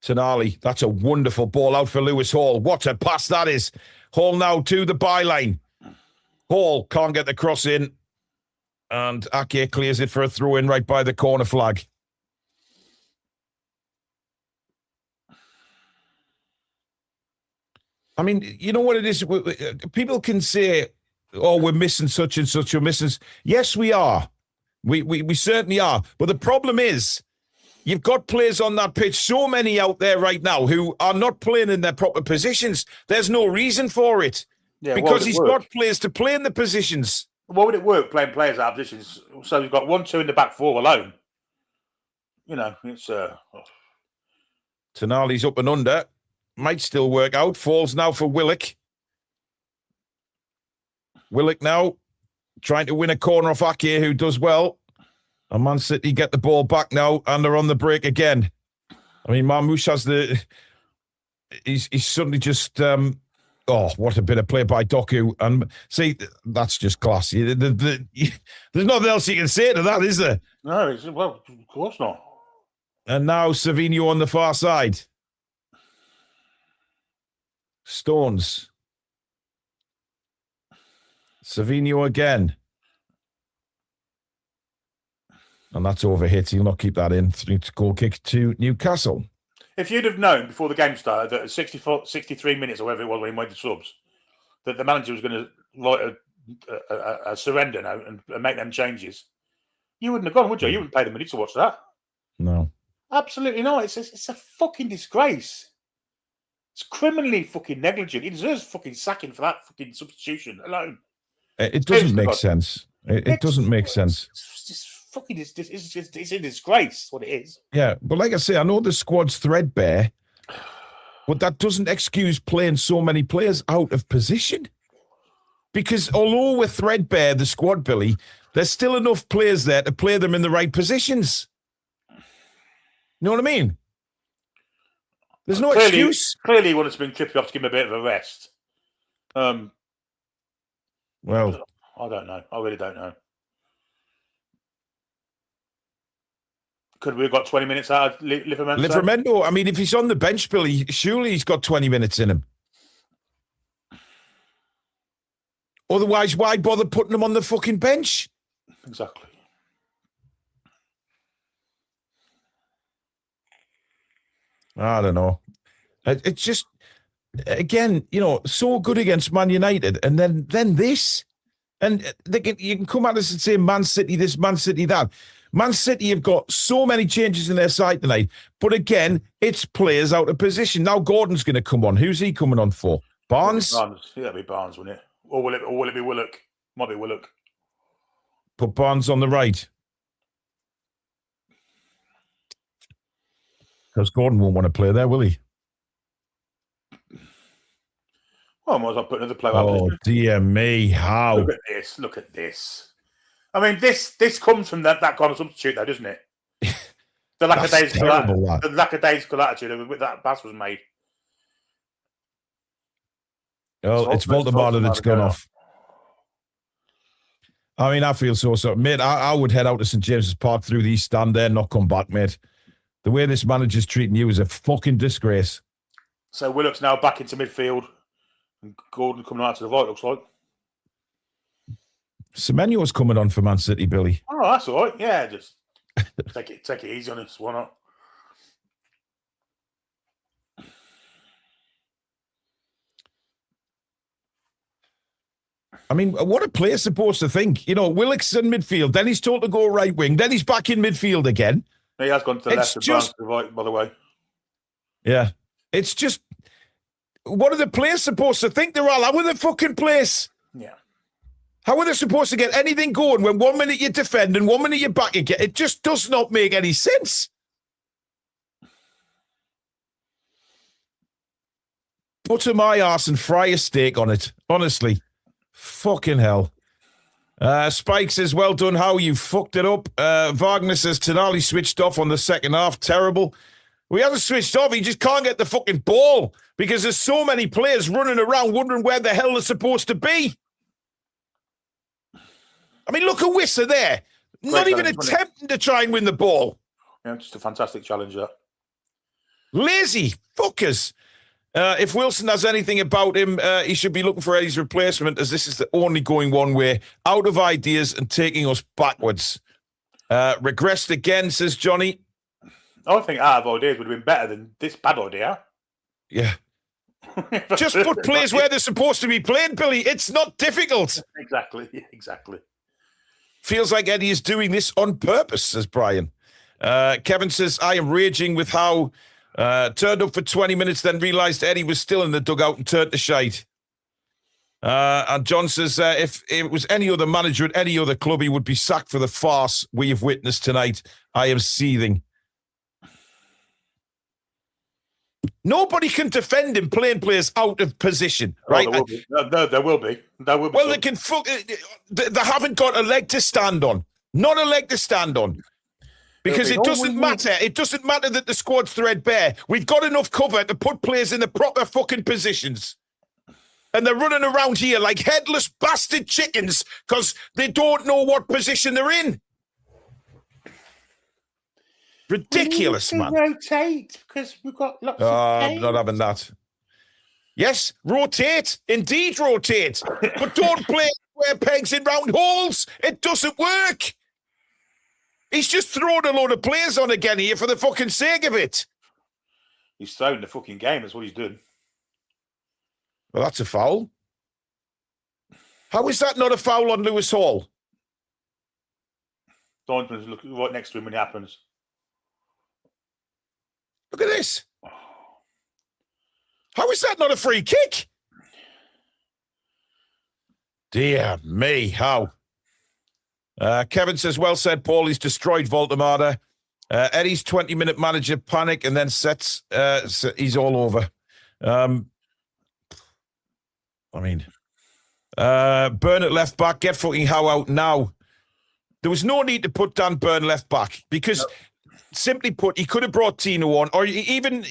Tonali, that's a wonderful ball out for Lewis Hall. What a pass that is. Hall now to the byline. Hall can't get the cross in. And Ake clears it for a throw-in right by the corner flag. I mean, you know what it is? People can say, oh, we're missing such and such. We're missing. Yes, we are. We certainly are. But the problem is, you've got players on that pitch, so many out there right now who are not playing in their proper positions. There's no reason for it. Yeah, because he's got players to play in the positions. Why would it work playing players out of positions? So you've got 1-2 in the back four alone. You know, it's... Tonali's up and under. Might still work out. Falls now for Willock. Willock now trying to win a corner off Ake, who does well. And Man City get the ball back now, and they're on the break again. I mean, Marmoush has the... He's suddenly just... oh, what a bit of play by Doku. And see, that's just class. There's nothing else you can say to that, is there? No, well, of course not. And now Savinho on the far side. Stones. Savinho again. And that's overhit. He'll not keep that in. 3-goal kick to Newcastle. If you'd have known before the game started that at 63 minutes or whatever it was when he made the subs, that the manager was going to write a surrender now and make them changes, you wouldn't have gone, would you? You wouldn't pay the money to watch that. No. Absolutely not. It's a fucking disgrace. It's criminally fucking negligent. He deserves fucking sacking for that fucking substitution alone. It doesn't make sense. It doesn't make sense. It's just fucking, it's a disgrace, what it is. Yeah, but like I say, I know the squad's threadbare, but that doesn't excuse playing so many players out of position. Because although we're threadbare, the squad, Billy, there's still enough players there to play them in the right positions. You know what I mean? There's no excuse. Clearly, he wanted to bring Trippier off to give him a bit of a rest. Well, I don't know. I really don't know. Could we have got 20 minutes out of Livramento? Livramento, I mean, if he's on the bench, Billy, surely he's got 20 minutes in him. Otherwise, why bother putting him on the fucking bench? Exactly. I don't know. It's just, again, you know, so good against Man United, and then this. And you can come at us and say Man City this, Man City that. Man City have got so many changes in their side tonight, but again, it's players out of position. Now Gordon's going to come on. Who's he coming on for? Barnes? Yeah, it'll be Barnes, wouldn't it? Or will it be Willock? Might be Willock. Put Barnes on the right. Because Gordon won't want to play there, will he? Well, I might as well put another player up. Oh, dear me. How? Look at this. Look at this. I mean, this comes from that kind of substitute, though, doesn't it? The lackadaisical attitude with that pass was made. Oh, it's Voldemort that's gone off. I mean, I feel so. Mate, I would head out to St. James's Park through the East Stand there and not come back, mate. The way this manager's treating you is a fucking disgrace. So Willock's now back into midfield. And Gordon coming out to the right, looks like. Semenyo's coming on for Man City, Billy. Oh, that's all right. Yeah, just take it easy on us. Why not? I mean, what are players supposed to think? You know, Willock's in midfield, then he's told to go right wing, then he's back in midfield again. He has gone to the left and to the right, by the way. Yeah. It's just, what are the players supposed to think? They're all out of the fucking place. Yeah. How are they supposed to get anything going when 1 minute you defend and 1 minute you're back again? It just does not make any sense. Butter my arse and fry a steak on it. Honestly. Fucking hell. Spike says, well done, How you fucked it up. Wagner says, Tonali switched off on the second half. Terrible. We haven't switched off. He just can't get the fucking ball because there's so many players running around wondering where the hell they're supposed to be. I mean, look at Wissa there. Not even attempting to try and win the ball. Yeah, just a fantastic challenge, that. Lazy fuckers. If Wilson has anything about him, he should be looking for Eddie's replacement, as this is the only going one way, out of ideas and taking us backwards. Regressed again, says Johnny. I think out of ideas would have been better than this bad idea. Yeah. Just put players where they're supposed to be playing, Billy. It's not difficult. Exactly. Feels like Eddie is doing this on purpose, says Brian. Kevin says, I am raging with how turned up for 20 minutes, then realised Eddie was still in the dugout and turned to shite. And John says, if it was any other manager at any other club, he would be sacked for the farce we have witnessed tonight. I am seething. Nobody can defend him playing players out of position, right? Oh, there will be. Well, they can. They haven't got a leg to stand on. Not a leg to stand on. Because it doesn't matter. It doesn't matter that the squad's threadbare. We've got enough cover to put players in the proper fucking positions. And they're running around here like headless bastard chickens because they don't know what position they're in. Ridiculous, man. Rotate because we've got lots of I'm not having that. Yes, rotate. Indeed, rotate. But don't play square pegs in round holes. It doesn't work. He's just throwing a load of players on again here for the fucking sake of it. He's throwing the fucking game. That's what he's doing. Well, that's a foul. How is that not a foul on Lewis Hall? Linesman's looking right next to him when it happens. Look at this. How is that not a free kick? Dear me, how? Kevin says, well said, Paul. He's destroyed Voltemada. Eddie's 20-minute manager panic and then sets. He's all over. Burn at left back. Get fucking Howe out now. There was no need to put Dan Burn left back because, simply put, he could have brought Tino on, or even,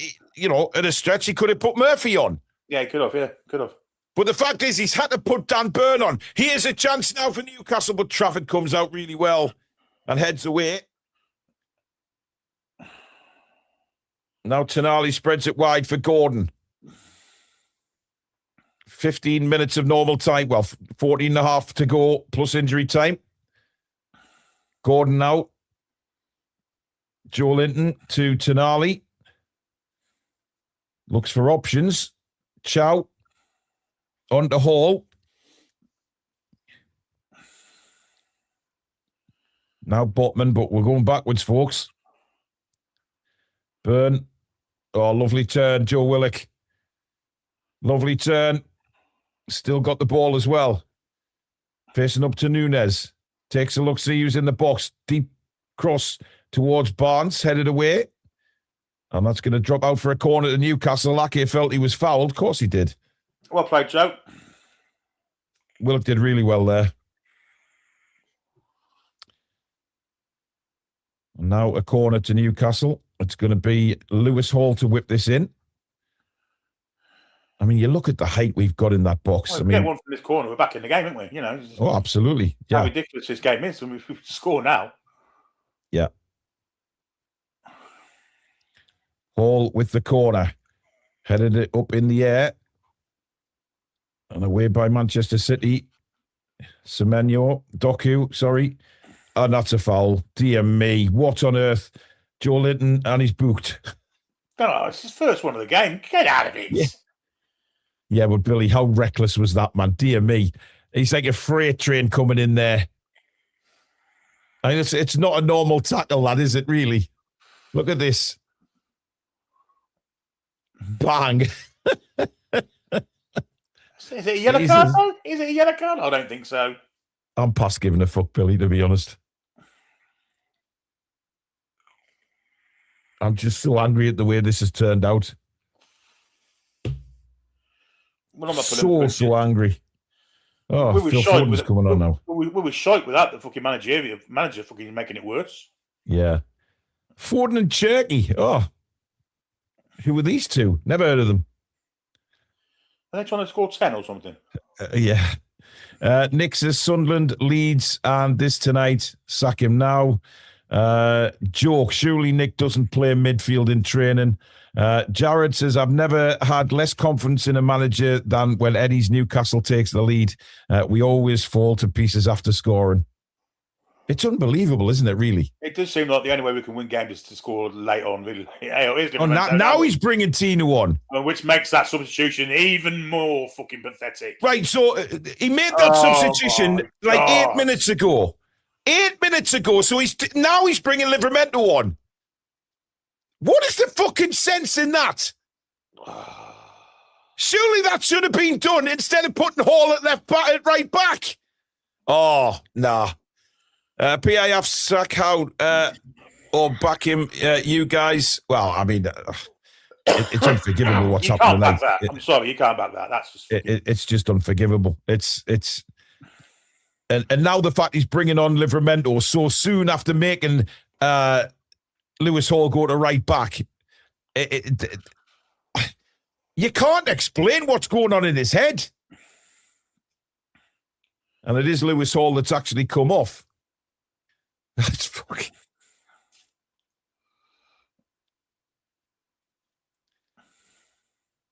at a stretch, he could have put Murphy on. Yeah, he could have. Yeah, could have. But the fact is, he's had to put Dan Burn on. Here's a chance now for Newcastle, but Trafford comes out really well and heads away. Now Tonali spreads it wide for Gordon. 15 minutes of normal time. Well, 14 and a half to go, plus injury time. Gordon now. Joe Linton to Tonali. Looks for options. Chow. On to Hall. Now Botman, but we're going backwards, folks. Burn. Oh, lovely turn, Joe Willock. Lovely turn. Still got the ball as well. Facing up to Nunez. Takes a look, see who's in the box. Deep cross towards Barnes, headed away. And that's going to drop out for a corner to Newcastle. Lackey felt he was fouled. Of course he did. Well played, Joe. Willock did really well there. And now a corner to Newcastle. It's going to be Lewis Hall to whip this in. I mean, you look at the height we've got in that box. Well, get one from this corner, we're back in the game, aren't we? Oh, absolutely. Yeah. How ridiculous this game is, and we score now. Yeah. Hall with the corner. Headed it up in the air. And away by Manchester City. Semenyo, Doku, sorry. And that's a foul. Dear me. What on earth? Joe Linton, and he's booked. No, it's his first one of the game. Get out of it. Yeah, but Billy, how reckless was that, man? Dear me. He's like a freight train coming in there. I mean, it's not a normal tackle, that is it, really? Look at this. Bang. Is it a yellow card? Is it a yellow card? I don't think so. I'm past giving a fuck, Billy, to be honest. I'm just so angry at the way this has turned out. Well, I'm not so angry. Oh, we were Phil shite Foden's coming on now. We were shite without the fucking manager fucking making it worse. Yeah. Foden and Cherky. Oh. Who were these two? Never heard of them. Are they trying to score 10 or something? Yeah. Nick says Sunderland, Leeds, and this tonight. Sack him now. Joke. Surely Nick doesn't play midfield in training. Jared says, I've never had less confidence in a manager than when Eddie's Newcastle takes the lead. We always fall to pieces after scoring. It's unbelievable, isn't it, really? It does seem like the only way we can win games is to score late on. Now he's bringing Tino on. Which makes that substitution even more fucking pathetic. Right, so he made that substitution like 8 minutes ago. 8 minutes ago, so now he's bringing Livramento on. What is the fucking sense in that? Surely that should have been done instead of putting Hall at right back. Oh, nah. PIF sack out or back him, you guys. Well, I mean, it's unforgivable what's happening tonight. I'm sorry, you can't back that. That's just it's just unforgivable. It's and now the fact he's bringing on Livramento so soon after making Lewis Hall go to right back. You can't explain what's going on in his head. And it is Lewis Hall that's actually come off. That's fucking...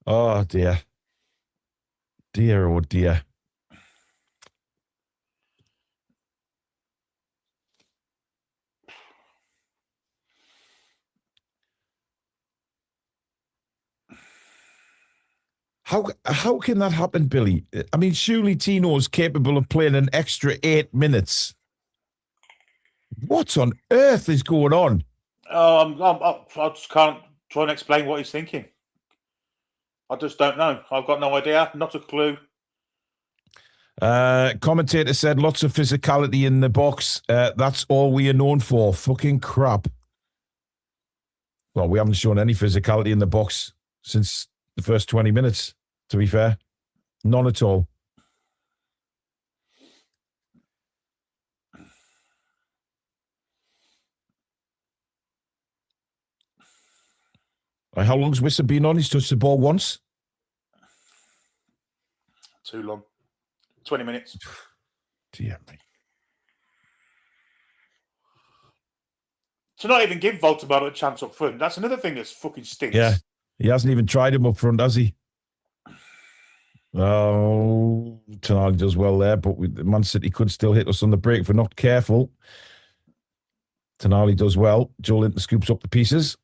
Oh, dear. Dear, oh, dear. How can that happen, Billy? I mean, surely Tino's capable of playing an extra 8 minutes. What on earth is going on? I just can't try and explain what he's thinking. I just don't know. I've got no idea. Not a clue. Commentator said lots of physicality in the box. That's all we are known for. Fucking crap. Well, we haven't shown any physicality in the box since the first 20 minutes, to be fair. None at all. How long's Wissa been on? He's touched the ball once? Too long. 20 minutes. Dear me. To not even give Voltemar a chance up front, that's another thing that's fucking stinks. Yeah, he hasn't even tried him up front, has he? Oh, Tonali does well there, but Man City could still hit us on the break if we're not careful. Tonali does well. Joe Linton scoops up the pieces.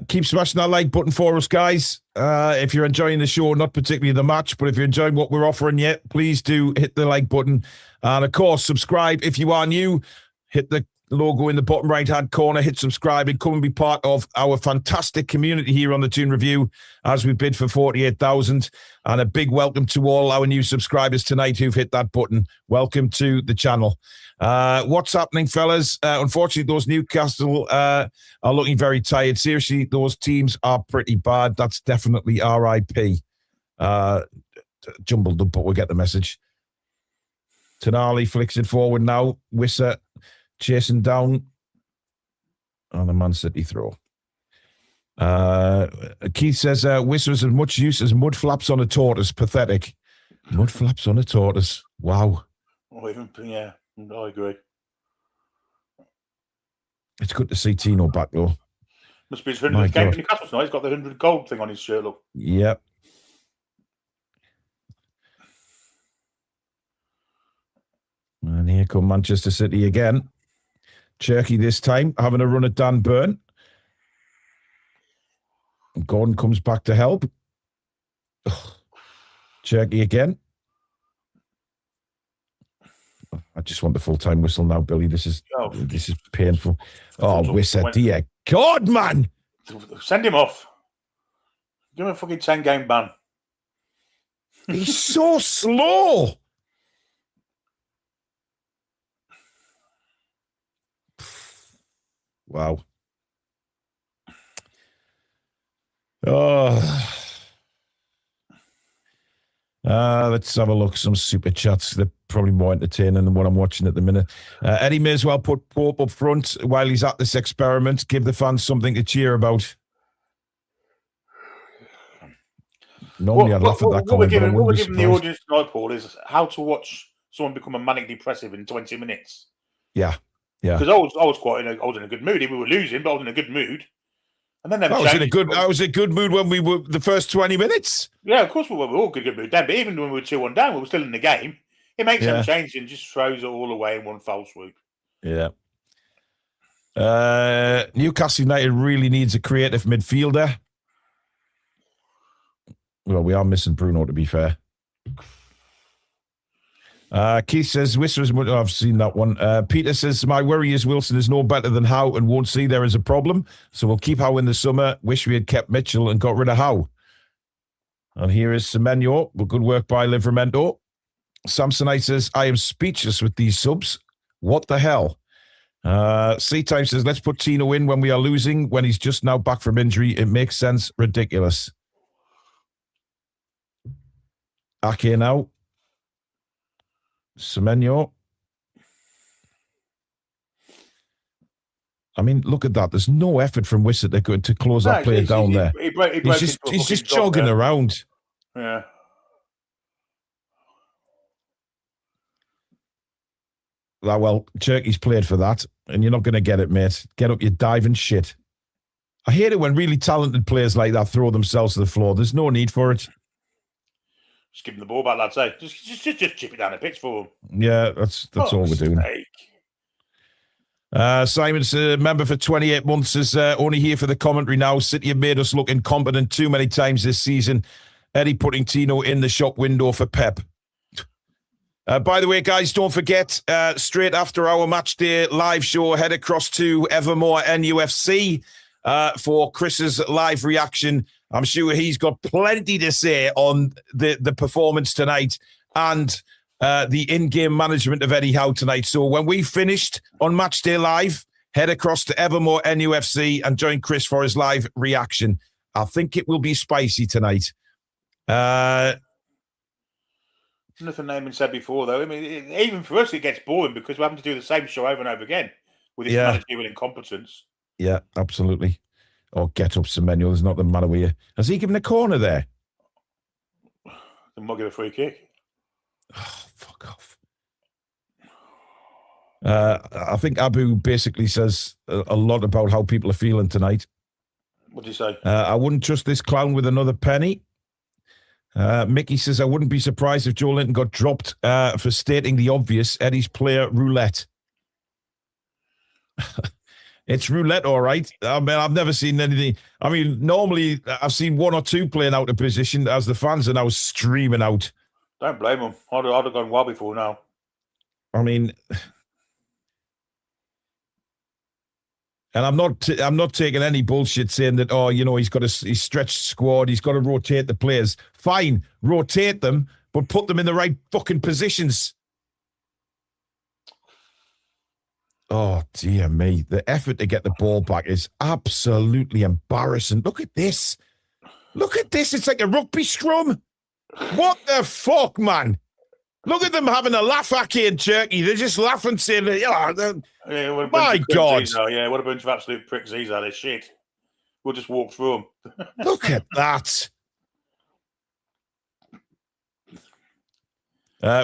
Keep smashing that like button for us, guys. If you're enjoying the show, not particularly the match, but if you're enjoying what we're offering yet, please do hit the like button. And of course, subscribe if you are new. Hit the logo in the bottom right-hand corner, hit subscribe and come and be part of our fantastic community here on the Toon Review as we bid for 48,000. And a big welcome to all our new subscribers tonight who've hit that button. Welcome to the channel. What's happening, fellas? Unfortunately, those Newcastle are looking very tired. Seriously, those teams are pretty bad. That's definitely RIP. Jumbled up, but we'll get the message. Tonali flicks it forward now. Wissa chasing down on the Man City throw. Keith says, Wissa as much use as mud flaps on a tortoise. Pathetic. Mud flaps on a tortoise. Wow. Oh, yeah, I agree. It's good to see Tino back, though. Must be his 100th game in Newcastle tonight. He's got the 100 gold thing on his shirt, look. Yep. And here come Manchester City again. Cherky this time, having a run at Dan Burn. Gordon comes back to help. Cherky again. I just want the full-time whistle now, Billy. This is painful. Oh, Wissa, dear God, man. Send him off. Give him a fucking 10-game ban. He's so slow. Wow. Oh. Let's have a look. Some super chats. They're probably more entertaining than what I'm watching at the minute. Eddie may as well put Pope up front while he's at this experiment. Give the fans something to cheer about. Normally, I'd laugh at that comment, but I wouldn't be surprised. What we're giving the audience tonight, Paul, is how to watch someone become a manic depressive in 20 minutes. Yeah. Because I was in a good mood. We were losing, but I was in a good mood. And then I was in a good mood when we were the first 20 minutes. Yeah, of course we were all in a good mood then. But even when we were 2-1 down, we were still in the game. It makes them change and just throws it all away in one foul swoop. Yeah. Newcastle United really needs a creative midfielder. Well, we are missing Bruno, to be fair. Keith says, I've seen that one. Peter says, my worry is Wilson is no better than Howe and won't see there is a problem. So we'll keep Howe in the summer. Wish we had kept Mitchell and got rid of Howe. And here is Semenyo. Well, good work by Livramento. Samsonite says, I am speechless with these subs. What the hell? C-Time says, let's put Tino in when we are losing. When he's just now back from injury, it makes sense. Ridiculous. Ake now. Semenyo. I mean, look at that. There's no effort from Wissett to close that player down there. He's just jogging around. Yeah. Well, Cherky's played for that, and you're not going to get it, mate. Get up, you diving shit. I hate it when really talented players like that throw themselves to the floor. There's no need for it. Just give him the ball back, lads. Say, just chip it down the pitch for him. Yeah, that's all we're doing. Simon's a member for 28 months, is only here for the commentary now. City have made us look incompetent too many times this season. Eddie putting Tino in the shop window for Pep. By the way, guys, don't forget, straight after our Matchday live show, head across to Evermore NUFC for Chris's live reaction. I'm sure he's got plenty to say on the performance tonight and the in-game management of Eddie Howe tonight. So when we finished on Matchday Live, head across to Evermore NUFC and join Chris for his live reaction. I think it will be spicy tonight. Nothing Naaman said before, though. I mean, even for us, it gets boring because we're having to do the same show over and over again with this managerial incompetence. Yeah, absolutely. Oh, get up, Semenyo. There's nothing the matter with you. Has he given a corner there? They might give a free kick. Oh, fuck off. I think Abu basically says a lot about how people are feeling tonight. What do you say? I wouldn't trust this clown with another penny. Mickey says, I wouldn't be surprised if Joe Linton got dropped for stating the obvious. Eddie's player roulette. It's roulette, all right. I mean, I've never seen anything. I mean, normally I've seen one or two playing out of position as the fans are now streaming out. Don't blame them. I'd have gone well before now. I mean, and I'm not taking any bullshit saying that, he's got his stretched squad, he's got to rotate the players. Fine, rotate them, but put them in the right fucking positions. Oh, dear me. The effort to get the ball back is absolutely embarrassing. Look at this. Look at this. It's like a rugby scrum. What the fuck, man? Look at them having a laugh at and Turkey. They're just laughing, saying, my God. Yeah, what a bunch of absolute pricks these are. They're shit. We'll just walk through them. Look at that.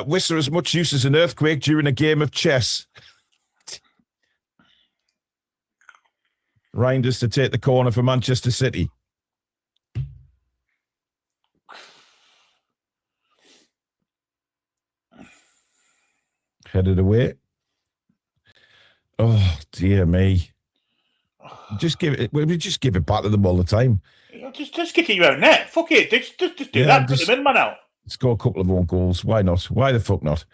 Whistler as much use as an earthquake during a game of chess. Reinders to take the corner for Manchester City. Headed away. Oh, dear me. Just give it back to them all the time. Just kick it your own net. Fuck it. Just do that. Put them in, man, out. Score a couple of own goals. Why not? Why the fuck not?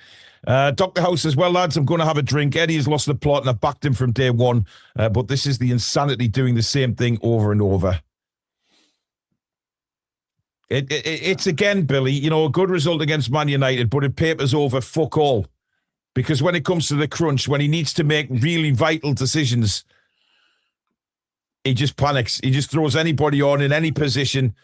Dr. House says, well, lads, I'm going to have a drink. Eddie has lost the plot and I backed him from day one. But this is the insanity doing the same thing over and over. It's again, Billy, a good result against Man United, but it papers over fuck all. Because when it comes to the crunch, when he needs to make really vital decisions, he just panics. He just throws anybody on in any position.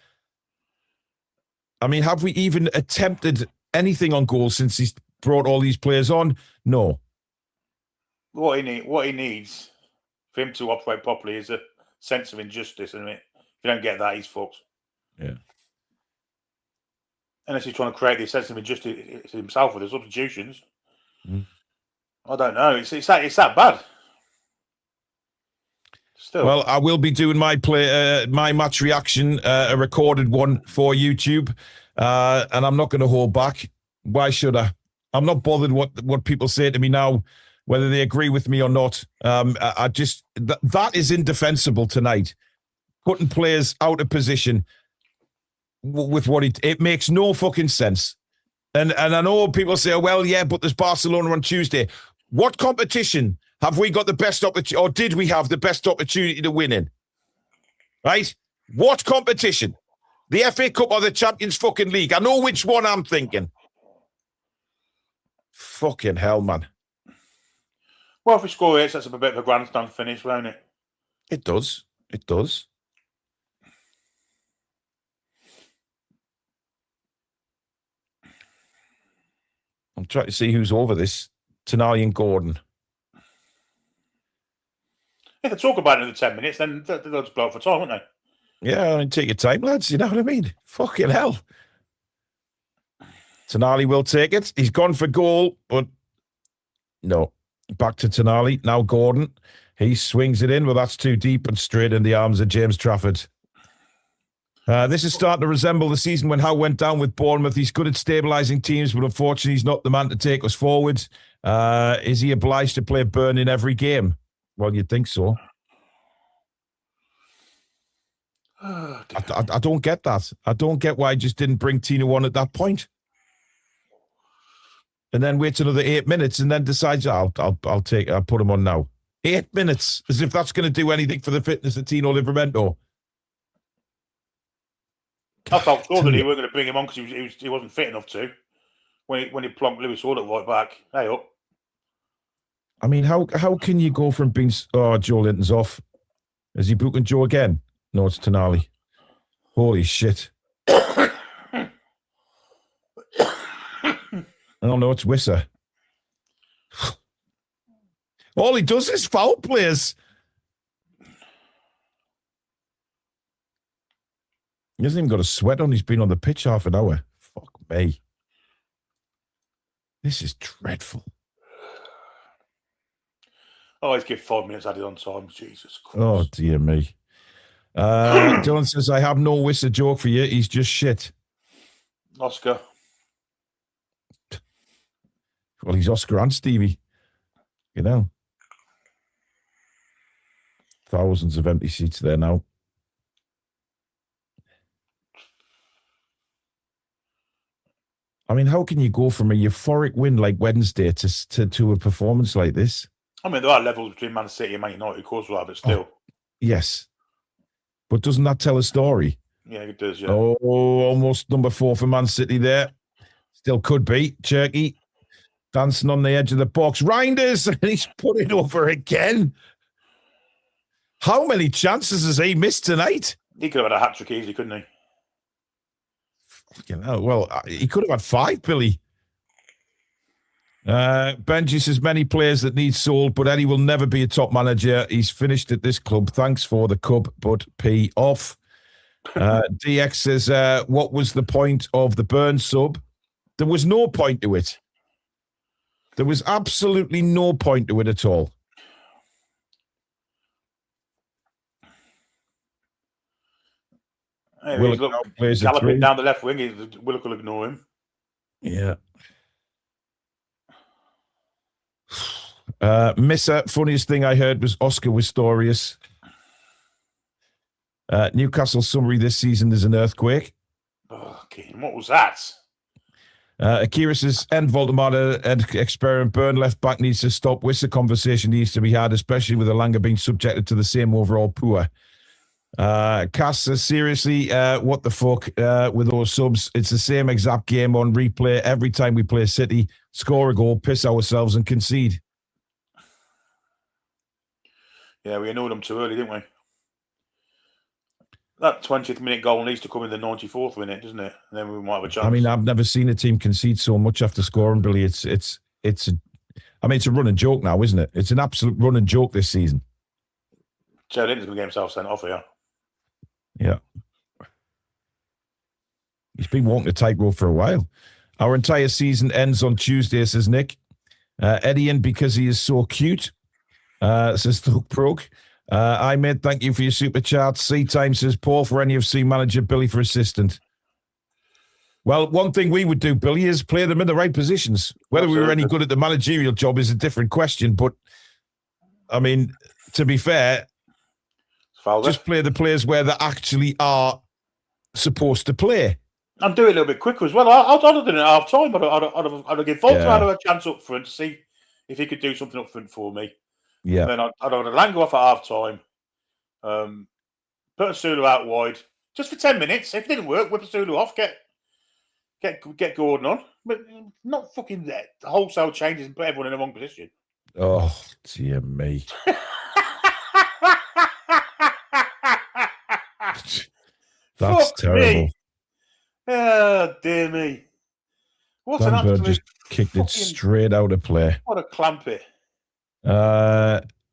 I mean, have we even attempted anything on goal since he's brought all these players on? No. What he needs for him to operate properly is a sense of injustice, isn't it? If you don't get that, he's fucked. Yeah. Unless he's trying to create this sense of injustice himself with the substitutions. I don't know. It's that bad. Still. Well, I will be doing my my match reaction, a recorded one for YouTube, and I'm not going to hold back. Why should I? I'm not bothered what people say to me now, whether they agree with me or not. I just that is indefensible tonight. Putting players out of position with what it makes no fucking sense. And I know people say, well, yeah, but there's Barcelona on Tuesday. What competition have we got the best opportunity, or did we have the best opportunity to win in? Right? What competition? The FA Cup or the Champions fucking League? I know which one I'm thinking. Fucking hell, man. Well, if we score it, that's a bit of a grandstand finish, won't it? It does. It does. I'm trying to see who's over this. Tonali and Gordon. If they talk about it in the 10 minutes, then they'll just blow up for time, won't they? Yeah, I mean, take your time, lads. You know what I mean? Fucking hell. Tonali will take it. He's gone for goal, but no. Back to Tonali. Now Gordon. He swings it in, but that's too deep and straight in the arms of James Trafford. This is starting to resemble the season when Howe went down with Bournemouth. He's good at stabilising teams, but unfortunately he's not the man to take us forward. Is he obliged to play Burn in every game? Well, you'd think so. I don't get that. I don't get why I just didn't bring Tino on at that point. And then waits another 8 minutes and then decides, I'll put him on now. 8 minutes, as if that's going to do anything for the fitness of Tino Livramento. I felt sure that he weren't going to bring him on because he wasn't fit enough to. When he plonked Lewis Hall at right back. Hey up. I mean, how can you go from being... Oh, Joe Linton's off. Is he booking Joe again? No, it's Tonali. Holy shit. Oh, no, it's Wissa. All he does is foul players. He hasn't even got a sweat on. He's been on the pitch half an hour. Fuck me. This is dreadful. Always give 5 minutes added on time. Jesus Christ. Oh, dear me. Dylan says, I have no Wissa joke for you. He's just shit. Oscar. Well, he's Oscar and Stevie. You know. Thousands of empty seats there now. I mean, how can you go from a euphoric win like Wednesday to a performance like this? I mean, there are levels between Man City and Man United, of course, but still. Oh, yes. But doesn't that tell a story? Yeah, it does, yeah. Oh, almost number 4 for Man City there. Still could be. Cherky dancing on the edge of the box. Reinders, and he's put it over again. How many chances has he missed tonight? He could have had a hat-trick easily, couldn't he? Fucking hell. Well, he could have had 5, Billy. Benji says, many players that need sold, but Eddie will never be a top manager. He's finished at this club. Thanks for the cup, but P off. DX says, what was the point of the Burn sub? There was no point to it. There was absolutely no point to it at all. Hey, he's galloping down the left wing. Willock will ignore him. Yeah. Misser, funniest thing I heard was Oscar Pistorius. Newcastle summary this season is an earthquake. Okay, what was that? Akira says, end Voldemort and experiment. Burn left back needs to stop. Wissa conversation needs to be had, especially with Elanga being subjected to the same overall poor. Cass says, seriously, what the fuck with those subs? It's the same exact game on replay every time we play City. Score a goal, piss ourselves and concede. Yeah, we annoyed them too early, didn't we? That 20th minute goal needs to come in the 94th minute, doesn't it? And then we might have a chance. I mean, I've never seen a team concede so much after scoring, Billy. It's a running joke now, isn't it? It's an absolute running joke this season. Joe Linton's going to get himself sent off here. Yeah. He's been walking the tightrope for a while. Our entire season ends on Tuesday, says Nick. Eddie in because he is so cute, says Thug Prog. I mate, thank you for your super chat. C-Time says Paul for NUFC manager, Billy for assistant. Well, one thing we would do, Billy, is play them in the right positions. Whether we were any good at the managerial job is a different question. But, I mean, to be fair, just play the players where they actually are supposed to play. And do it a little bit quicker as well. I'd have done it at half time. I'd have given Volta a chance up front to see if he could do something up front for me. Yeah. And then I'd have Lango off at half time. Put a Sulu out wide just for 10 minutes. If it didn't work, whip a Sulu off, get Gordon on. But not fucking wholesale changes and put everyone in the wrong position. Oh, dear me. That's terrible. Me. Oh, dear me. What an absolute just kicked it straight out of play. What a clamp it.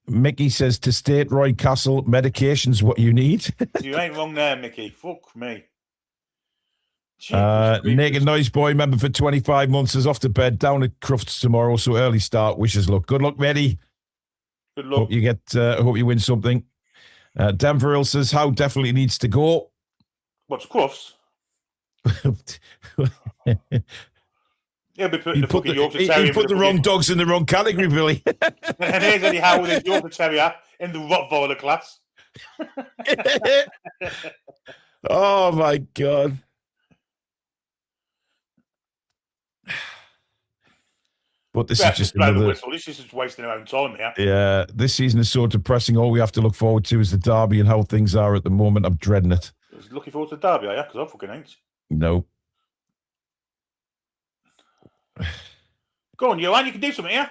Mickey says to state Roy Castle, medication's what you need. You ain't wrong there, Mickey. Fuck me. Naked Noise Boy, member for 25 months, is off to bed down at Crufts tomorrow, so early start. Wishes luck. Good luck, Eddie. Good luck. Hope you win something. Denver Hill says Howe definitely needs to go. What's Crufts? He'll be putting the Yorkshire Terrier. He put the wrong dogs in the wrong category, Billy. And here's Eddie Howe with his Yorkshire Terrier in the Rottweiler class. Oh my God. But this is just another whistle. This is just wasting our own time here. Yeah, this season is so depressing. All we have to look forward to is the derby and how things are at the moment. I'm dreading it. Looking forward to the derby, are you? Because I fucking ain't. No. Go on, Johan. You can do something here.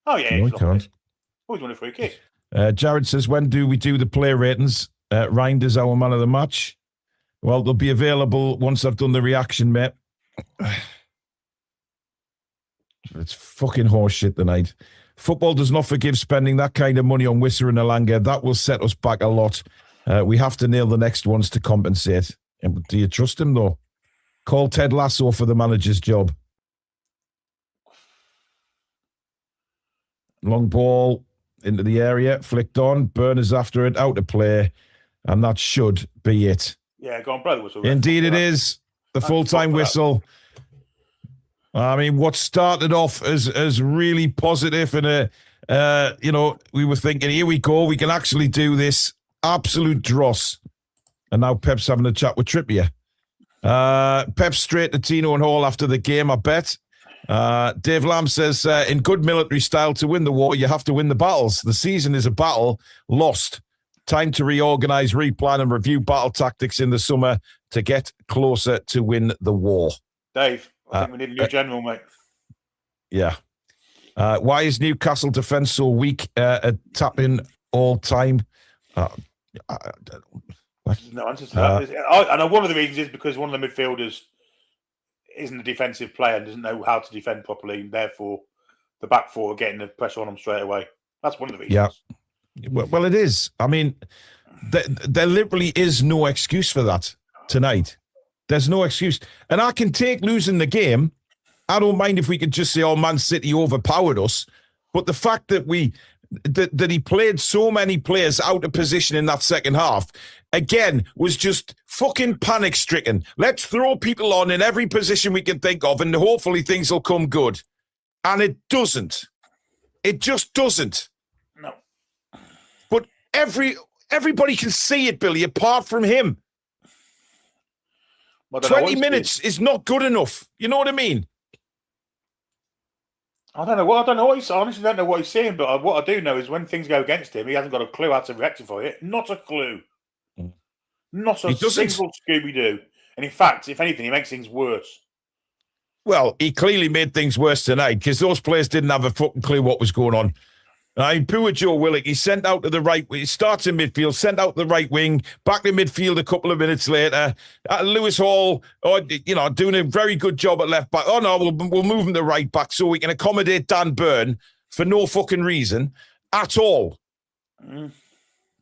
Oh yeah, no, I can't. Always wanted a free kick. Jared says, when do we do the play ratings? Reinder's our man of the match. Well, they'll be available once I've done the reaction, mate. It's fucking horseshit tonight. Football does not forgive spending that kind of money on Wissa and Alanga. That will set us back a lot. We have to nail the next ones to compensate. Do you trust him, though? Call Ted Lasso for the manager's job. Long ball into the area, flicked on. Burners after it, out to play. And that should be it. Yeah, go on, brother. Whistle. Indeed it is. The full-time whistle. I mean, what started off as really positive and we were thinking, here we go, we can actually do this. Absolute dross. And now Pep's having a chat with Trippier. Pep's straight to Tino and Hall after the game, I bet. Dave Lamb says, in good military style, to win the war, you have to win the battles. The season is a battle lost. Time to reorganize, replan, and review battle tactics in the summer to get closer to win the war. Dave, I think we need a new general, mate. Yeah. Why is Newcastle defence so weak at tapping all time? No answer to that. I know one of the reasons is because one of the midfielders isn't a defensive player and doesn't know how to defend properly, and therefore the back four are getting the pressure on them straight away. That's one of the reasons. Yeah. Well, it is. I mean, there literally is no excuse for that tonight. There's no excuse. And I can take losing the game. I don't mind if we could just say, oh, Man City overpowered us. But the fact that that he played so many players out of position in that second half, again, was just fucking panic-stricken. Let's throw people on in every position we can think of, and hopefully things will come good. And it doesn't. It just doesn't. No. But everybody can see it, Billy, apart from him. 20 minutes is not good enough. You know what I mean? I don't know what he's. I honestly don't know what he's saying, but what I do know is when things go against him, he hasn't got a clue how to rectify it. Not a clue. Not a single Scooby-Doo. And in fact, if anything, he makes things worse. Well, he clearly made things worse tonight because those players didn't have a fucking clue what was going on. Poor Joe Willock. He's sent out to the right. He starts in midfield, sent out to the right wing, back to midfield a couple of minutes later. Lewis Hall, doing a very good job at left back. Oh no, we'll move him to right back so we can accommodate Dan Burn for no fucking reason at all.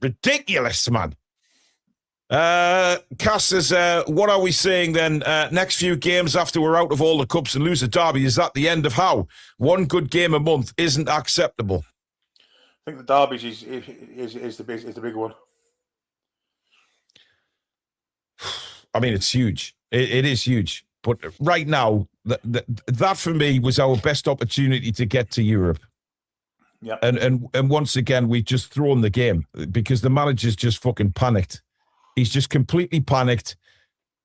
Ridiculous, man. Cass says, what are we saying then? Next few games after we're out of all the cups and lose a derby, is that the end of how? One good game a month isn't acceptable. I think the derbies is the big one. I mean, it's huge. It is huge. But right now, that for me was our best opportunity to get to Europe. Yeah. And once again, we've just thrown the game because the manager's just fucking panicked. He's just completely panicked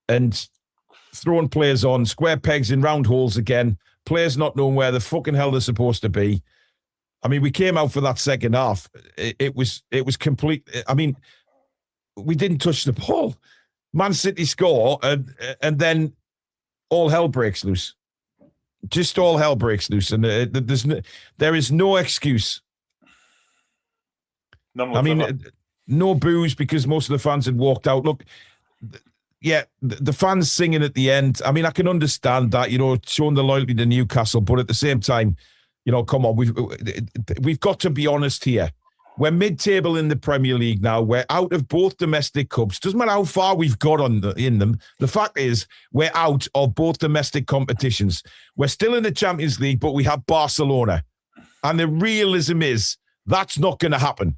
and throwing players on square pegs in round holes again. Players not knowing where the fucking hell they're supposed to be. I mean, we came out for that second half. It was complete. I mean, we didn't touch the ball. Man City score, and then all hell breaks loose. Just all hell breaks loose, and there is no excuse. I mean, no boos because most of the fans had walked out. Look, yeah, the fans singing at the end. I mean, I can understand that, showing the loyalty to Newcastle, but at the same time, come on, we've got to be honest here. We're mid-table in the Premier League now. We're out of both domestic cups. Doesn't matter how far we've got in them. The fact is, we're out of both domestic competitions. We're still in the Champions League, but we have Barcelona. And the realism is, that's not going to happen.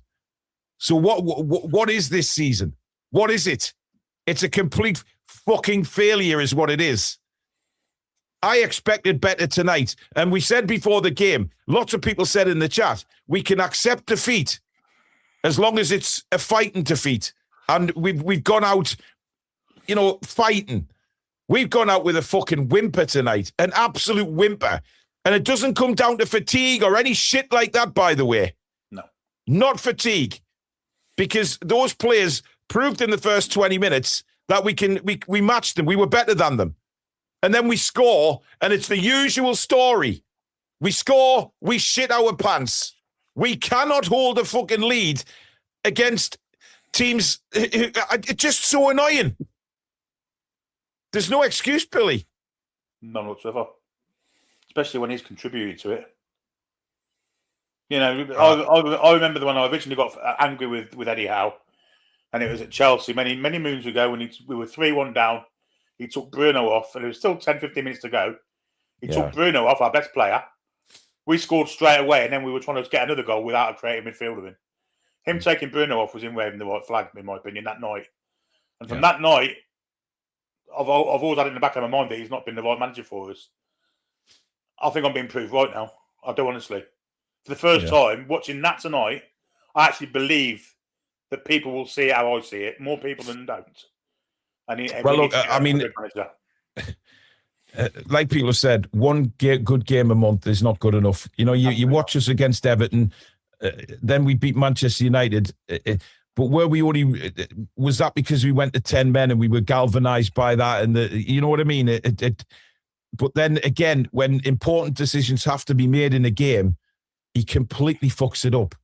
So what is this season? What is it? It's a complete fucking failure is what it is. I expected better tonight. And we said before the game, lots of people said in the chat, we can accept defeat as long as it's a fighting defeat. And we've gone out, fighting. We've gone out with a fucking whimper tonight, an absolute whimper. And it doesn't come down to fatigue or any shit like that, by the way. No. Not fatigue. Because those players proved in the first 20 minutes that we matched them. We were better than them. And then we score, and it's the usual story. We score, we shit our pants. We cannot hold a fucking lead against teams. It's just so annoying. There's no excuse, Billy. None whatsoever. Especially when he's contributed to it. I remember the one I originally got angry with Eddie Howe, and it was at Chelsea many moons ago when we were 3-1 down. He took Bruno off, and it was still 10-15 minutes to go. He took Bruno off, our best player. We scored straight away, and then we were trying to get another goal without a creative midfielder in. Him taking Bruno off was him waving the right flag, in my opinion, that night. And from that night, I've always had in the back of my mind that he's not been the right manager for us. I think I'm being proved right now. I do, honestly. For the first time, watching that tonight, I actually believe that people will see it how I see it. More people than don't. Like people have said, one good game a month is not good enough. You watch us against Everton, then we beat Manchester United. But was that because we went to 10 men and we were galvanised by that? And you know what I mean? But then again, when important decisions have to be made in a game, he completely fucks it up.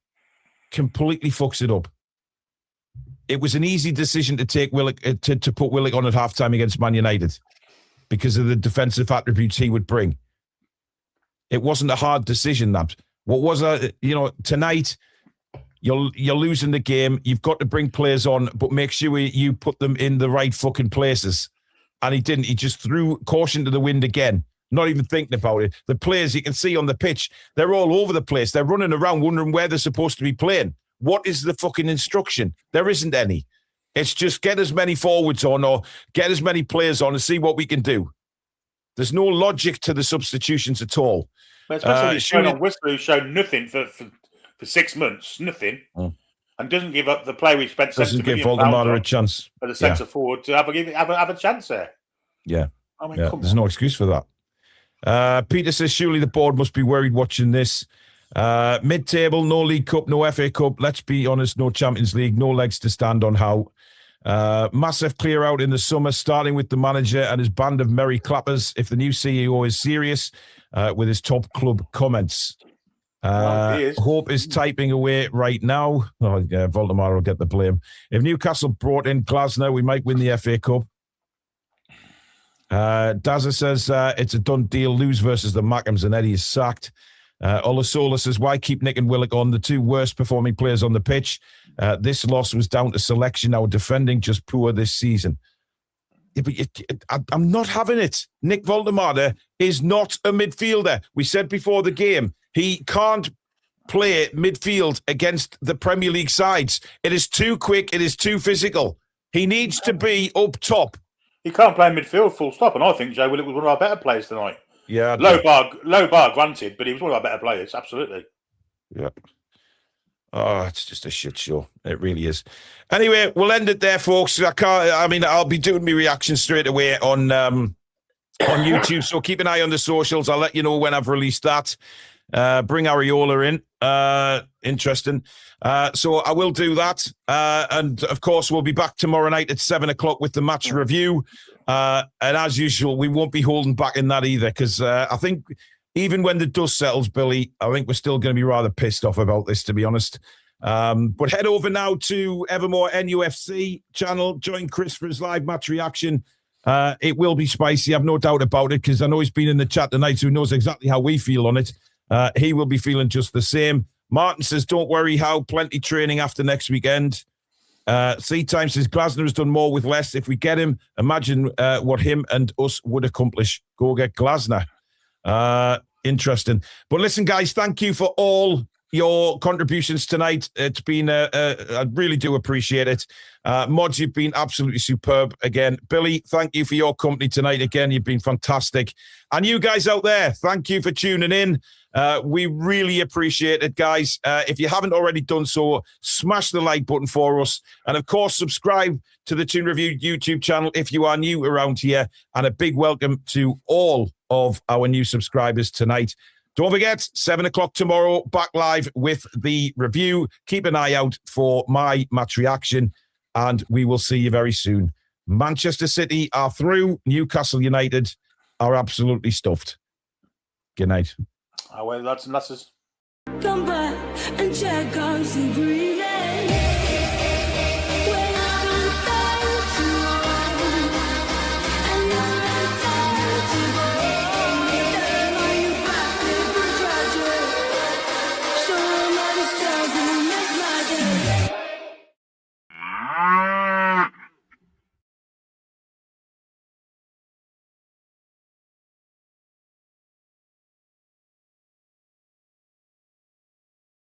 It was an easy decision to take Willock to put Willock on at halftime against Man United because of the defensive attributes he would bring. It wasn't a hard decision. Tonight you're losing the game. You've got to bring players on, but make sure you put them in the right fucking places. And he didn't. He just threw caution to the wind again. Not even thinking about it. The players you can see on the pitch, they're all over the place. They're running around wondering where they're supposed to be playing. What is the fucking instruction? There isn't any. It's just get as many forwards on or get as many players on and see what we can do. There's no logic to the substitutions at all. But especially showing on Whistler, who showed nothing for 6 months, nothing, and doesn't give up the play we spent. Doesn't give Voldemar a chance as a centre forward to have a chance there. Yeah, I mean, there's no excuse for that. Peter says, surely the board must be worried watching this. Mid-table, no League Cup, no FA Cup. Let's be honest, no Champions League, no legs to stand on. How? Massive clear out in the summer, starting with the manager and his band of merry clappers. If the new CEO is serious with his top club comments. Hope is typing away right now. Oh, yeah, Voldemar will get the blame. If Newcastle brought in Glasner, we might win the FA Cup. Dazza says it's a done deal. Lose versus the Mackhams and Eddie is sacked. Olasola says, why keep Nick and Willock on, the two worst performing players on the pitch? This loss was down to selection. Our defending just poor this season. Yeah, but I'm not having it. Nick Voldemar is not a midfielder. We said before the game, he can't play midfield against the Premier League sides. It is too quick. It is too physical. He needs to be up top. He can't play midfield full stop. And I think Joe Willock was one of our better players tonight. Yeah. Low bar granted, but he was one of our better players. Absolutely. Yeah. Oh, it's just a shit show. It really is. Anyway, we'll end it there, folks. I'll be doing my reaction straight away on YouTube. So keep an eye on the socials. I'll let you know when I've released that. Bring Areola in. Interesting. So I will do that. And of course, we'll be back tomorrow night at 7:00 with the match review. And as usual, we won't be holding back in that either, because I think even when the dust settles, Billy, I think we're still going to be rather pissed off about this, to be honest. But head over now to Evermore NUFC channel. Join Chris for his live match reaction. It will be spicy. I've no doubt about it, because I know he's been in the chat tonight, so he knows exactly how we feel on it. He will be feeling just the same. Martin says, don't worry, how plenty training after next weekend. C-Time says, Glasner has done more with less. If we get him, imagine what him and us would accomplish. Go get Glasner. Interesting. But listen, guys, thank you for all your contributions tonight. It's been, I really do appreciate it. Mods, you've been absolutely superb again. Billy, thank you for your company tonight again. You've been fantastic. And you guys out there, thank you for tuning in. We really appreciate it, guys. If you haven't already done so, smash the like button for us. And of course, subscribe to the Toon Review YouTube channel if you are new around here. And a big welcome to all of our new subscribers tonight. Don't forget, 7:00 tomorrow, back live with the review. Keep an eye out for my match reaction, and we will see you very soon. Manchester City are through. Newcastle United are absolutely stuffed. Good night. Well, lads and lasses. Come back and check out the breeze.